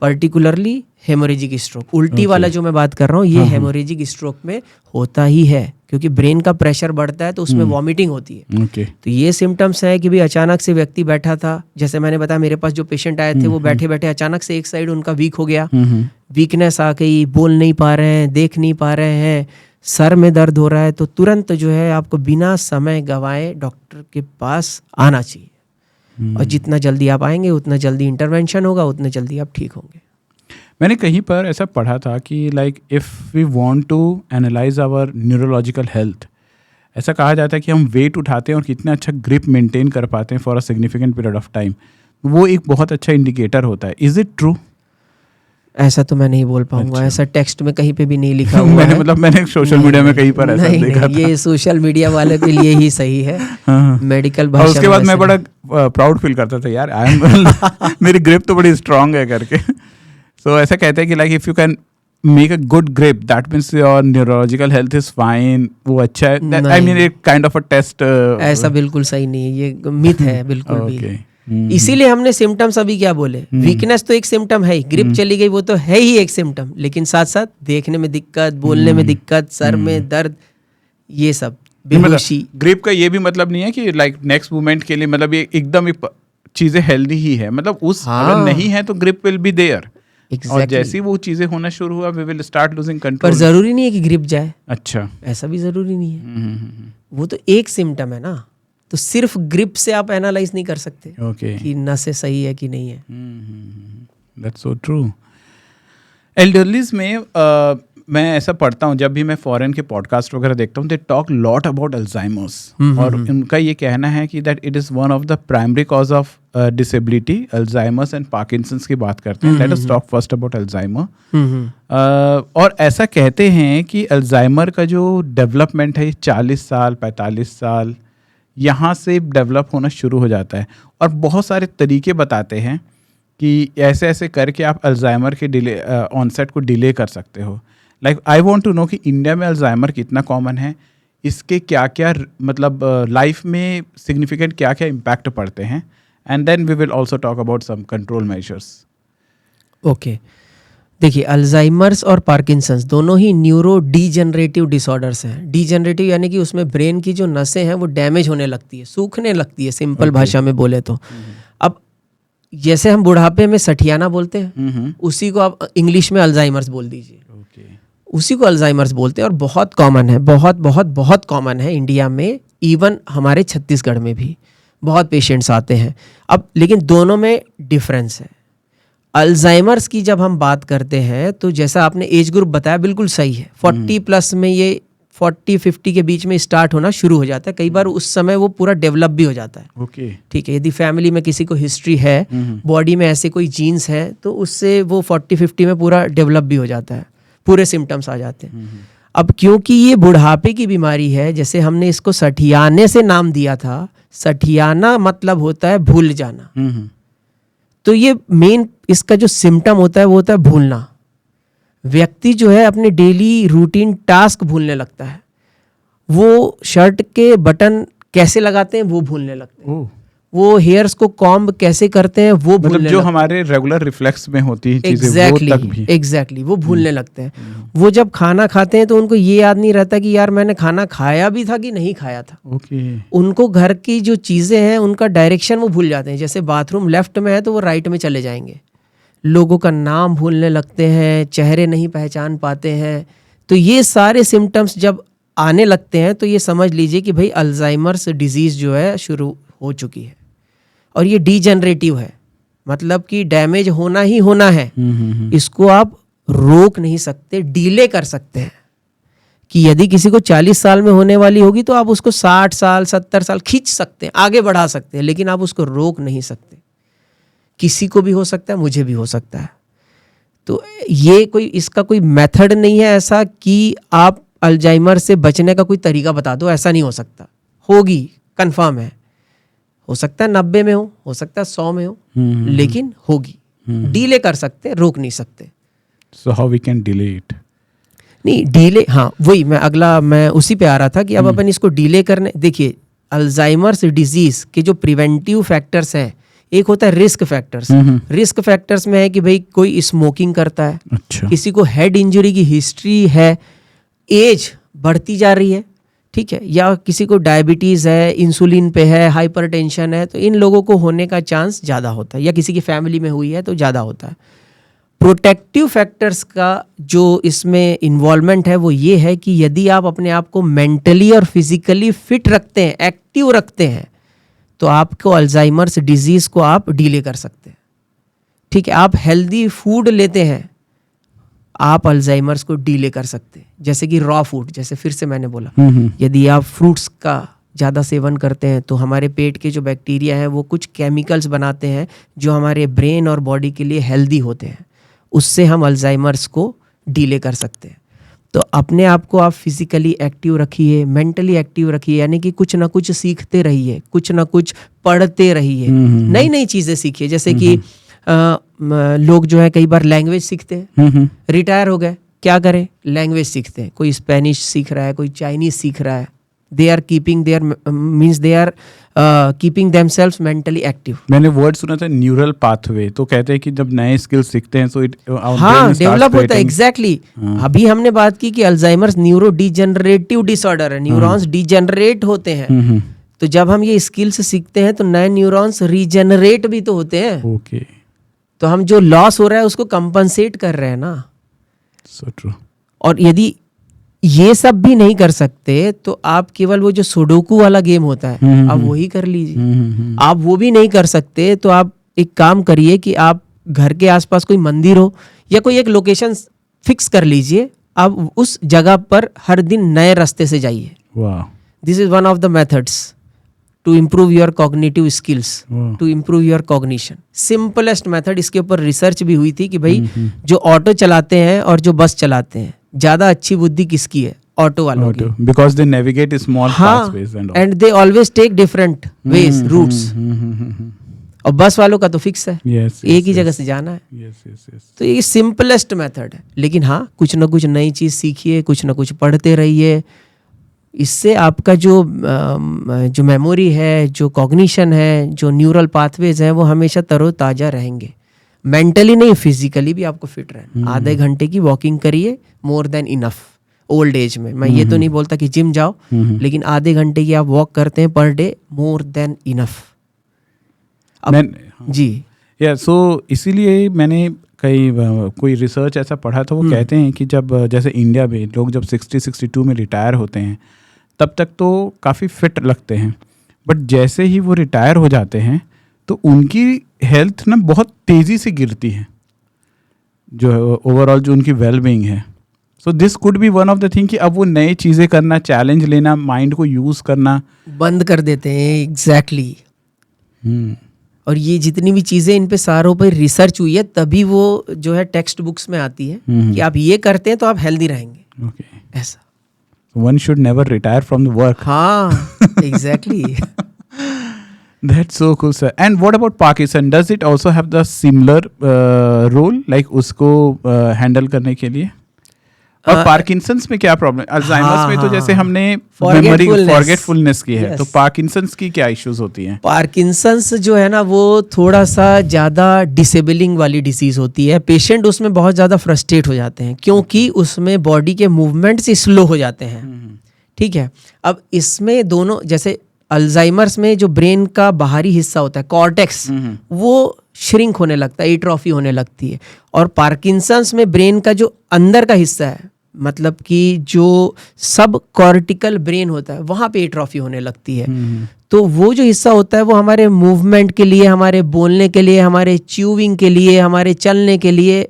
पर्टिकुलरली हेमोरेजिक स्ट्रोक, उल्टी वाला जो मैं बात कर रहा हूँ, ये हेमोरेजिक स्ट्रोक में होता ही है, क्योंकि ब्रेन का प्रेशर बढ़ता है तो उसमें वॉमिटिंग होती है। तो ये सिम्टम्स हैं कि भाई अचानक से व्यक्ति बैठा था, जैसे मैंने बताया मेरे पास जो पेशेंट आए थे वो बैठे बैठे अचानक से एक साइड उनका वीक हो गया, वीकनेस आ गई, बोल नहीं पा रहे हैं, देख नहीं पा रहे हैं, सर में दर्द हो रहा है, तो तुरंत जो है आपको बिना समय गंवाए डॉक्टर के पास आना चाहिए। और जितना जल्दी आप आएंगे उतना जल्दी इंटरवेंशन होगा, उतना जल्दी आप ठीक होंगे। मैंने कहीं पर ऐसा पढ़ा था कि like if we want to analyse our neurological health, ऐसा कहा जाता है कि हम वेट उठाते हैं और कितना अच्छा ग्रिप मेंटेन कर पाते हैं for a significant period of time, वो एक बहुत अच्छा इंडिकेटर होता है। Is it true? ऐसा तो मैं नहीं बोल पाऊंगा, अच्छा। ऐसा टेक्स्ट में कहीं पे भी नहीं लिखा हुआ मैंने है। मतलब मैंने सोशल मीडिया में कहीं पर ऐसा देखा था। ये सोशल मीडिया वाले के लिए ही सही है। मेडिकल और भाषा उसके बाद मैं बड़ा प्राउड फील करता था, यार आई एम मेरी ग्रिप तो बड़ी स्ट्रांग है करके। सो ऐसा कहते हैं कि like if you can make a good grip that means your neurological health is fine, वो अच्छा है। आई मीन एक काइंड ऑफ अ टेस्ट। ऐसा बिल्कुल सही नहीं है, ये मिथ है बिल्कुल भी। इसीलिए हमने सिम्टम्स अभी क्या बोले, वीकनेस तो एक सिम्टम है ही, ग्रिप चली गई वो तो है ही एक सिम्टम, लेकिन साथ साथ देखने में दिक्कत, बोलने में दिक्कत, सर में दर्द, ये सब बेहोशी। ग्रिप का ये भी मतलब नहीं है कि लाइक नेक्स्ट मूवमेंट के लिए मतलब ये एकदम चीजें हेल्दी ही है, मतलब उस अगर नहीं है तो ग्रिप विल बी देयर। और जैसे वो चीजें होना शुरू हुआ we will start losing control. पर जरूरी नहीं है कि ग्रिप जाए। अच्छा, ऐसा भी जरूरी नहीं है। वो तो एक सिम्टम है ना, तो सिर्फ ग्रिप से आप एनालाइज नहीं कर सकते कि नसें सही है कि नहीं है। That's so true. एल्डरलीज में मैं ऐसा पढ़ता हूँ, जब भी मैं फॉरेन के पॉडकास्ट वगैरह देखता हूँ, they talk lot about Alzheimer's, और उनका ये कहना है कि that it is one of the primary cause of disability. Alzheimer's and Parkinson's की बात करते हैं। Let us talk first about Alzheimer. और ऐसा कहते हैं कि अल्जाइमर का जो डेवलपमेंट है 40 साल 45 साल यहाँ से डेवलप होना शुरू हो जाता है, और बहुत सारे तरीके बताते हैं कि ऐसे ऐसे करके आप अल्जाइमर के डिले ऑनसेट को डिले कर सकते हो। Like I want to know कि इंडिया में अल्जाइमर कितना कॉमन है, इसके क्या क्या मतलब लाइफ में सिग्निफिकेंट क्या क्या इम्पैक्ट पड़ते हैं, and then we will also talk about some control measures. Okay, देखिए अल्जाइमर्स और पार्किंसंस दोनों ही न्यूरो डीजनरेटिव डिसऑर्डर्स हैं। डीजनरेटिव यानी कि उसमें ब्रेन की जो नसें हैं वो डैमेज होने लगती है, सूखने लगती है, सिंपल भाषा में बोले तो। अब जैसे हम बुढ़ापे में सठियाना बोलते हैं, उसी को आप इंग्लिश में अल्जाइमर्स बोल दीजिए, उसी को अल्जाइमर्स बोलते हैं। और बहुत कॉमन है, बहुत बहुत बहुत कॉमन है इंडिया में, इवन हमारे छत्तीसगढ़ में भी बहुत पेशेंट्स आते हैं। अब लेकिन दोनों में डिफरेंस है। अल्जाइमर्स की जब हम बात करते हैं तो जैसा आपने एज ग्रुप बताया बिल्कुल सही है, 40 प्लस में ये 40-50 के बीच में स्टार्ट होना शुरू हो जाता है। कई बार उस समय वो पूरा डेवलप भी हो जाता है। ओके, ठीक है, यदि फैमिली में किसी को हिस्ट्री है, बॉडी में ऐसे कोई जीन्स है, तो उससे वो 40-50 में पूरा डेवलप भी हो जाता है, पूरे सिम्टम्स आ जाते हैं। अब क्योंकि ये बुढ़ापे की बीमारी है, जैसे हमने इसको सठियाने से नाम दिया था, सठियाना मतलब होता है भूल जाना। तो ये मेन इसका जो सिम्टम होता है वो होता है भूलना। व्यक्ति जो है अपने डेली रूटीन टास्क भूलने लगता है, वो शर्ट के बटन कैसे लगाते हैं वो भूलने लगते हैं, वो हेयर्स को कॉम्ब कैसे करते हैं वो भूलने मतलब जो हमारे रेगुलर रिफ्लेक्स में होती है चीजें वो तक भी एग्जैक्टली वो भूलने लगते हैं। वो जब खाना खाते हैं तो उनको ये याद नहीं रहता कि यार मैंने खाना खाया भी था कि नहीं खाया था। उनको घर की जो चीजें हैं उनका डायरेक्शन वो भूल जाते हैं। जैसे बाथरूम लेफ्ट में है तो वो राइट में चले जाएंगे। लोगों का नाम भूलने लगते हैं, चेहरे नहीं पहचान पाते हैं। तो ये सारे सिम्टम्स जब आने लगते हैं तो ये समझ लीजिए कि भाई अल्जाइमर्स डिजीज जो है शुरू हो चुकी है। और ये डीजनरेटिव है, मतलब कि डैमेज होना ही होना है। इसको आप रोक नहीं सकते, डीले कर सकते हैं कि यदि किसी को 40 साल में होने वाली होगी तो आप उसको 60 साल 70 साल खींच सकते हैं, आगे बढ़ा सकते हैं, लेकिन आप उसको रोक नहीं सकते। किसी को भी हो सकता है, मुझे भी हो सकता है। तो ये कोई इसका कोई मेथड नहीं है ऐसा कि आप अल्जाइमर से बचने का कोई तरीका बता दो, ऐसा नहीं हो सकता। होगी, कंफर्म है, हो सकता है 90 में हो सकता है 100 में हो, लेकिन होगी। डीले कर सकते, रोक नहीं सकते। So how we can delay it? नहीं डीले, हाँ वही मैं उसी पे आ रहा था कि अब अपन इसको डीले करने, देखिए अल्जाइमर्स डिजीज के जो प्रिवेंटिव फैक्टर्स हैं, एक होता है रिस्क फैक्टर्स। रिस्क फैक्टर्स में है कि भाई कोई स्मोकिंग करता है, अच्छा, किसी को हेड इंजरी की हिस्ट्री है, एज बढ़ती जा रही है, ठीक है, या किसी को डायबिटीज़ है, इंसुलिन पे है, हाइपरटेंशन है, तो इन लोगों को होने का चांस ज़्यादा होता है, या किसी की फैमिली में हुई है तो ज़्यादा होता है। प्रोटेक्टिव फैक्टर्स का जो इसमें इन्वॉल्वमेंट है वो ये है कि यदि आप अपने आप को मेंटली और फिजिकली फिट रखते हैं, एक्टिव रखते हैं, तो आपको अल्जाइमर्स डिजीज़ को आप डीले कर सकते हैं। ठीक है, आप हेल्दी फूड लेते हैं, आप अल्जाइमर्स को डीले कर सकते हैं। जैसे कि रॉ फूड, जैसे फिर से मैंने बोला, यदि आप फ्रूट्स का ज़्यादा सेवन करते हैं तो हमारे पेट के जो बैक्टीरिया हैं वो कुछ केमिकल्स बनाते हैं जो हमारे ब्रेन और बॉडी के लिए हेल्दी होते हैं, उससे हम अल्जाइमर्स को डीले कर सकते हैं। तो अपने आप को आप फिजिकली एक्टिव रखिए, मेंटली एक्टिव रखिए, यानी कि कुछ ना कुछ सीखते रहिए, कुछ ना कुछ पढ़ते रहिए, नई नई चीज़ें सीखिए। जैसे कि लोग जो है कई बार लैंग्वेज सीखते हैं, रिटायर हो गए, क्या करें, लैंग्वेज सीखते हैं। कोई स्पेनिश सीख रहा है, कोई चाइनीज सीख रहा है, they are keeping themselves mentally active. मैंने वर्ड सुना था न्यूरल पाथवे, तो कहते हैं कि जब नए स्किल्स सीखते हैं तो हाँ डेवलप होता है। एग्जैक्टली अभी हमने बात की कि अल्जाइमर्स न्यूरो डिजेनरेटिव डिसऑर्डर है, न्यूरॉन्स डिजेनरेट होते हैं। तो जब हम ये स्किल्स सीखते हैं तो नए न्यूरॉन्स रीजेनरेट भी तो होते हैं। ओके, तो हम जो लॉस हो रहा है उसको कंपनसेट कर रहे हैं ना। So true. और यदि ये सब भी नहीं कर सकते तो आप केवल वो जो सुडोकू वाला गेम होता है आप वही कर लीजिए। आप वो भी नहीं कर सकते तो आप एक काम करिए कि आप घर के आसपास कोई मंदिर हो या कोई एक लोकेशन फिक्स कर लीजिए, आप उस जगह पर हर दिन नए रास्ते से जाइए। वाह, this is one of the methods to improve your cognitive skills, to improve your cognition. Simplest method, इसके ऊपर रिसर्च भी हुई थी कि भाई जो ऑटो चलाते हैं और जो बस चलाते हैं, ज्यादा अच्छी बुद्धि किसकी है? ऑटो वालों की, because they navigate small pathways and they always take different ways routes. और बस वालों का तो फिक्स है, एक ही जगह से जाना है। तो ये सिंपलेस्ट मेथड है, लेकिन हाँ कुछ ना कुछ नई चीज सीखिए, कुछ ना कुछ पढ़ते रहिए। इससे आपका जो मेमोरी है, जो कॉग्निशन है, जो न्यूरल पाथवेज हैं, वो हमेशा तरोताज़ा रहेंगे। मेंटली नहीं, फिजिकली भी आपको फिट रहना। आधे घंटे की वॉकिंग करिए, मोर देन इनफ। ओल्ड एज में मैं ये तो नहीं बोलता कि जिम जाओ, लेकिन आधे घंटे की आप वॉक करते हैं per day, more than enough. जी या सो इसीलिए मैंने कोई रिसर्च ऐसा पढ़ा था, वो कहते हैं कि जब जैसे इंडिया में लोग जब 60-62 में रिटायर होते हैं तब तक तो काफ़ी फिट लगते हैं, बट जैसे ही वो रिटायर हो जाते हैं तो उनकी हेल्थ ना बहुत तेज़ी से गिरती है, जो ओवरऑल जो उनकी वेलबींग है। So this could be one of the thing कि अब वो नए चीज़ें करना, चैलेंज लेना, माइंड को यूज़ करना बंद कर देते हैं। एग्जैक्टली और ये जितनी भी चीज़ें इन पे सारों पे रिसर्च हुई है, तभी वो जो है टेक्स्ट बुक्स में आती है कि आप ये करते हैं तो आप हेल्दी रहेंगे। ऐसा one should never retire from the work. Exactly. That's so cool, sir. And what about Parkinson? Does it also have the similar role, like उसको handle करने के लिए? और पार्किंसंस में क्या प्रॉब्लम? अल्जाइमर्स में तो जैसे हमने मेमोरी फॉरगेटफुलनेस की है, तो पार्किंसंस की क्या इश्यूज होती हैं? पार्किंसंस जो है ना वो थोड़ा सा ज़्यादा डिसेबलिंग वाली डिसीज़ होती है। पेशेंट उसमें बहुत ज़्यादा फ्रस्ट्रेट हो जाते हैं क्योंकि उसमें बॉडी के मूवमेंट्स स्लो हो जाते हैं। ठीक है, अब इसमें दोनों, जैसे अल्जाइमर्स में जो ब्रेन का बाहरी हिस्सा होता है कॉर्टेक्स, वो श्रिंक होने लगता है, एट्रोफी होने लगती है। और पार्किंसंस में ब्रेन का जो अंदर का हिस्सा है, मतलब कि जो सब कॉर्टिकल ब्रेन होता है, वहाँ पे एट्रोफी होने लगती है। तो वो जो हिस्सा होता है वो हमारे मूवमेंट के लिए, हमारे बोलने के लिए, हमारे च्यूइंग के लिए, हमारे चलने के लिए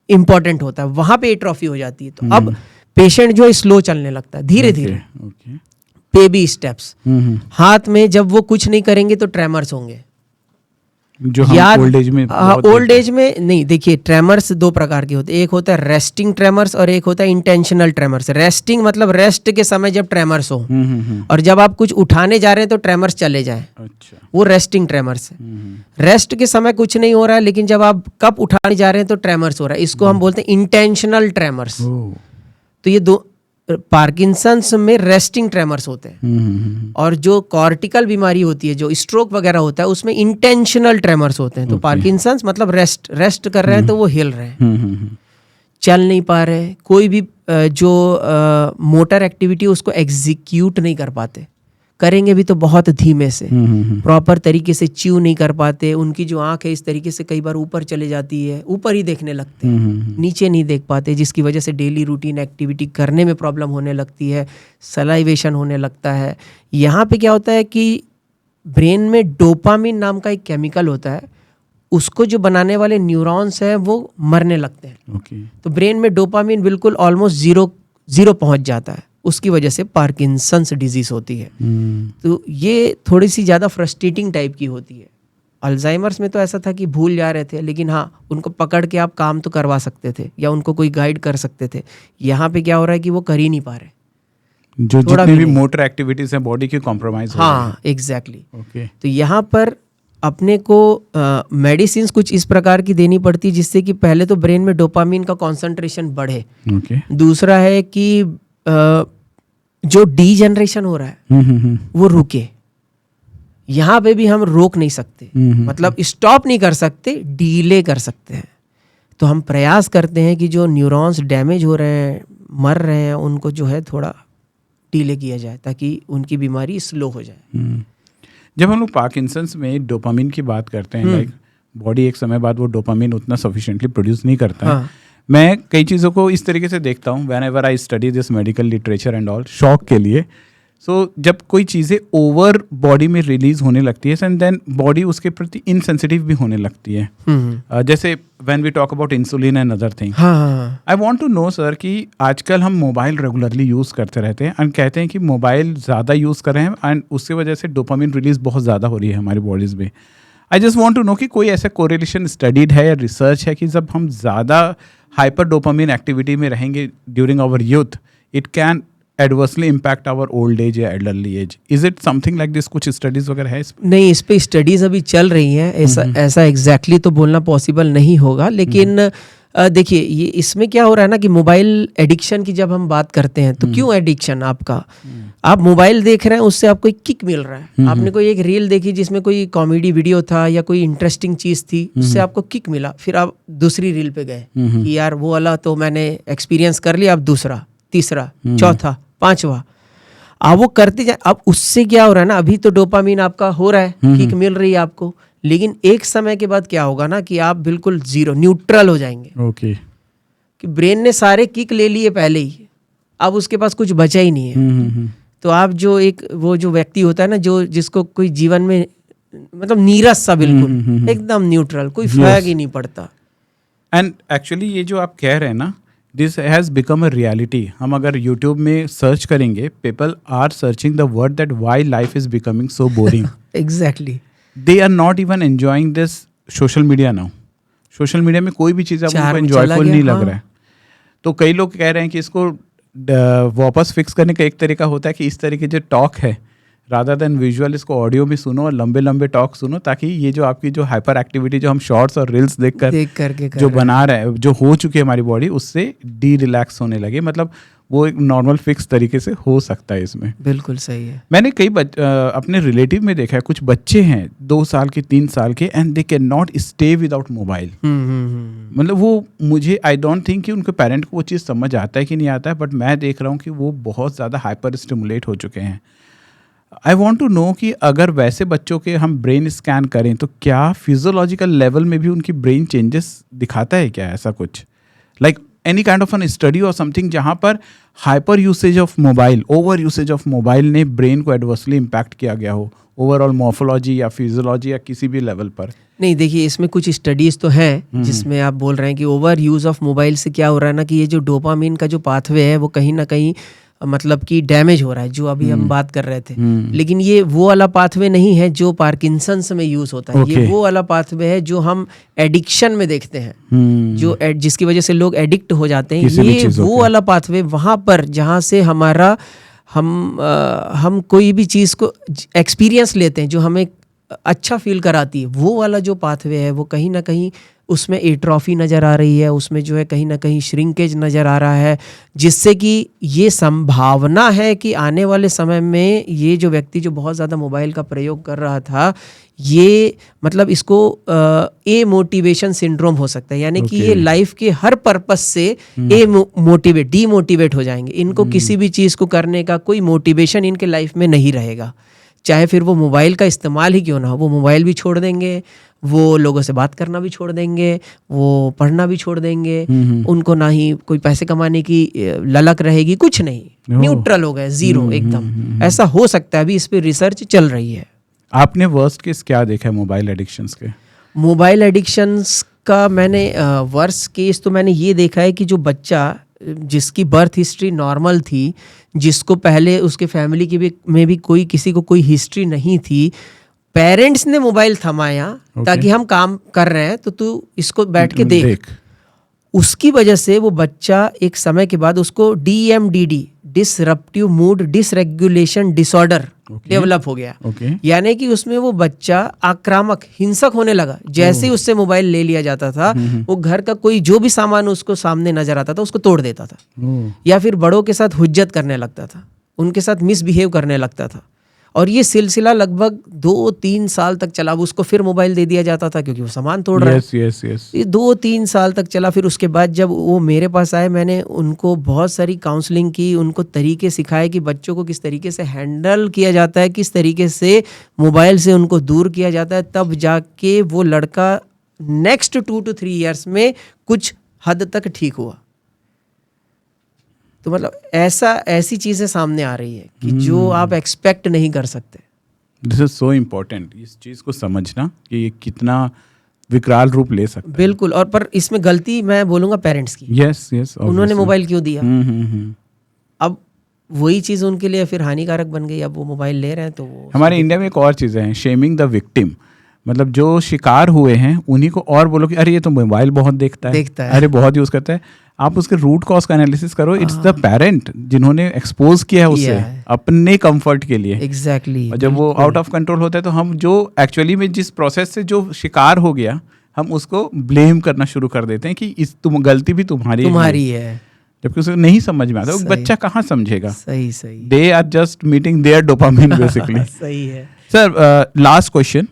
इम्पॉर्टेंट होता है, वहाँ पे एट्रोफी हो जाती है। तो अब पेशेंट जो है स्लो चलने लगता है, धीरे धीरे, ओके, बेबी स्टेप्स। हाथ में जब वो कुछ नहीं करेंगे तो ट्रेमर्स होंगे। जो हम ओल्ड एज में ओल्ड एज में नहीं, देखिए ट्रेमर्स दो प्रकार के होते हैं, एक होता है रेस्टिंग ट्रेमर्स और एक होता है इंटेंशनल ट्रेमर्स। रेस्टिंग मतलब रेस्ट के समय जब ट्रेमर्स हो, और जब आप कुछ उठाने जा रहे हैं तो ट्रेमर्स चले जाएं, अच्छा, वो रेस्टिंग ट्रेमर्स है। रेस्ट के समय कुछ नहीं हो रहा है, लेकिन जब आप कप उठाने जा रहे हैं तो ट्रेमर्स हो रहा है, इसको हम बोलते हैं इंटेंशनल ट्रेमर्स। तो ये दो पार्किंसंस में रेस्टिंग ट्रेमर्स होते हैं, और जो कॉर्टिकल बीमारी होती है, जो स्ट्रोक वगैरह होता है, उसमें इंटेंशनल ट्रेमर्स होते हैं। तो पार्किंसंस मतलब रेस्ट कर रहे हैं तो वो हिल रहे हैं, चल नहीं पा रहे, कोई भी जो मोटर एक्टिविटी उसको एग्जीक्यूट नहीं कर पाते, करेंगे भी तो बहुत धीमे से, प्रॉपर तरीके से च्यू नहीं कर पाते। उनकी जो आंख है इस तरीके से कई बार ऊपर चले जाती है, ऊपर ही देखने लगते हैं, नीचे नहीं देख पाते, जिसकी वजह से डेली रूटीन एक्टिविटी करने में प्रॉब्लम होने लगती है, सलाइवेशन होने लगता है। यहाँ पे क्या होता है कि ब्रेन में डोपामिन नाम का एक केमिकल होता है, उसको जो बनाने वाले न्यूरॉन्स हैं वो मरने लगते हैं। तो ब्रेन में डोपामिन बिल्कुल ऑलमोस्ट जीरो पहुंच जाता है, उसकी वजह से पार्किंसंस डिजीज होती है। तो ये थोड़ी सी ज़्यादा फ्रस्ट्रेटिंग टाइप की होती है। अल्जाइमर्स में तो ऐसा था कि भूल जा रहे थे, लेकिन हाँ उनको पकड़ के आप काम तो करवा सकते थे या उनको कोई गाइड कर सकते थे। यहाँ पे क्या हो रहा है कि वो कर ही नहीं पा रहे, जो जितनी भी मोटर एक्टिविटीज हैं बॉडी की कॉम्प्रोमाइज हो रही है। हाँ एग्जैक्टली। तो यहाँ पर अपने को मेडिसिन कुछ इस प्रकार की देनी पड़ती है जिससे कि पहले तो ब्रेन में डोपामिन का कॉन्सेंट्रेशन बढ़े। दूसरा है कि जो डीजनरेशन हो रहा है वो रुके। यहाँ पे भी हम रोक नहीं सकते, मतलब स्टॉप नहीं कर सकते, डीले कर सकते हैं। तो हम प्रयास करते हैं कि जो न्यूरॉन्स डैमेज हो रहे हैं, मर रहे हैं, उनको जो है थोड़ा डीले किया जाए ताकि उनकी बीमारी स्लो हो जाए। जब हम लोग पार्किंसंस में डोपामिन की बात करते हैं, लाइक बॉडी एक समय बाद वो डोपामिन उतना सफिशिएंटली प्रोड्यूस नहीं करता है। मैं कई चीज़ों को इस तरीके से देखता हूँ, when ever I study this medical literature and all, शौक के लिए। सो जब कोई चीज़ें ओवर बॉडी में रिलीज होने लगती है, एंड देन बॉडी उसके प्रति इनसेंसिटिव भी होने लगती है। जैसे when we talk about insulin and other thing, I want to know sir कि आजकल हम मोबाइल रेगुलरली यूज़ करते रहते हैं एंड कहते हैं कि मोबाइल ज़्यादा यूज़ कर रहे हैं एंड उसकी वजह से डोपामिन रिलीज बहुत ज़्यादा हो रही है हमारी बॉडीज़ में। I just want to know कि कोई ऐसा कोरिलेशन स्टडीड है या रिसर्च है कि जब हम ज़्यादा हाइपर डोपामिन एक्टिविटी में रहेंगे during our youth, it can adversely impact our old age या elderly age. Is it something like this? कुछ स्टडीज वगैरह है इस? नहीं, इस पे स्टडीज अभी चल रही हैं, ऐसा एग्जैक्टली तो बोलना पॉसिबल नहीं होगा, लेकिन देखिए ये इसमें क्या हो रहा है ना कि मोबाइल एडिक्शन की जब हम बात करते हैं तो क्यों एडिक्शन आपका, आप मोबाइल देख रहे हैं उससे आपको एक किक मिल रहा है। आपने कोई एक रील देखी जिसमें कोई कॉमेडी वीडियो था या कोई इंटरेस्टिंग चीज थी, उससे आपको किक मिला, फिर आप दूसरी रील पे गए कि यार वो वाला तो मैंने एक्सपीरियंस कर लिया, अब दूसरा, तीसरा, चौथा, पांचवा, आप वो करते जाए। अब उससे क्या हो रहा है ना, अभी तो डोपामिन आपका हो रहा है, किक मिल रही है आपको, लेकिन एक समय के बाद क्या होगा ना कि आप बिल्कुल जीरो न्यूट्रल हो जाएंगे। ओके। कि ब्रेन ने सारे किक ले लिए पहले ही, अब उसके पास कुछ बचा ही नहीं है। तो आप जो एक वो जो व्यक्ति होता है ना, जो जिसको कोई जीवन में मतलब नीरस सा, बिल्कुल एकदम न्यूट्रल, कोई फर्क ही नहीं पड़ता। एंड एक्चुअली ये जो आप कह रहे हैं ना, this has become a reality. हम अगर यूट्यूब में सर्च करेंगे, people are searching the word that why life is becoming so boring. Exactly. They are not even enjoying this social media now. Social media में कोई भी चीज़ आपको enjoyful नहीं लग रहा है। तो कई लोग कह रहे हैं कि इसको वापस फिक्स करने का एक तरीका होता है कि इस तरीके जो टॉक है, रादर देन विजुअल, इसको ऑडियो में सुनो और लंबे लंबे टॉक सुनो, ताकि ये जो आपकी जो हाइपर एक्टिविटी जो हम शॉर्ट्स और रील्स देख करके जो बना रहे हैं, जो हो चुकी है हमारी बॉडी, उससे डी रिलैक्स होने लगे। मतलब वो एक नॉर्मल फिक्स तरीके से हो सकता है इसमें। बिल्कुल सही है। मैंने कई अपने रिलेटिव में देखा है, कुछ बच्चे हैं 2 साल के 3 साल के, and they can not stay without mobile. मतलब वो, मुझे आई डोंट थिंक कि उनके पेरेंट को वो चीज़ समझ आता है कि नहीं आता है, बट मैं देख रहा हूँ कि वो बहुत ज़्यादा हाइपर स्टिमुलेट हो चुके हैं। आई वॉन्ट टू नो कि अगर वैसे बच्चों के हम ब्रेन स्कैन करें तो क्या फिजियोलॉजिकल लेवल में भी उनकी ब्रेन चेंजेस दिखाता है क्या, ऐसा कुछ like any kind of an study और समथिंग जहाँ पर hyper usage of mobile, over usage of mobile ने ब्रेन को एडवर्सली इम्पैक्ट किया गया हो, ओवरऑल मॉर्फोलॉजी या फिजियोलॉजी या किसी भी लेवल पर? नहीं, देखिए इसमें कुछ स्टडीज़ तो हैं जिसमें आप बोल रहे हैं कि ओवर यूज़ ऑफ मोबाइल से क्या हो रहा है ना, कि ये जो डोपामिन का जो पाथवे है वो कहीं ना कहीं मतलब कि डैमेज हो रहा है, जो अभी हम बात कर रहे थे। लेकिन ये वो वाला पाथवे नहीं है जो पार्किंसंस में यूज़ होता है। ये वो वाला पाथवे है जो हम एडिक्शन में देखते हैं, जो जिसकी वजह से लोग एडिक्ट हो जाते हैं। ये वो वाला पाथवे वहाँ पर जहाँ से हमारा हम कोई भी चीज़ को एक्सपीरियंस लेते हैं जो हमें अच्छा फील कराती है, वो वाला जो पाथवे है वो कहीं ना कहीं उसमें एट्रॉफी नज़र आ रही है, उसमें जो है कहीं ना कहीं श्रिंकेज नज़र आ रहा है, जिससे कि ये संभावना है कि आने वाले समय में ये जो व्यक्ति जो बहुत ज़्यादा मोबाइल का प्रयोग कर रहा था, ये मतलब इसको ए मोटिवेशन सिंड्रोम हो सकता है। यानी कि ये लाइफ के हर पर्पस से डीमोटिवेट हो जाएंगे। इनको किसी भी चीज़ को करने का कोई मोटिवेशन इनके लाइफ में नहीं रहेगा, चाहे फिर वो मोबाइल का इस्तेमाल ही क्यों ना हो। वो मोबाइल भी छोड़ देंगे, वो लोगों से बात करना भी छोड़ देंगे, वो पढ़ना भी छोड़ देंगे, उनको ना ही कोई पैसे कमाने की ललक रहेगी, कुछ नहीं, न्यूट्रल हो गए, जीरो एकदम। ऐसा हो सकता है, अभी इस पे रिसर्च चल रही है। आपने वर्स्ट केस क्या देखा है मोबाइल एडिक्शंस के? मोबाइल एडिक्शंस का मैंने वर्स्ट केस तो मैंने ये देखा है कि जो बच्चा जिसकी बर्थ हिस्ट्री नॉर्मल थी, जिसको पहले उसके फैमिली की में भी कोई किसी को कोई हिस्ट्री नहीं थी, पेरेंट्स ने मोबाइल थमाया ताकि हम काम कर रहे हैं तो तू इसको बैठ के देख। उसकी वजह से वो बच्चा एक समय के बाद उसको DMDD disruptive mood dysregulation disorder develop हो गया। यानी कि उसमें वो बच्चा आक्रामक हिंसक होने लगा। जैसे ही उससे मोबाइल ले लिया जाता था, वो घर का कोई जो भी सामान उसको सामने नजर आता था उसको तोड़ देता था, या फिर बड़ों के साथ हुज्जत करने लगता था, उनके साथ मिसबिहेव करने लगता था। और ये सिलसिला लगभग 2-3 साल तक चला। उसको फिर मोबाइल दे दिया जाता था क्योंकि वो सामान तोड़ रहा है। ये 2-3 साल तक चला। फिर उसके बाद जब वो मेरे पास आए, मैंने उनको बहुत सारी काउंसलिंग की, उनको तरीके सिखाए कि बच्चों को किस तरीके से हैंडल किया जाता है, किस तरीके से मोबाइल से उनको दूर किया जाता है। तब जाके वो लड़का नेक्स्ट 2 to 3 years में कुछ हद तक ठीक हुआ। तो मतलब ऐसी चीजें सामने आ रही है कि जो आप एक्सपेक्ट नहीं कर सकते। दिस इज सो इम्पोर्टेंट, इस चीज को समझना कि ये कितना विकराल रूप ले सकता है। बिल्कुल। और पर इसमें गलती मैं बोलूंगा पेरेंट्स की। यस उन्होंने मोबाइल क्यों दिया? अब वही चीज उनके लिए फिर हानिकारक बन गई। अब वो मोबाइल ले रहे हैं तो हमारे इंडिया में एक और चीज़ है, शेमिंग द विक्टिम। मतलब जो शिकार हुए हैं उन्हीं को और बोलो कि अरे ये तो मोबाइल बहुत देखता है, अरे बहुत यूज करता है। आप उसके रूट कॉज का एनालिसिस करो। इट्स द पेरेंट जिन्होंने एक्सपोज किया है उसे अपने कंफर्ट के लिए। एग्जैक्टली। और जब वो आउट ऑफ कंट्रोल होता है तो हम जो एक्चुअली में जिस प्रोसेस से जो शिकार हो गया, हम उसको ब्लेम करना शुरू कर देते हैं कि तुम गलती भी तुम्हारी है, जबकि उसे नहीं समझ में आता। बच्चा कहाँ समझेगा? सही। They are just meeting their dopamine basically. सही है सर, लास्ट क्वेश्चन,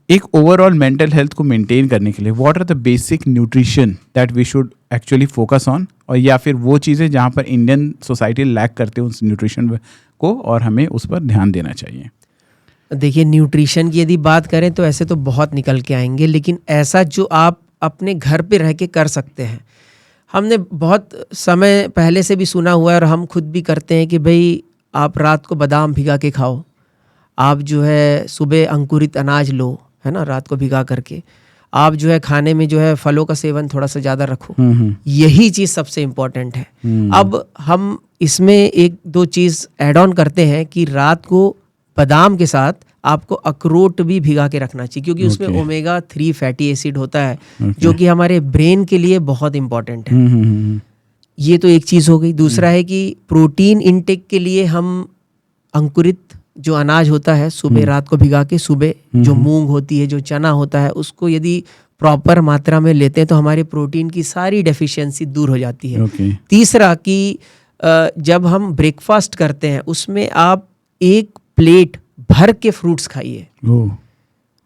एक ओवरऑल मेंटल हेल्थ को मेंटेन करने के लिए what are the basic nutrition that we should actually focus on, और या फिर वो चीज़ें जहाँ पर इंडियन सोसाइटी लैक करते हैं उस न्यूट्रिशन को और हमें उस पर ध्यान देना चाहिए? देखिए, न्यूट्रिशन की यदि बात करें तो ऐसे तो बहुत निकल के आएंगे, लेकिन ऐसा जो आप अपने घर पे रह के कर सकते हैं। हमने बहुत समय पहले से भी सुना हुआ है और हम खुद भी करते हैं कि भाई आप रात को बादाम भिगा के खाओ, आप जो है सुबह अंकुरित अनाज लो, है ना, रात को भिगा करके आप जो है खाने में जो है फलों का सेवन थोड़ा सा ज़्यादा रखो। यही चीज़ सबसे इम्पोर्टेंट है। अब हम इसमें 1-2 चीज़ ऐड ऑन करते हैं कि रात को बादाम के साथ आपको अखरोट भी भिगा के रखना चाहिए, क्योंकि उसमें ओमेगा 3 फैटी एसिड होता है जो कि हमारे ब्रेन के लिए बहुत इम्पोर्टेंट है। ये तो एक चीज़ हो गई। दूसरा है कि प्रोटीन इनटेक के लिए हम अंकुरित जो अनाज होता है सुबह रात को भिगा के, सुबह जो मूंग होती है, जो चना होता है, उसको यदि प्रॉपर मात्रा में लेते हैं तो हमारे प्रोटीन की सारी डेफिशिएंसी दूर हो जाती है। तीसरा कि जब हम ब्रेकफास्ट करते हैं उसमें आप 1 प्लेट भर के फ्रूट्स खाइए,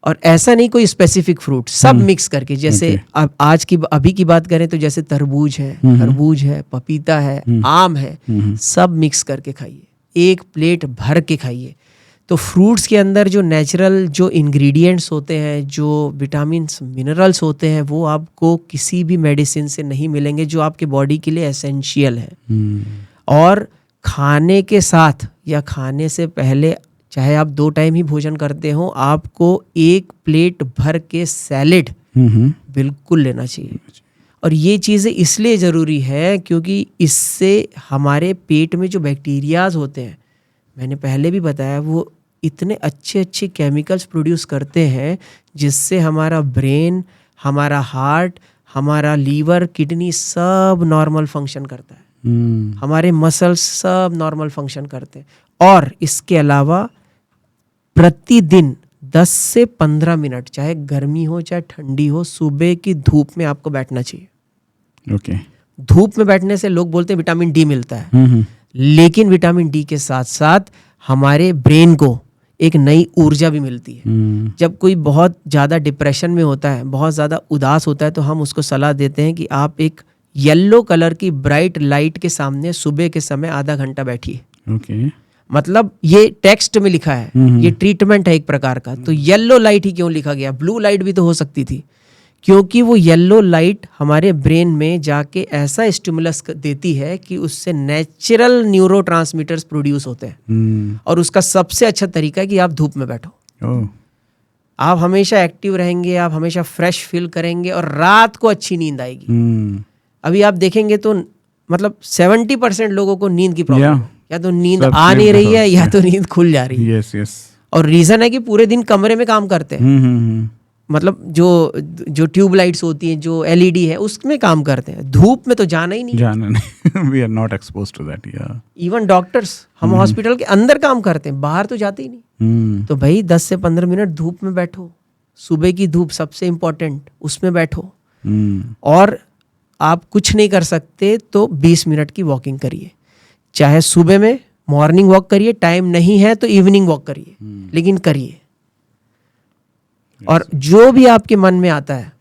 और ऐसा नहीं कोई स्पेसिफिक फ्रूट, सब मिक्स करके। जैसे अब अभी की बात करें तो जैसे तरबूज है, खरबूज है, पपीता है, आम है, सब मिक्स करके खाइए, 1 प्लेट भर के खाइए। तो फ्रूट्स के अंदर जो नेचुरल जो इंग्रेडिएंट्स होते हैं, जो विटामिन्स मिनरल्स होते हैं, वो आपको किसी भी मेडिसिन से नहीं मिलेंगे, जो आपके बॉडी के लिए एसेंशियल है। और खाने के साथ या खाने से पहले चाहे आप 2 टाइम ही भोजन करते हो, आपको 1 प्लेट भर के सैलेड बिल्कुल लेना चाहिए। और ये चीज़ें इसलिए ज़रूरी है क्योंकि इससे हमारे पेट में जो बैक्टीरियाज होते हैं, मैंने पहले भी बताया, वो इतने अच्छे अच्छे केमिकल्स प्रोड्यूस करते हैं जिससे हमारा ब्रेन, हमारा हार्ट, हमारा लीवर, किडनी सब नॉर्मल फंक्शन करता है। हमारे मसल्स सब नॉर्मल फंक्शन करते हैं। और इसके अलावा प्रतिदिन 10 से 15 मिनट, चाहे गर्मी हो चाहे ठंडी हो, सुबह की धूप में आपको बैठना चाहिए। ओके। धूप में बैठने से लोग बोलते हैं विटामिन डी मिलता है, लेकिन विटामिन डी के साथ साथ हमारे ब्रेन को एक नई ऊर्जा भी मिलती है। जब कोई बहुत ज़्यादा डिप्रेशन में होता है, बहुत ज़्यादा उदास होता है, तो हम उसको सलाह देते हैं कि आप एक येलो कलर की ब्राइट लाइट के सामने सुबह के समय आधा घंटा बैठिए। ओके। मतलब ये टेक्स्ट में लिखा है, ये ट्रीटमेंट है एक प्रकार का। तो येलो लाइट ही क्यों लिखा गया? ब्लू लाइट भी तो हो सकती थी, क्योंकि वो येलो लाइट हमारे ब्रेन में जाके ऐसा स्टिमुलस देती है कि उससे नेचुरल न्यूरोट्रांसमीटर्स प्रोड्यूस होते हैं। और उसका सबसे अच्छा तरीका है कि आप धूप में बैठो। आप हमेशा एक्टिव रहेंगे, आप हमेशा फ्रेश फील करेंगे और रात को अच्छी नींद आएगी। अभी आप देखेंगे तो मतलब 70% लोगों को नींद की प्रॉब्लम है, या तो नींद आ नहीं रही है या तो नींद खुल जा रही है। Yes yes. और रीजन है कि पूरे दिन कमरे में काम करते हैं। मतलब जो ट्यूब लाइट्स होती हैं, जो एलईडी है, उसमें काम करते हैं। धूप में तो जाना ही नहीं। We are not exposed to that. या इवन डॉक्टर्स, हम हॉस्पिटल के अंदर काम करते हैं, बाहर तो जाते ही नहीं। तो भाई 10 से 15 मिनट धूप में बैठो। सुबह की धूप सबसे इम्पोर्टेंट, उसमें बैठो। और आप कुछ नहीं कर सकते तो 20 मिनट की वॉकिंग करिए। चाहे सुबह में मॉर्निंग वॉक करिए, टाइम नहीं है तो इवनिंग वॉक करिए, लेकिन करिए। और जो भी आपके मन में आता है,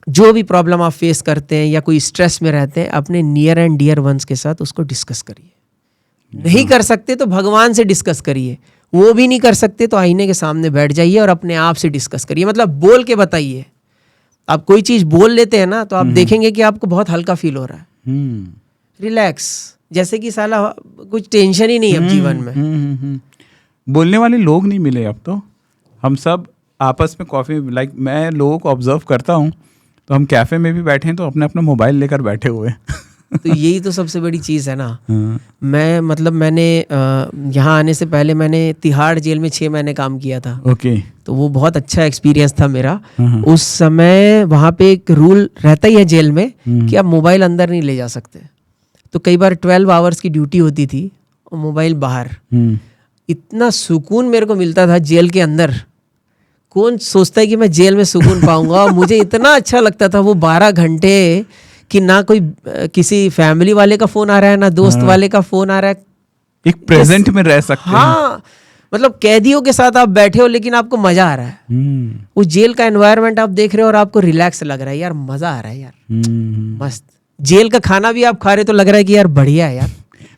जो भी प्रॉब्लम आप फेस करते हैं या कोई स्ट्रेस में रहते हैं, अपने नियर एंड डियर वंस के साथ उसको डिस्कस करिए। नहीं कर सकते तो भगवान से डिस्कस करिए। वो भी नहीं कर सकते तो आईने के सामने बैठ जाइए और अपने आप से डिस्कस करिए। मतलब बोल के बताइए। आप कोई चीज बोल लेते हैं ना, तो आप देखेंगे कि आपको बहुत हल्का फील हो रहा है, रिलैक्स, जैसे कि साला कुछ टेंशन ही नहीं है अब जीवन में। बोलने वाले लोग नहीं मिले अब तो। हम सब आपस में कॉफ़ी, लाइक मैं लोगों को ऑब्जर्व करता हूँ, तो हम कैफ़े में भी बैठे हैं तो अपने अपना मोबाइल लेकर बैठे हुए हैं। तो यही तो सबसे बड़ी चीज़ है ना। मैंने यहाँ आने से पहले मैंने तिहाड़ जेल में 6 महीने काम किया था। ओके। तो वो बहुत अच्छा एक्सपीरियंस था मेरा। उस समय वहाँ पे एक रूल रहता ही है जेल में कि आप मोबाइल अंदर नहीं ले जा सकते। तो कई बार 12 आवर्स की ड्यूटी होती थी और मोबाइल बाहर। इतना सुकून मेरे को मिलता था जेल के अंदर। कौन सोचता है कि मैं जेल में सुकून पाऊंगा? मुझे इतना अच्छा लगता था वो 12 घंटे कि ना कोई किसी फैमिली वाले का फोन आ रहा है, ना दोस्त वाले का फोन आ रहा है। एक प्रेजेंट में रह सकते हैं। हाँ, मतलब कैदियों के साथ आप बैठे हो लेकिन आपको मजा आ रहा है। वो जेल का एनवायरनमेंट आप देख रहे हो और आपको रिलैक्स लग रहा है, यार मजा आ रहा है यार, मस्त। जेल का खाना भी आप खा रहे तो लग रहा है कि यार बढ़िया है यार।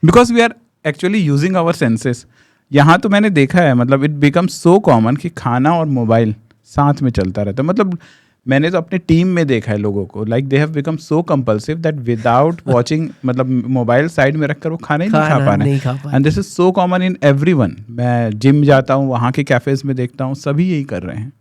Because we are actually using our senses. यहाँ तो मैंने देखा है, मतलब इट बिकम सो कॉमन कि खाना और मोबाइल साथ में चलता रहता है। मतलब मैंने तो अपने टीम में देखा है लोगों को, like they have become so compulsive that without watching, मतलब मोबाइल साइड में रखकर वो खाना ही नहीं खा पा रहे हैं। And this is so common in everyone. मैं जिम जाता हूँ, वहाँ के कैफेज में देखता हूँ, सभी यही कर रहे हैं।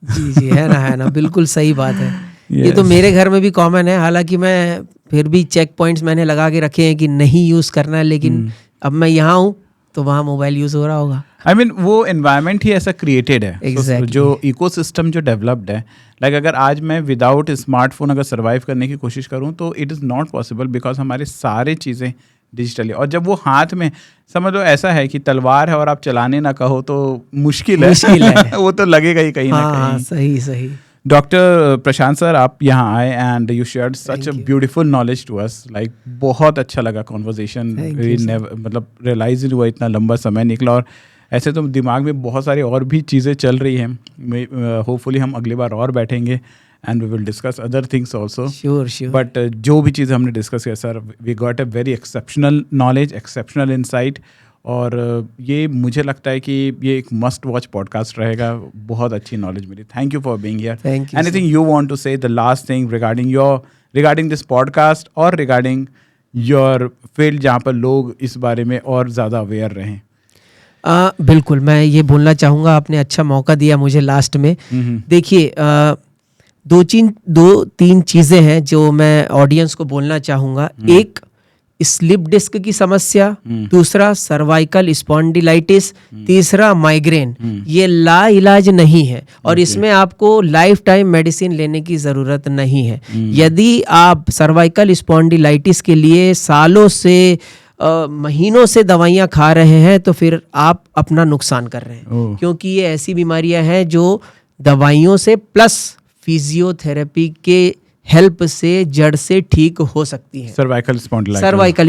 जी जी, है ना, बिल्कुल सही बात है। ये तो मेरे घर में भी कॉमन है। हालांकि मैं फिर भी चेक पॉइंट्स मैंने लगा के रखे हैं कि नहीं यूज़ करना है, लेकिन अब मैं यहाँ हूँ तो वहाँ मोबाइल यूज़ हो रहा होगा। I mean, वो एनवायरनमेंट ही ऐसा क्रिएटेड है। Exactly. जो इकोसिस्टम जो डेवलप्ड है, लाइक अगर आज मैं विदाउट स्मार्टफोन अगर सर्वाइव करने की कोशिश करूँ तो it is not possible, because हमारे सारे चीज़ें डिजिटली। और जब वो हाथ में, समझ लो ऐसा है कि तलवार है और आप चलाने ना कहो तो मुश्किल है। वो तो लगेगा ही कहीं ना कहीं। सही सही। डॉक्टर प्रशांत सर, आप यहाँ आए and you shared such a beautiful knowledge to us. Like बहुत अच्छा लगा कॉन्वर्जेशन। मतलब रियलाइज नहीं हुआ इतना लंबा समय निकला। और ऐसे तो दिमाग में बहुत सारी और भी चीज़ें चल रही हैं। होपफुली हम अगली बार और बैठेंगे and we will discuss other things also. Sure. But जो भी चीज़ हमने डिस्कस किया sir, we got a very exceptional knowledge, exceptional insight. और ये मुझे लगता है कि ये एक मस्ट वॉच पॉडकास्ट रहेगा। बहुत अच्छी नॉलेज मिली। Thank you for being here. Anything you want to say, the last thing regarding this podcast और रिगार्डिंग योर फील्ड, जहाँ पर लोग इस बारे में और ज़्यादा अवेयर रहें? बिल्कुल, मैं ये बोलना चाहूँगा, आपने अच्छा मौका दिया मुझे लास्ट में। देखिए, दो तीन चीज़ें हैं जो मैं ऑडियंस को बोलना चाहूँगा। एक, स्लिप डिस्क की समस्या, दूसरा सर्वाइकल स्पॉन्डिलाइटिस, तीसरा माइग्रेन। ये ला इलाज नहीं है और इसमें आपको लाइफ टाइम मेडिसिन लेने की ज़रूरत नहीं है। यदि आप सर्वाइकल स्पॉन्डिलाइटिस के लिए सालों से महीनों से दवाइयाँ खा रहे हैं तो फिर आप अपना नुकसान कर रहे हैं, क्योंकि ये ऐसी बीमारियां हैं जो दवाइयों से प्लस फिजियोथेरेपी के हेल्प से जड़ से ठीक हो सकती है। Cervical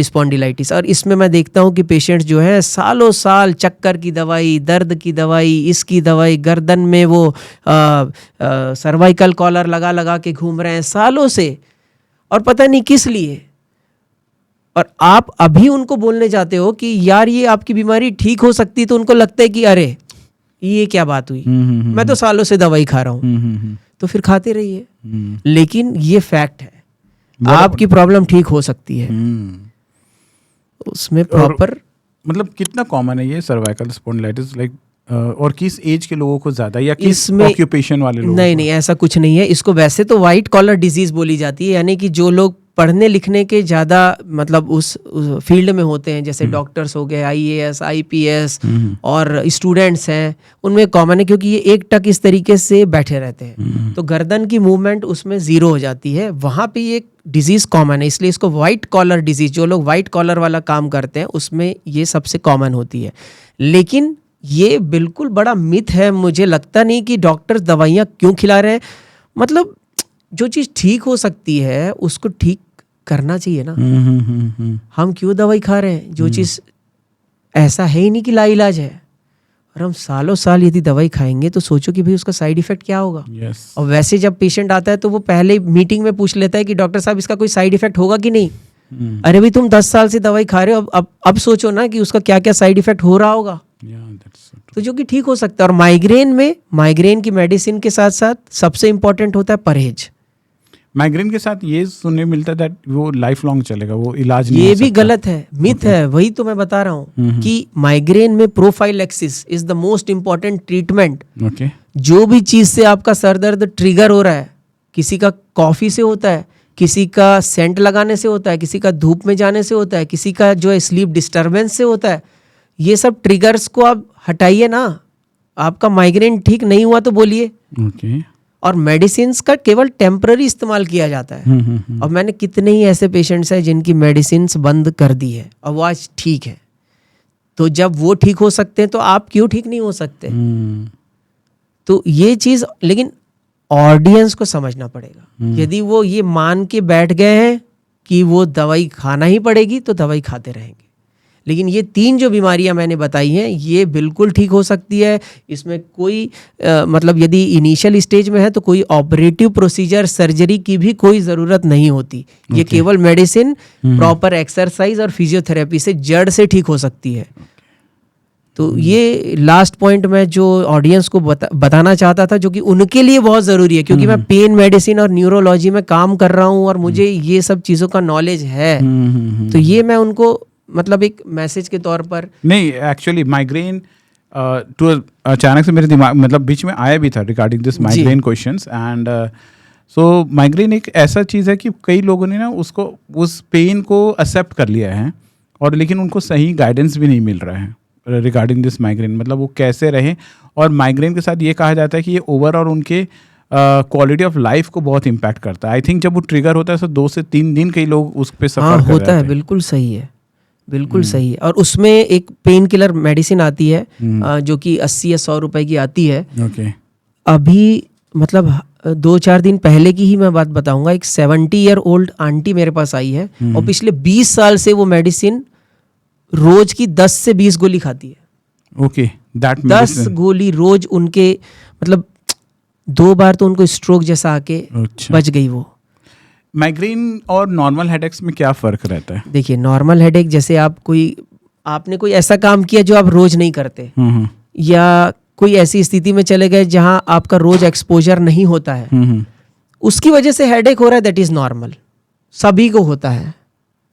spondylitis. और इसमें मैं देखता हूँ कि पेशेंट्स जो है सालों साल चक्कर की दवाई, दर्द की दवाई, इसकी दवाई, गर्दन में वो सर्वाइकल कॉलर लगा लगा के घूम रहे हैं सालों से, और पता नहीं किस लिए। और आप अभी उनको बोलने जाते हो कि यार ये आपकी बीमारी ठीक हो सकती, तो उनको लगता है कि अरे ये क्या बात हुई, मैं तो सालों से दवाई खा रहा हूँ। तो फिर खाते रहिए, लेकिन ये फैक्ट है, आपकी प्रॉब्लम ठीक हो सकती है। उसमें प्रॉपर मतलब कितना कॉमन है ये सर्वाइकल स्पॉन्डिलाइटिस, लाइक और किस एज के लोगों को ज्यादा, या किस ऑक्यूपेशन वाले लोगों? नहीं, ऐसा कुछ नहीं है। इसको वैसे तो वाइट कॉलर डिजीज बोली जाती है, यानी कि जो लोग पढ़ने लिखने के ज़्यादा मतलब उस फील्ड में होते हैं, जैसे डॉक्टर्स हो गए, IAS, IPS और स्टूडेंट्स हैं, उनमें कॉमन है, क्योंकि ये एक टक इस तरीके से बैठे रहते हैं तो गर्दन की मूवमेंट उसमें ज़ीरो हो जाती है। वहाँ पे ये डिजीज़ कॉमन है, इसलिए इसको वाइट कॉलर डिजीज़, जो लोग वाइट कॉलर वाला काम करते हैं उसमें ये सबसे कॉमन होती है। लेकिन ये बिल्कुल बड़ा मिथ है, मुझे लगता नहीं कि डॉक्टर्स दवाइयाँ क्यों खिला रहे हैं। मतलब जो चीज़ ठीक हो सकती है उसको ठीक करना चाहिए ना। हम क्यों दवाई खा रहे हैं? जो चीज़ ऐसा है ही नहीं कि लाइलाज है, और हम सालों साल यदि दवाई खाएंगे तो सोचो कि भाई उसका साइड इफेक्ट क्या होगा। और वैसे जब पेशेंट आता है तो वो पहले मीटिंग में पूछ लेता है कि डॉक्टर साहब इसका कोई साइड इफेक्ट होगा कि नहीं। अरे भाई तुम 10 साल से दवाई खा रहे हो, अब सोचो ना कि उसका क्या क्या साइड इफेक्ट हो रहा होगा। तो जो कि ठीक हो सकता है। और माइग्रेन की मेडिसिन के साथ साथ सबसे इंपॉर्टेंट होता है परहेज। माइग्रेन के साथ ये सुनने मिलता है दैट वो लाइफ लॉन्ग चलेगा, वो इलाज नहीं ये हो भी सकता। गलत है, मिथ है। वही तो मैं बता रहा हूँ कि माइग्रेन में prophylaxis is the most important treatment. जो भी चीज से आपका सर दर्द ट्रिगर हो रहा है, किसी का कॉफी से होता है, किसी का सेंट लगाने से होता है, किसी का धूप में जाने से होता है, किसी का जो है स्लीप डिस्टर्बेंस से होता है, ये सब ट्रिगर्स को आप हटाइए ना। आपका माइग्रेन ठीक नहीं हुआ तो बोलिए। और मेडिसिन्स का केवल टेम्पररी इस्तेमाल किया जाता है। और मैंने कितने ही ऐसे पेशेंट्स हैं जिनकी मेडिसिन्स बंद कर दी है और वो आज ठीक है। तो जब वो ठीक हो सकते हैं तो आप क्यों ठीक नहीं हो सकते? तो ये चीज़ लेकिन ऑडियंस को समझना पड़ेगा। यदि वो ये मान के बैठ गए हैं कि वो दवाई खाना ही पड़ेगी तो दवाई खाते रहेंगे। लेकिन ये 3 जो बीमारियां मैंने बताई हैं ये बिल्कुल ठीक हो सकती है। इसमें कोई मतलब यदि इनिशियल स्टेज में है तो कोई ऑपरेटिव प्रोसीजर, सर्जरी की भी कोई ज़रूरत नहीं होती। ये केवल मेडिसिन, प्रॉपर एक्सरसाइज और फिजियोथेरेपी से जड़ से ठीक हो सकती है। तो ये लास्ट पॉइंट मैं जो ऑडियंस को बताना चाहता था, जो कि उनके लिए बहुत ज़रूरी है, क्योंकि मैं पेन मेडिसिन और न्यूरोलॉजी में काम कर रहा हूँ और मुझे ये सब चीज़ों का नॉलेज है। तो ये मैं उनको मतलब एक मैसेज के तौर पर नहीं, एक्चुअली माइग्रेन टू अचानक से मेरे दिमाग मतलब बीच में आया भी था regarding this migraine questions. And so migraine एक ऐसा चीज़ है कि कई लोगों ने ना उसको उस पेन को एक्सेप्ट कर लिया है, और लेकिन उनको सही गाइडेंस भी नहीं मिल रहा है रिगार्डिंग दिस माइग्रेन, मतलब वो कैसे रहें। और माइग्रेन के साथ ये कहा जाता है कि ये ओवर और उनके क्वालिटी ऑफ लाइफ को बहुत इम्पैक्ट करता है। आई थिंक जब वो ट्रिगर होता है तो 2 से 3 दिन कई लोग उस पर सफर कर होता है। बिल्कुल सही है, बिल्कुल सही है। और उसमें एक पेन किलर मेडिसिन आती है जो कि 80 या 100 रुपए की आती है। अभी मतलब 2-4 दिन पहले की ही मैं बात बताऊंगा। एक 70 ईयर ओल्ड आंटी मेरे पास आई है और पिछले 20 साल से वो मेडिसिन रोज की 10 से 20 गोली खाती है। दैट 10 गोली रोज। उनके मतलब 2 बार तो उनको स्ट्रोक जैसा आके बच गई वो। माइग्रेन और नॉर्मल हेडेक्स में क्या फ़र्क रहता है? देखिए, नॉर्मल हेडेक जैसे आपने कोई ऐसा काम किया जो आप रोज नहीं करते, या कोई ऐसी स्थिति में चले गए जहां आपका रोज एक्सपोजर नहीं होता है, उसकी वजह से हेडेक हो रहा है, दैट इज नॉर्मल, सभी को होता है,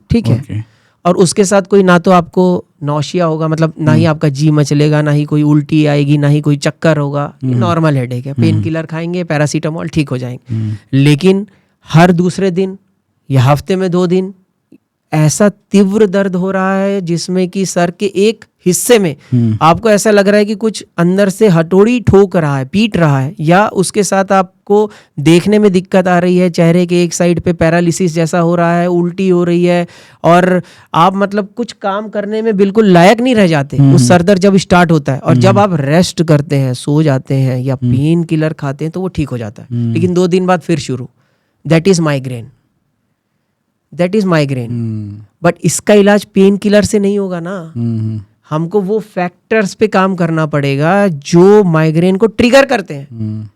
ठीक है। और उसके साथ कोई ना तो आपको नौशिया होगा, मतलब ना ही आपका जी मचलेगा, ना ही कोई उल्टी आएगी, ना ही कोई चक्कर होगा, नॉर्मल हेडेक है। पेन किलर खाएंगे, पैरासीटामोल, ठीक हो जाएंगे। लेकिन हर दूसरे दिन या हफ्ते में 2 दिन ऐसा तीव्र दर्द हो रहा है जिसमें कि सर के एक हिस्से में आपको ऐसा लग रहा है कि कुछ अंदर से हथौड़ी ठोक रहा है, पीट रहा है, या उसके साथ आपको देखने में दिक्कत आ रही है, चेहरे के एक साइड पे पैरालिसिस जैसा हो रहा है, उल्टी हो रही है, और आप मतलब कुछ काम करने में बिल्कुल लायक नहीं रह जाते उस सर दर्द जब स्टार्ट होता है। और जब आप रेस्ट करते हैं, सो जाते हैं या पेन किलर खाते हैं तो वो ठीक हो जाता है। लेकिन 2 दिन बाद फिर शुरू। That is migraine, that is migraine. But इसका इलाज पेन किलर से नहीं होगा ना। हमको वो फैक्टर्स पे काम करना पड़ेगा जो माइग्रेन को ट्रिगर करते हैं,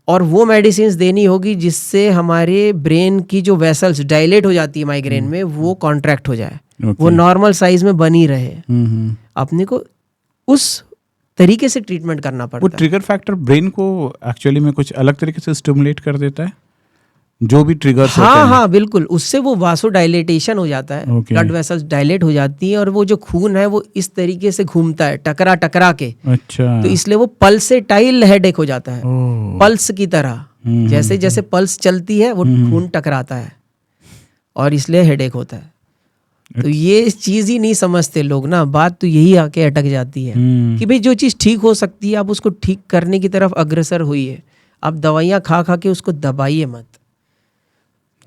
और वो मेडिसिन देनी होगी जिससे हमारे ब्रेन की जो वेसल्स डायलेट हो जाती है माइग्रेन में, वो कॉन्ट्रैक्ट हो जाए, वो नॉर्मल साइज में बनी रहे। अपने को उस तरीके से ट्रीटमेंट करना पड़ता है। वो ट्रिगर फैक्टर ब्रेन को एक्चुअली में कुछ अलग तरीके से स्टिमुलेट कर देता है, जो भी ट्रिगर्स होते हैं। हाँ, बिल्कुल। उससे वो वासोडाइलेटेशन हो जाता है, ब्लड वेसल्स डायलेट हो जाती है, और वो जो खून है वो इस तरीके से घूमता है टकरा टकरा के। अच्छा। तो इसलिए वो पल्सेटाइल हेडेक हो जाता है, पल्स की तरह। जैसे जैसे पल्स चलती है वो खून टकराता है, और इसलिए हेडेक होता है। तो ये चीज ही नहीं समझते लोग ना। बात तो यही आके अटक जाती है कि भाई जो चीज ठीक हो सकती है आप उसको ठीक करने की तरफ अग्रसर होइए। आप दवाइयाँ खा खा के उसको दबाइए मत।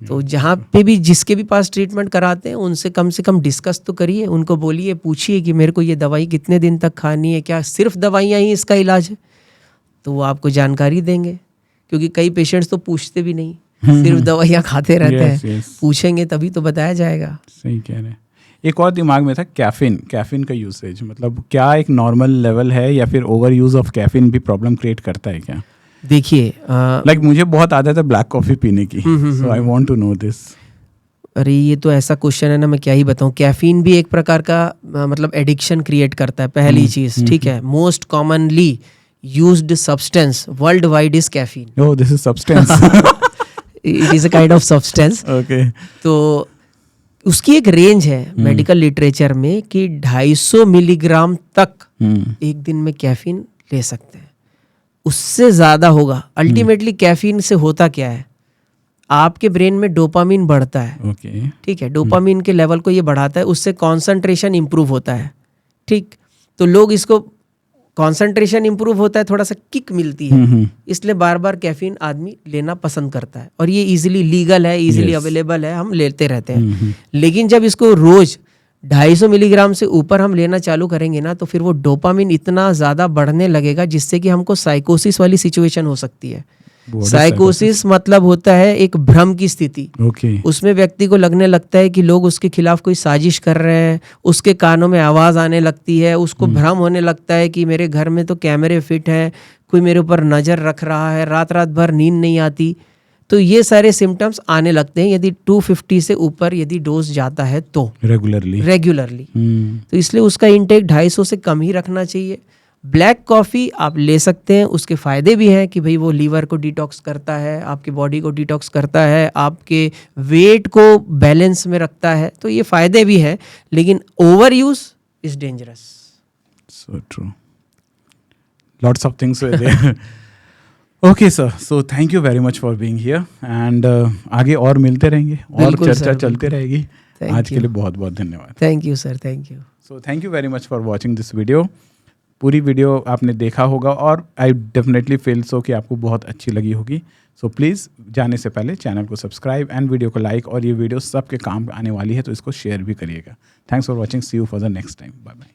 तो जहाँ पे भी जिसके भी पास ट्रीटमेंट कराते हैं उनसे कम से कम डिस्कस तो करिए, उनको बोलिए, पूछिए कि मेरे को ये दवाई कितने दिन तक खानी है, क्या सिर्फ दवाइयाँ ही इसका इलाज है, तो वो आपको जानकारी देंगे। क्योंकि कई पेशेंट्स तो पूछते भी नहीं, सिर्फ दवाइयाँ खाते रहते हैं। पूछेंगे तभी तो बताया जाएगा। सही कह रहे हैं। एक और दिमाग में था, कैफीन का यूसेज, मतलब क्या एक नॉर्मल लेवल है या फिर ओवर यूज ऑफ कैफीन भी प्रॉब्लम क्रिएट करता है क्या? देखिए लाइक मुझे बहुत आदत है ब्लैक कॉफी पीने की, so I want to know this. अरे ये तो ऐसा क्वेश्चन है ना, मैं क्या ही बताऊं। कैफीन भी एक प्रकार का मतलब एडिक्शन क्रिएट करता है। पहली चीज, ठीक है, most commonly used substance world wide is caffeine. Oh, this is substance. It is a kind of substance. Okay. तो उसकी एक रेंज है मेडिकल लिटरेचर में कि 250 मिलीग्राम तक एक दिन में कैफीन ले सकते हैं। उससे ज्यादा होगा। अल्टीमेटली कैफीन से होता क्या है, आपके ब्रेन में डोपामिन बढ़ता है। ओके। ठीक है, डोपामिन के लेवल को ये बढ़ाता है, उससे कंसंट्रेशन इंप्रूव होता है। ठीक, तो लोग इसको, कंसंट्रेशन इंप्रूव होता है, थोड़ा सा किक मिलती है, इसलिए बार बार कैफीन आदमी लेना पसंद करता है। और ये इजीली लीगल है, इजीली अवेलेबल है, हम लेते रहते हैं। लेकिन जब इसको रोज 250 मिलीग्राम से ऊपर हम लेना चालू करेंगे ना, तो फिर वो डोपामिन इतना ज़्यादा बढ़ने लगेगा जिससे कि हमको साइकोसिस वाली सिचुएशन हो सकती है। साइकोसिस मतलब होता है एक भ्रम की स्थिति। उसमें व्यक्ति को लगने लगता है कि लोग उसके खिलाफ कोई साजिश कर रहे हैं, उसके कानों में आवाज़ आने लगती है, उसको भ्रम होने लगता है कि मेरे घर में तो कैमरे फिट हैं, कोई मेरे ऊपर नज़र रख रहा है, रात रात भर नींद नहीं आती। तो ये सारे सिम्टम्स आने लगते हैं यदि 250 से ऊपर यदि डोज जाता है तो रेगुलरली। तो इसलिए उसका इंटेक 250 से कम ही रखना चाहिए। ब्लैक कॉफ़ी आप ले सकते हैं, उसके फ़ायदे भी हैं कि भाई वो लीवर को डिटॉक्स करता है, आपकी बॉडी को डिटॉक्स करता है, आपके वेट को बैलेंस में रखता है, तो ये फ़ायदे भी हैं। लेकिन over use is dangerous. So true, lots of things were there. Okay sir, so thank you very much for being here and आगे और मिलते रहेंगे और चर्चा चलते रहेगी। आज के लिए बहुत बहुत धन्यवाद। Thank you sir, thank you. So thank you very much for watching this video. पूरी वीडियो आपने देखा होगा और आई डेफिनेटली फील सो कि आपको बहुत अच्छी लगी होगी। सो प्लीज़ जाने से पहले चैनल को सब्सक्राइब एंड वीडियो को लाइक, और ये वीडियो सबके काम आने वाली है तो इसको शेयर भी करिएगा। Thanks for watching, see you for the next time, bye bye.